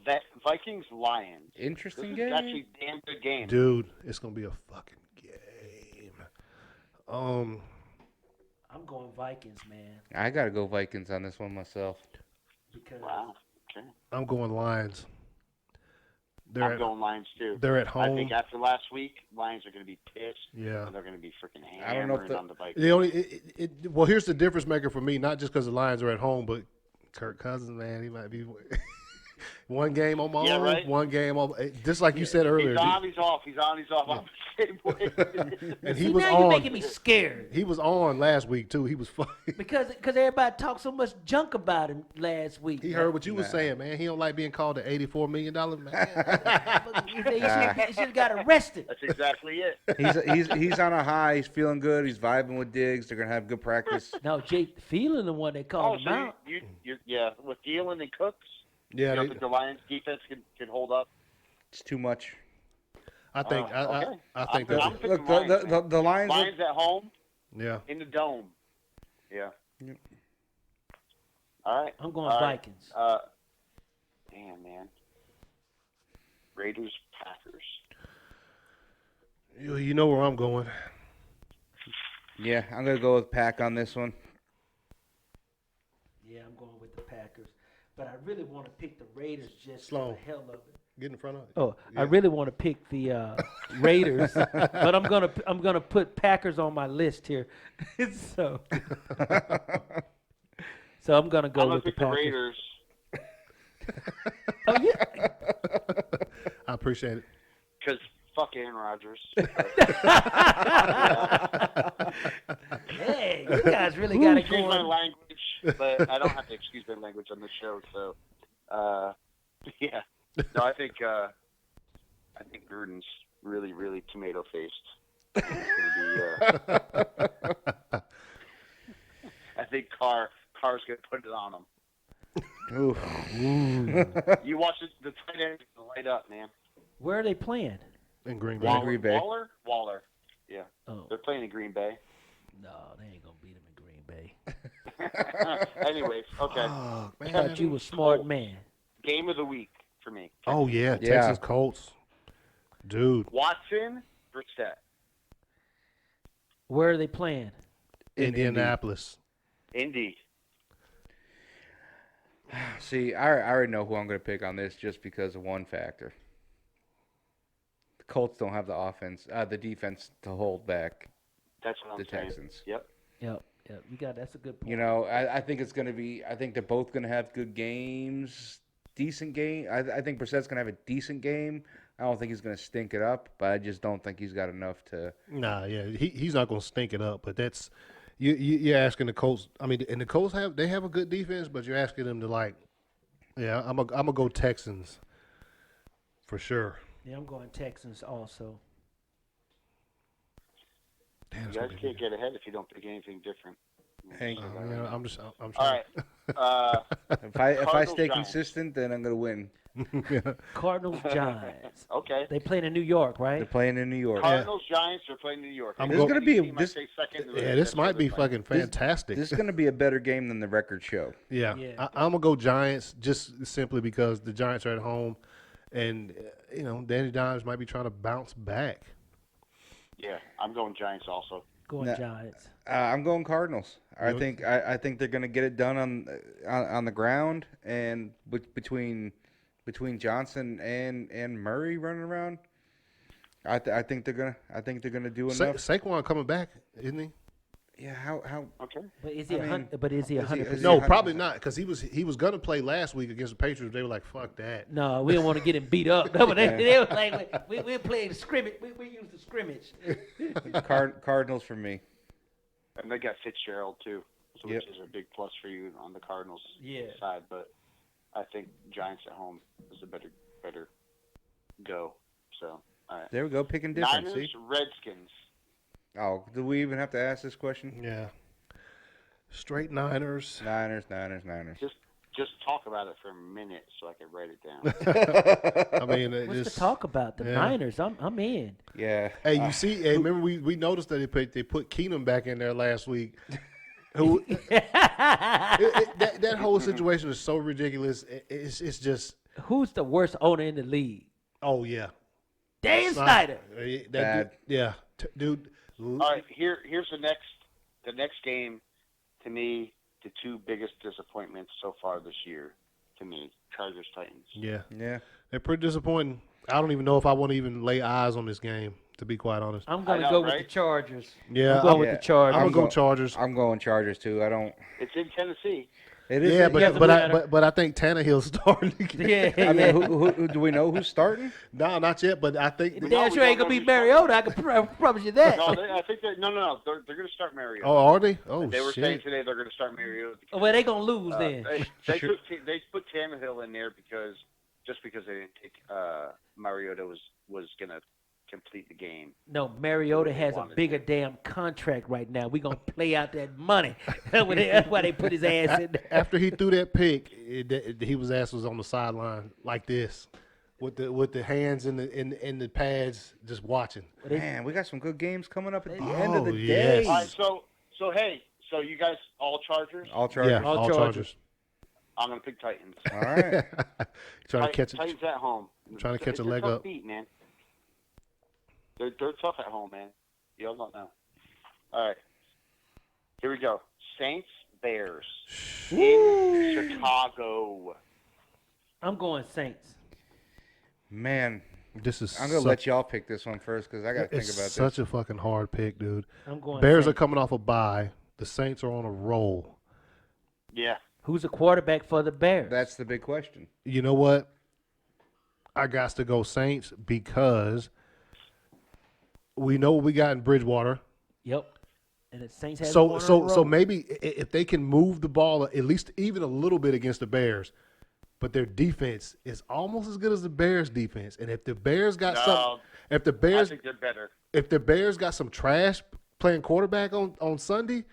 Vikings Lions. Interesting This game. is actually a damn good game. Dude, it's gonna be a fucking game. I'm going Vikings, man. I gotta go Vikings on this one myself. Because Wow. Okay. I'm going Lions. I'm going Lions too. They're at I home. think after last week, Lions are going to be pissed. Yeah. And they're going to be freaking I don't know if hammered on the Vikings. The only well, here's the difference maker for me. Not just because the Lions are at home, but Kirk Cousins, man, he might be one game on my Yeah, own, right? one game on. Just like you said earlier, He's on, he's off. He's on, he's off. I'm the same way. and See, he was now you're on. making me scared. He was on last week too. He was funny. Because everybody talked so much junk about him last week. He heard what you was saying, man. He don't like being called the $84 million man. He should have got arrested. That's exactly it. He's on a high. He's feeling good. He's vibing with Diggs. They're gonna have good practice. No, Jake Phelan, the one that called him so out. yeah, with Thielen and Cooks, Yeah, you don't think the Lions defense can hold up? It's too much. I think. Okay. I think I'm that. picking Look, Lions, man. the Lions. Lions at home Yeah. in the dome. Yeah. Yep. All right. I'm going All right. Vikings. Damn, man. Raiders, Packers. You know where I'm going. Yeah, I'm gonna go with Pack on this one. Yeah, I'm going with the Packers. But I really want to pick the Raiders just Slow. for the hell of it. Get in front of it. Oh, I really want to pick the Raiders, but I'm gonna put Packers on my list here. so I'm gonna go I'm gonna with the pick the Packers. Raiders. Oh yeah. I appreciate it. Because fuck Aaron Rodgers. Hey, you guys really got it Excuse my going. language, but I don't have to excuse my language on the show. So, yeah. No, I think Gruden's really, really tomato faced. I think Carr's gonna put it on him. Ooh. You watch the tight end light up, man. Where are they playing? In Green Bay. Green Bay. Waller. Yeah, Oh they're playing in Green Bay. no, they ain't gonna beat them in Green Bay. Anyways, okay. Oh, I man. thought you was a smart man. Game of the week for me. Oh yeah, Yeah. Texas Colts. Dude, Watson, Brissett. Where are they playing? Indianapolis. Indy. See, I already know who I'm going to pick on this just because of one factor. The Colts don't have the defense to hold back That's what I'm the saying. Texans. Yep. Yep. That's a good point. You know, I think it's going to be. I think they're both going to have good games, decent game. I think Brissett's going to have a decent game. I don't think he's going to stink it up, but I just don't think he's got enough to. Nah, yeah, he's not going to stink it up. But that's you're asking the Colts. I mean, and the Colts have a good defense, but you're asking them to like, yeah, I'm gonna go Texans for sure. Yeah, I'm going Texans also. Damn, You guys can't get ahead if you don't pick anything different. Hey, yeah, I'm All trying. right. if I Cardinals, stay Giants. consistent, then I'm going to win. Cardinals, Giants. Okay. They playing in New York, They're right? playing in New York. Cardinals, Giants are playing New York. I'm This is go- going to be Any team might take second to the- Yeah, this that's might where be they're playing. fucking fantastic. This is going to be a better game than the record show. Yeah, Yeah. I'm gonna go Giants just simply because the Giants are at home, and Danny Dimes might be trying to bounce back. Yeah, I'm going Giants also. Going Nah. Giants. I'm going Cardinals. I You- think they're going to get it done on the ground and between Johnson and Murray running around. I think they're gonna do enough. Saquon coming back, isn't he? Yeah, how Okay. But is he I mean, But is he is he- 100%? is he No, 100%? probably not, because he was gonna play last week against the Patriots. They were like, "Fuck that." No, we don't want to get him beat up. No, but they were like, we're playing scrimmage. We use the scrimmage. Cardinals for me. And they got Fitzgerald too, so Yep. which is a big plus for you on the Cardinals Yeah. side. But I think Giants at home is a better go. So all right. There we go, picking different. Niners, See? Redskins. Oh, do we even have to ask this question? Yeah, straight Niners. Niners. Just talk about it for a minute so I can write it down. I mean, What's to talk about? The yeah. Niners. I'm in. Yeah. Hey, you see? Hey, remember we noticed that they put Keenum back in there last week. Who that whole situation is so ridiculous. It's just Who's the worst owner in the league? oh yeah, Dan Snyder. Bad. Yeah, dude. All right, here's the next game. To me, the two biggest disappointments so far this year. To me, Chargers Titans. Yeah, Yeah. they're pretty disappointing. I don't even know if I want to even lay eyes on this game, to be quite honest. I'm gonna I know, go with right? the Chargers. Yeah, I'm going I'm with yeah. the Chargers. gonna go go- Chargers. I'm going Chargers too. I don't. It's in Tennessee. It is. Yeah, doesn't but matter. I think Tannehill's starting again. Yeah, I mean, yeah. who do we know who's starting? No, not yet. But I think. Damn sure ain't gonna be Mariota. I can promise you that. No, I think that no. They're going to start Mariota. Oh, are they? Oh They were saying shit. today they're going to start Mariota. Oh, well, they gonna lose then. They put Tannehill in there because they didn't think Mariota was going to complete the game. No, Mariota They has a wanted bigger to. damn contract right now. We gonna play out that money. That's why they put his ass in there. After he threw that pick, his ass was on the sideline like this, with the hands in the pads, just watching. Man, we got some good games coming up at the Oh, end of the yes. day. All right, so you guys all Chargers? All Chargers. Yeah, All all Chargers. Chargers. I'm going to pick Titans. All right. Trying to catch Titans at home. trying to catch a It's leg tough up. Beat, man. They're tough at home, man. Y'all don't know. All right, here we go. Saints Bears in Chicago. I'm going Saints. Man, This is I'm gonna let y'all pick this one first because I got to think it's about such this. a fucking hard pick, dude. I'm going. Bears are Saints. coming off a bye. The Saints are on a roll. Yeah. Who's the quarterback for the Bears? That's the big question. You know what? I got to go Saints because we know what we got in Bridgewater. Yep. And the Saints have So maybe if they can move the ball at least even a little bit against the Bears, but their defense is almost as good as the Bears defense. And if the Bears got No, if the I Bears think they're better. if the Bears got some trash playing quarterback on Sunday,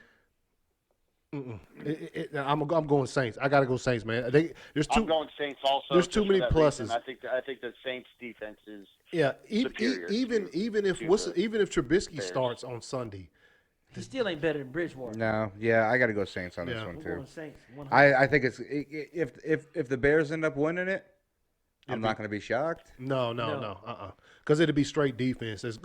I'm going Saints. I got to go Saints, man. There's I'm too going Saints also. there's just too for many that pluses. reason. I think the Saints defense is yeah. superior Even to- even if to even if Trubisky Bears. starts on Sunday, He still ain't better than Bridgewater. No, yeah, I got to go Saints on this Yeah. one I'm too. going Saints. 100%. I think it's if the Bears end up winning it, I'm not going to be shocked. no, No. because it'd be straight defense. It's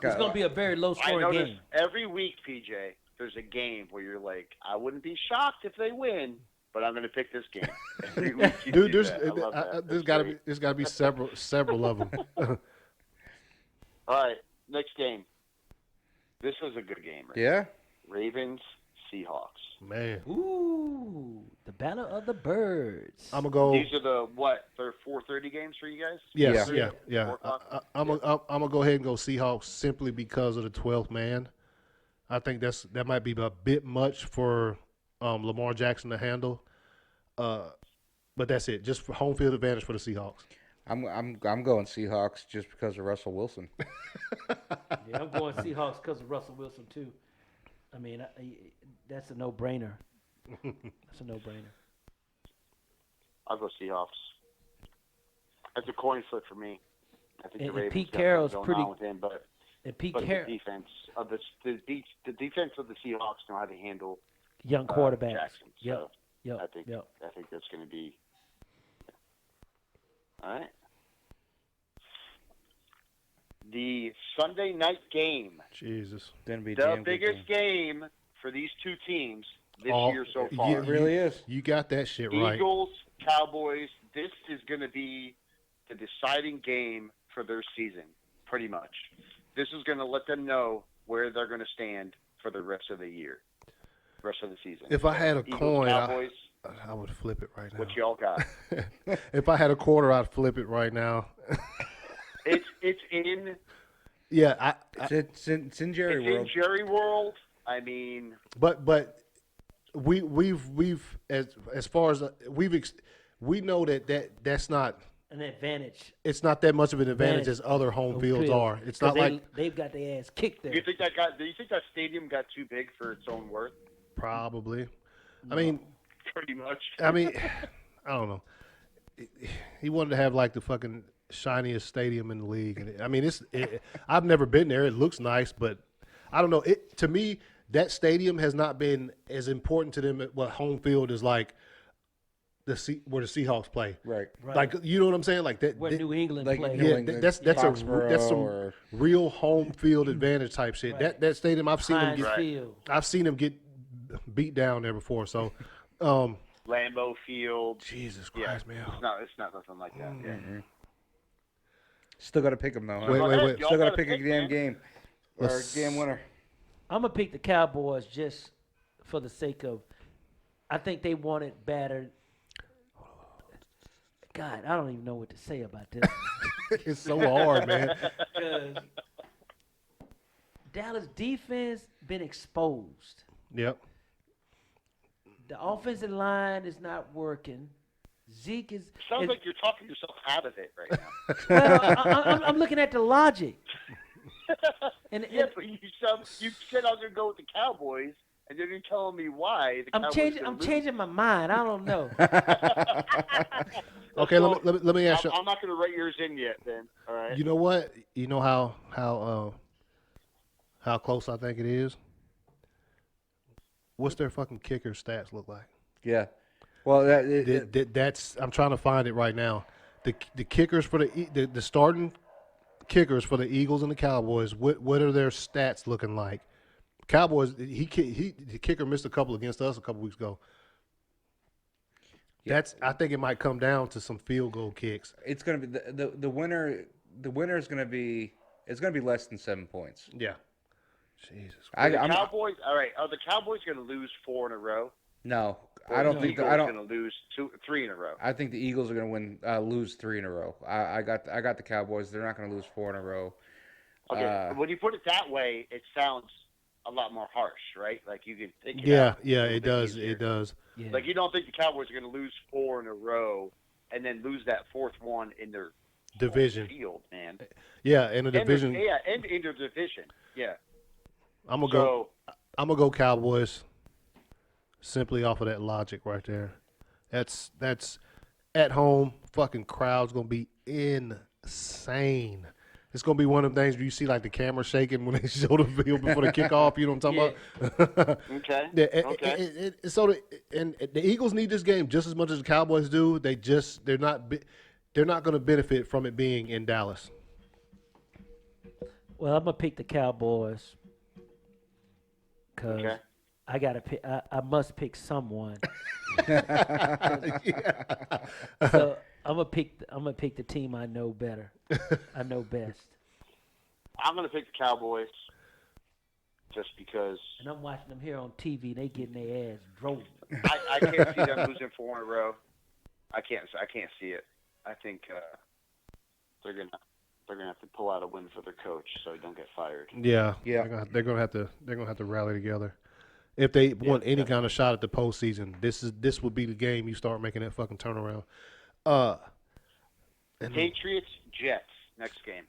gonna be a very low I scoring notice game. every week, PJ, there's a game where you're like, I wouldn't be shocked if they win, but I'm going to pick this game. Every week you Dude, do there's that. I love that. there's That's got to be several of them. All right, next game. This was a good game, right? Yeah. Ravens, Seahawks. Man, Ooh, the Battle of the Birds. I'm gonna go. These are the what? They're 4:30 games for you guys. Yes, Yeah. yeah. 4 o'clock? I'm gonna go ahead and go Seahawks simply because of the 12th man. I think that might be a bit much for Lamar Jackson to handle. But that's it. Just for home field advantage for the Seahawks. I'm going Seahawks just because of Russell Wilson. Yeah, I'm going Seahawks because of Russell Wilson too. I mean, that's a no-brainer. That's a no-brainer. I'll go Seahawks. That's a coin flip for me. I think And the Ravens Pete got Carroll's something pretty- going on with him, but And the defense of the defense of the Seahawks know how to handle young quarterbacks. Jackson. So Yep. I think Yep. that's going to be all right. The Sunday night game, Jesus. Gonna be a the damn good biggest game. game for these two teams this Oh, year so yeah, far. It really is. You got that shit right. Eagles, Cowboys. This is going to be the deciding game for their season, pretty much. This is going to let them know where they're going to stand for the rest of the year, rest of the season. If I had a Eagles, coin, Cowboys, I would flip it right now. what y'all got? If I had a quarter, I'd flip it right now. It's in Yeah, It's in Jerry it's World. in Jerry World. I mean, but we've as far as we know that's not. An advantage. It's not that much of an advantage Advantage. as other home Home fields field. are. It's 'Cause not they've got their ass kicked there. do you think that stadium got too big for its own worth? probably. I mean, Pretty much. I don't know. He wanted to have like the fucking shiniest stadium in the league, and I mean, I've never been there. It looks nice, but I don't know. To me, that stadium has not been as important to them. What home field is like where the Seahawks play. Right. Right. Like, you know what I'm saying? Like that. Where New England like plays. New Yeah, England, that's Foxborough some or- real home field advantage type shit. Right. That stadium, I've seen them Heinz get Field. I've seen them get beat down there before. So, Lambeau Field. Jesus Yeah, Christ, man. it's not nothing like that. Yeah. Still got to pick them though. Huh? Wait, Go ahead, wait. y'all Still got to gotta pick a pick, damn man. game or a Let's- damn winner. I'm gonna pick the Cowboys just for the sake of. I think they want it better. God, I don't even know what to say about this. It's so hard, man. Because Dallas defense been exposed. Yep. The offensive line is not working. Zeke is. Sounds is- like you're talking yourself out of it right now. well, I'm looking at the logic. And, Yeah, but you said I was gonna go with the Cowboys, and then you're telling me why. The I'm Cowboys changing. gonna I'm lose. changing my mind. I don't know. Okay, let me ask you. I'm not gonna write yours in yet. Then, all right. You know what? You know how close I think it is. What's their fucking kicker stats look like? Yeah. Well, That's I'm trying to find it right now. The kickers for the starting kickers for the Eagles and the Cowboys. What are their stats looking like? Cowboys. The kicker missed a couple against us a couple weeks ago. I think it might come down to some field goal kicks. it's gonna be the winner. The winner is gonna be. It's gonna be less than 7 points. Yeah. Jesus. Are the I'm Cowboys. All right. Are the Cowboys gonna lose 4 in a row? no. Or I are don't the think. Eagles I don't. gonna lose 3 in a row. I think the Eagles are going to lose 3 in a row. I got the Cowboys. They're not going to lose 4 in a row. Okay. When you put it that way, it sounds a lot more harsh, right? Like you can think. Yeah, out a yeah, little it bit does. easier. It does. Yeah. Like you don't think the Cowboys are going to lose 4 in a row and then lose that 4th one in their Division. home field, man. Yeah, in the division. And in their division. Yeah. I'm gonna So go Cowboys. Simply off of that logic right there. That's at home. Fucking crowd's gonna be insane. It's gonna be one of them things where you see like the camera shaking when they show the field before the kickoff. You know what I'm talking about? okay. Yeah, Okay. and the Eagles need this game just as much as the Cowboys do. They're not going to benefit from it being in Dallas. Well, I'm gonna pick the Cowboys because Okay. I gotta pick. I must pick someone. So I'm gonna pick. I'm gonna pick the team I know better. I know best. I'm gonna pick the Cowboys, just because And I'm watching them here on TV. They getting their ass drove. I can't see them losing 4 in a row. I can't see it. I think they're gonna have to pull out a win for their coach so he don't get fired. Yeah, Yeah. They're gonna have to rally together if they want any kind of shot at the postseason. This would be the game you start making that fucking turnaround. And Patriots Jets next game.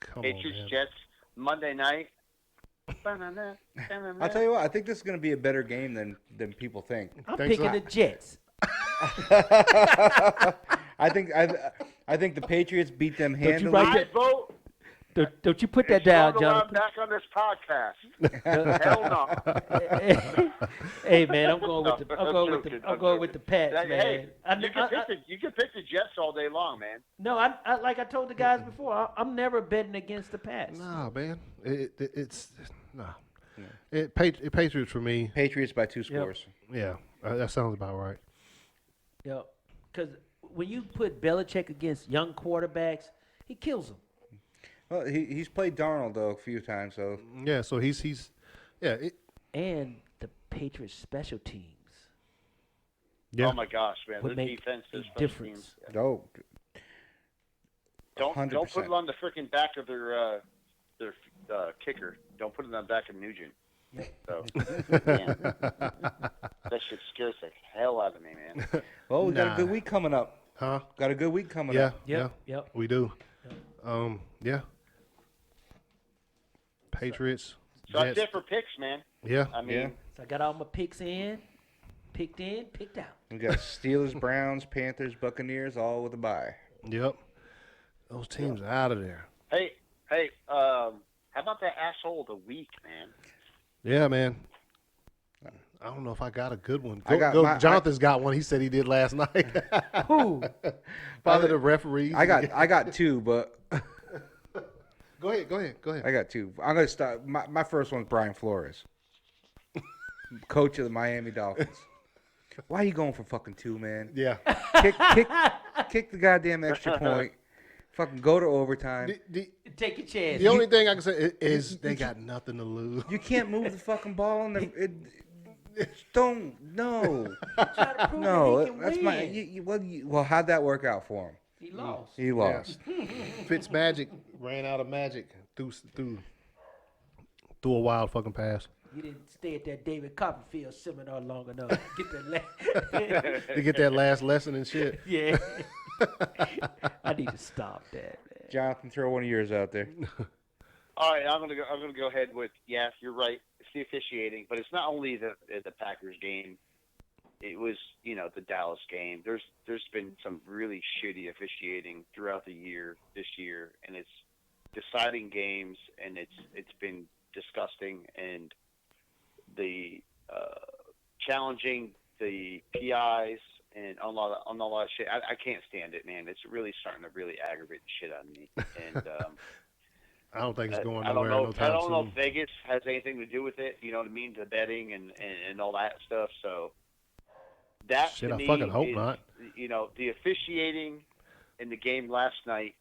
come Patriots on, man. Jets Monday night. I'll tell you what. I think this is going to be a better game than people think. I'm Thanks picking a lot. the Jets. I think the Patriots beat them you handily. write I vote. Don't you put that It's down, going Jonathan? back on this podcast. Hell no. Hey man, I'm going with the Pats, Hey, man. you can pick the Jets all day long, man. No, I like I told the guys before, I'm never betting against the Pats. Nah, man. It's nah. Patriots for me. Patriots by 2 scores. Yeah, that sounds about right. Yep. Because when you put Belichick against young quarterbacks, he kills them. Well, he's played Darnold though a few times, so Yeah, so he's yeah. And the Patriots special teams Yeah. Oh my gosh, man! would The make defense a is difference. oh, Don't 100%. put it on the freaking back of their kicker. Don't put it on the back of Nugent. So, man, that shit scares the hell out of me, man. Well, we got Nah. a good week coming up. Huh? Got a good week coming Yeah. up. Yeah. Yep. We do. Yeah. Patriots. So that's Jets. it for picks, man. Yeah. I mean, Yeah. So I got all my picks in, picked out. We got Steelers, Browns, Panthers, Buccaneers, all with a bye. Yep. Those teams are out of there. hey, how about that asshole of the week, man? Yeah, man. I don't know if I got a good one. I got Jonathan's got one. He said he did last night. Who? Probably the referees. I got 2, but Go ahead. I got 2. I'm gonna start. My first one's Brian Flores, coach of the Miami Dolphins. Why are you going for fucking 2, man? Yeah. Kick the goddamn extra point. Fucking go to overtime. Take your chance. The only thing I can say is they got nothing to lose. You can't move the fucking ball in the. Don't no. Try to prove No, that he can that's win. my. Well, how'd that work out for him? He lost. He lost. Fitzmagic ran out of magic through a wild fucking pass. You didn't stay at that David Copperfield seminar long enough to get that. To get that last lesson and shit. Yeah. I need to stop that, man. Jonathan, throw one of yours out there. All right, I'm gonna go ahead with yes. You're right. It's the officiating, but it's not only the Packers game. It was the Dallas game. There's been some really shitty officiating throughout the year this year, and it's deciding games, and it's been disgusting, and the challenging the PIs and on a lot of shit. I can't stand it, man. It's really starting to really aggravate the shit out of me, and. I don't think it's going I don't nowhere know. no I time don't know soon. if Vegas has anything to do with it. You know what I mean? The betting and all that stuff. So that Shit, to I me fucking hope is, not. The officiating in the game last night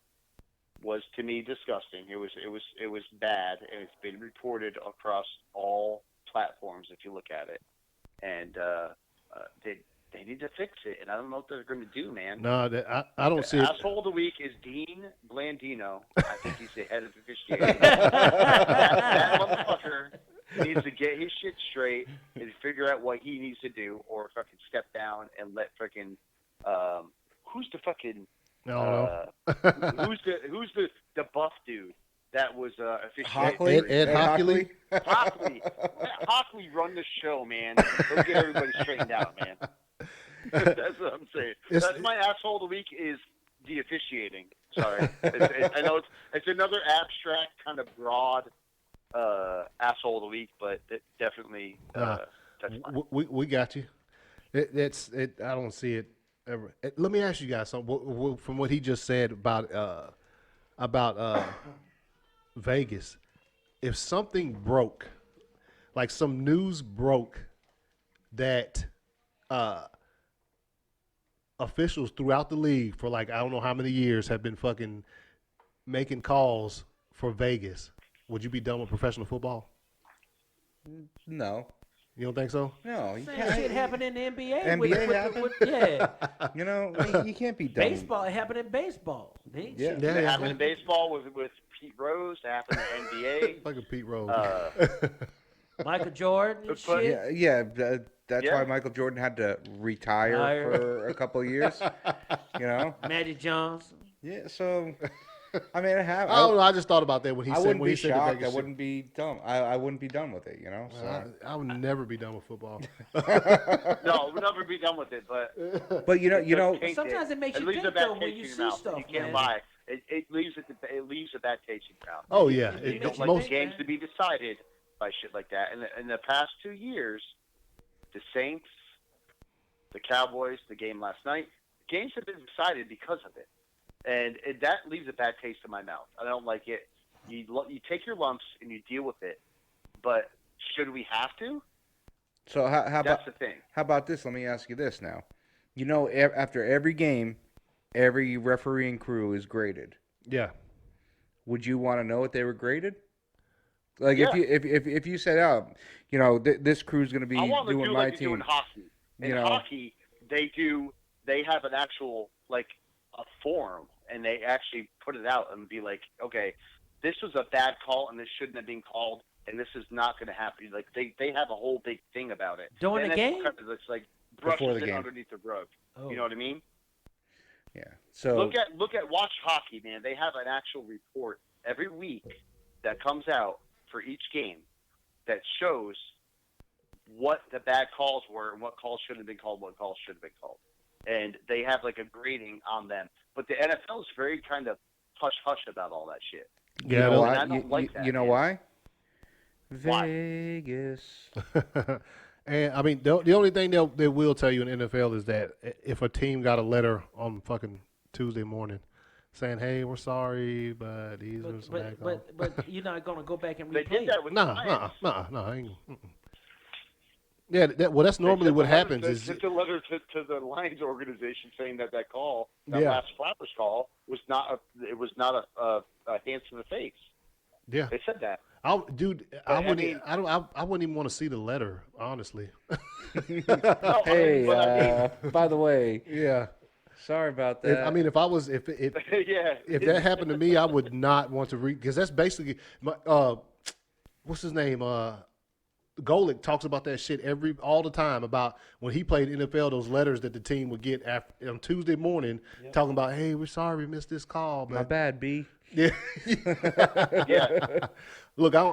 was to me disgusting. It was bad, and it's been reported across all platforms if you look at it. And they need to fix it, and I don't know what they're going to do, man. No, I don't see it. Asshole of the week is Dean Blandino. I think he's the head of officiating. that motherfucker needs to get his shit straight and figure out what he needs to do, or fucking step down and let freaking who's the fucking I don't know. who's the buff dude that was officiating? Hockley? Ed Hockley? Hockley. Let Hockley run the show, man. He'll get everybody straightened out, man. That's what I'm saying. That's my asshole of the week is the officiating. Sorry. I know it's another abstract, kind of broad asshole of the week, but it definitely that's fine. We got you. I don't see it ever. Let me ask you guys something. From what he just said about Vegas, if something broke, like some news broke that officials throughout the league for like I don't know how many years have been fucking making calls for Vegas, would you be done with professional football? No. You don't think so? No, you Same can't. shit happened in the NBA. NBA happened? Yeah. You know, you can't be done. Baseball, it happened in baseball. They- Yeah. shit. It happened in baseball with Pete Rose. It happened in the NBA. Fucking Pete Rose. Michael Jordan and But- shit. Yeah, that's Yeah. why Michael Jordan had to retire for a couple of years. You know? Magic Johnson. Yeah, so I mean, I don't know. I just thought about that when he I said wouldn't when be he said the shocked. Vegas I shit. wouldn't be dumb. I wouldn't be done with it, you know? So. I would never be done with football. No, we'll never be done with it. But But you know, taint Sometimes it makes It you leaves think, a bad though, when taste you in your see mouth. stuff, You can't man. lie. It leaves a bad taste in your mouth. Oh yeah, It You makes don't you like think, the games man. to be decided by shit like that. And in the past 2 years, the Saints, the Cowboys, the game last night, games have been decided because of it. And that leaves a bad taste in my mouth. I don't like it. You take your lumps and you deal with it. But should we have to? so how That's about the thing. how about this? Let me ask you this now. You know, after every game, every refereeing crew is graded. yeah. Would you want to know what they were graded? Like Yeah. if you said, oh, you know, this crew's going to be I want to doing do my like you do in team. hockey. In You know. hockey, they have an actual, like, a form, and they actually put it out and be like, okay, this was a bad call, and this shouldn't have been called, and this is not going to happen. Like, they have a whole big thing about it. During And the that's game? kind of- It's like Before brushes the it game. underneath the rug. Oh. You know what I mean? Yeah. So Look at watch hockey, man. They have an actual report every week that comes out for each game that shows what the bad calls were and what calls should have been called, what calls should have been called. And they have like a grading on them. But the NFL is very kind of hush-hush about all that shit. you Yeah. know and why? I don't like that, You know man. why? Why? Vegas. And I mean, the only thing they will tell you in the NFL is that if a team got a letter on fucking Tuesday morning saying, "Hey, we're sorry, but these are some bad calls." But you're not gonna go back and They replay did it. that with the Lions. No. I ain't, yeah, that's normally what happens. They Is sent a letter to the Lions organization saying that call, that Yeah. last Flappers call, was not a hands to the face. yeah. They said that. I I wouldn't. mean- I wouldn't even want to see the letter, honestly. No, Hey, but I mean, by the way, Yeah. sorry about that. I mean, if I was, if yeah. if that happened to me, I would not want to read because that's basically my what's his name? Golick talks about that shit all the time about when he played NFL, those letters that the team would get on Tuesday morning, talking about, "Hey, we're sorry we missed this call." my But bad, B. yeah, Yeah. look, I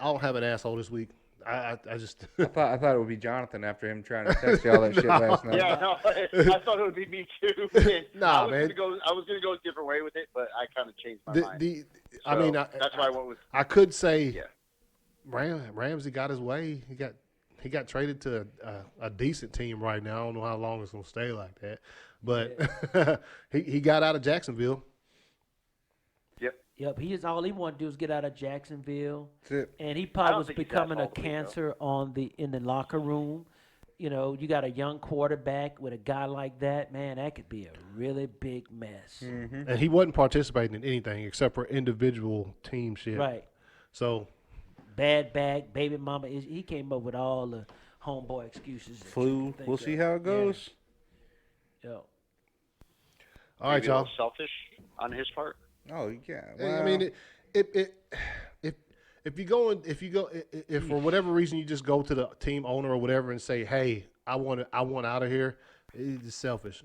don't have an asshole this week. I just I thought it would be Jonathan after him trying to text you all that shit last night. Yeah, no, I thought it would be me too. Nah, I was man. I was gonna go a different way with it, but I kind of changed my mind. I So, mean, that's why I went with. I could say Yeah. Ramsey got his way. He got traded to a decent team right now. I don't know how long it's gonna stay like that, but he got out of Jacksonville. Yep, all he wanted to do is get out of Jacksonville, That's it. and he I probably don't was think he's that becoming a tall for me, though. cancer in the locker room. You know, you got a young quarterback with a guy like that, man. That could be a really big mess. And he wasn't participating in anything except for individual team shit. Right. So Bad back, baby mama. He came up with all the homeboy excuses. that you Flu. can think We'll of. see how it goes. Yeah. all right, Maybe a y'all. little selfish on his part. Oh yeah. I Well, mean, if if for whatever reason you just go to the team owner or whatever and say, "Hey, I want out of here," it's just selfish.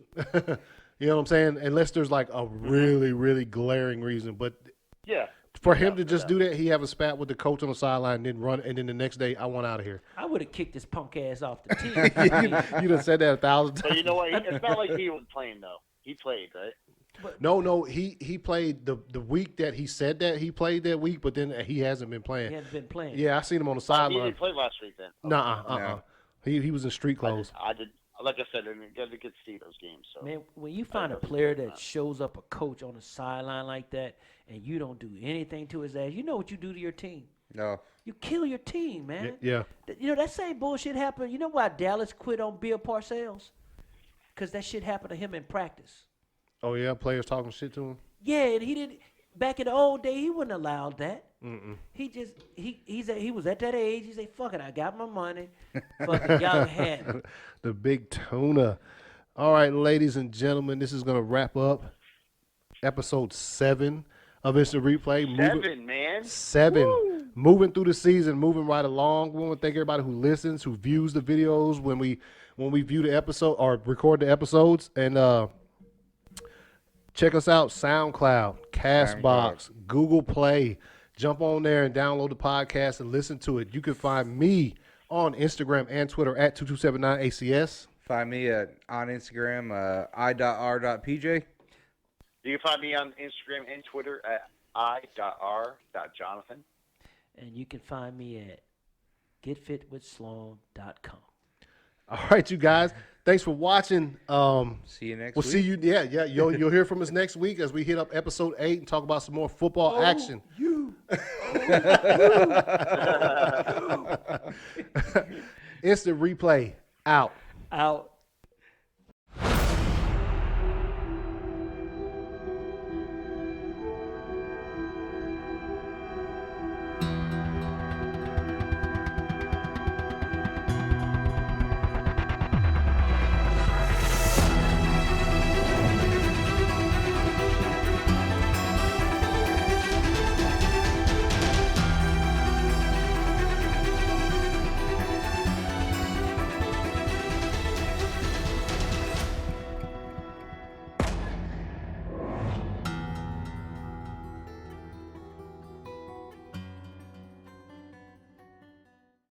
You know what I'm saying? Unless there's like a really, really glaring reason. But Yeah. for him to just do that, he have a spat with the coach on the sideline, and then run, and then the next day, I want out of here. I would have kicked his punk ass off the team. You done said that 1,000 But times. you know what? It's not like he was playing though. He played, right? No, he played the week that he said that he played that week, but then he hasn't been He playing. hadn't been playing. Yeah, I seen him on the He sideline. didn't play last week then. Nuh-uh. He was in street clothes. I did. Like I said, I didn't get to see those games. So. Man, when you find a player that shows up a coach on the sideline like that and you don't do anything to his ass, you know what you do to your team. No. You kill your team, man. Yeah. You know, that same bullshit happened. You know why Dallas quit on Bill Parcells? Because that shit happened to him in practice. Oh yeah, players talking shit to him. Yeah, and he didn't. Back in the old day, he wouldn't allow that. He just he was at that age. He said, "Fuck it, I got my money. Fuck it, y'all had it." The big tuna. All right, ladies and gentlemen, this is gonna wrap up episode 7 of Instant Replay. 7, man. 7. Woo. Moving through the season, moving right along. We want to thank everybody who listens, who views the videos when we view the episode or record the episodes. And check us out, SoundCloud, Castbox, Google Play. Jump on there and download the podcast and listen to it. You can find me on Instagram and Twitter at 2279ACS. Find me on Instagram, i.r.pj. You can find me on Instagram and Twitter at i.r.jonathan. And you can find me at getfitwithsloan.com. All right, you guys. Thanks for watching. See you next We'll week. see you. Yeah. You'll hear from us next week as we hit up episode 8 and talk about some more football action. Instant Replay out. Out.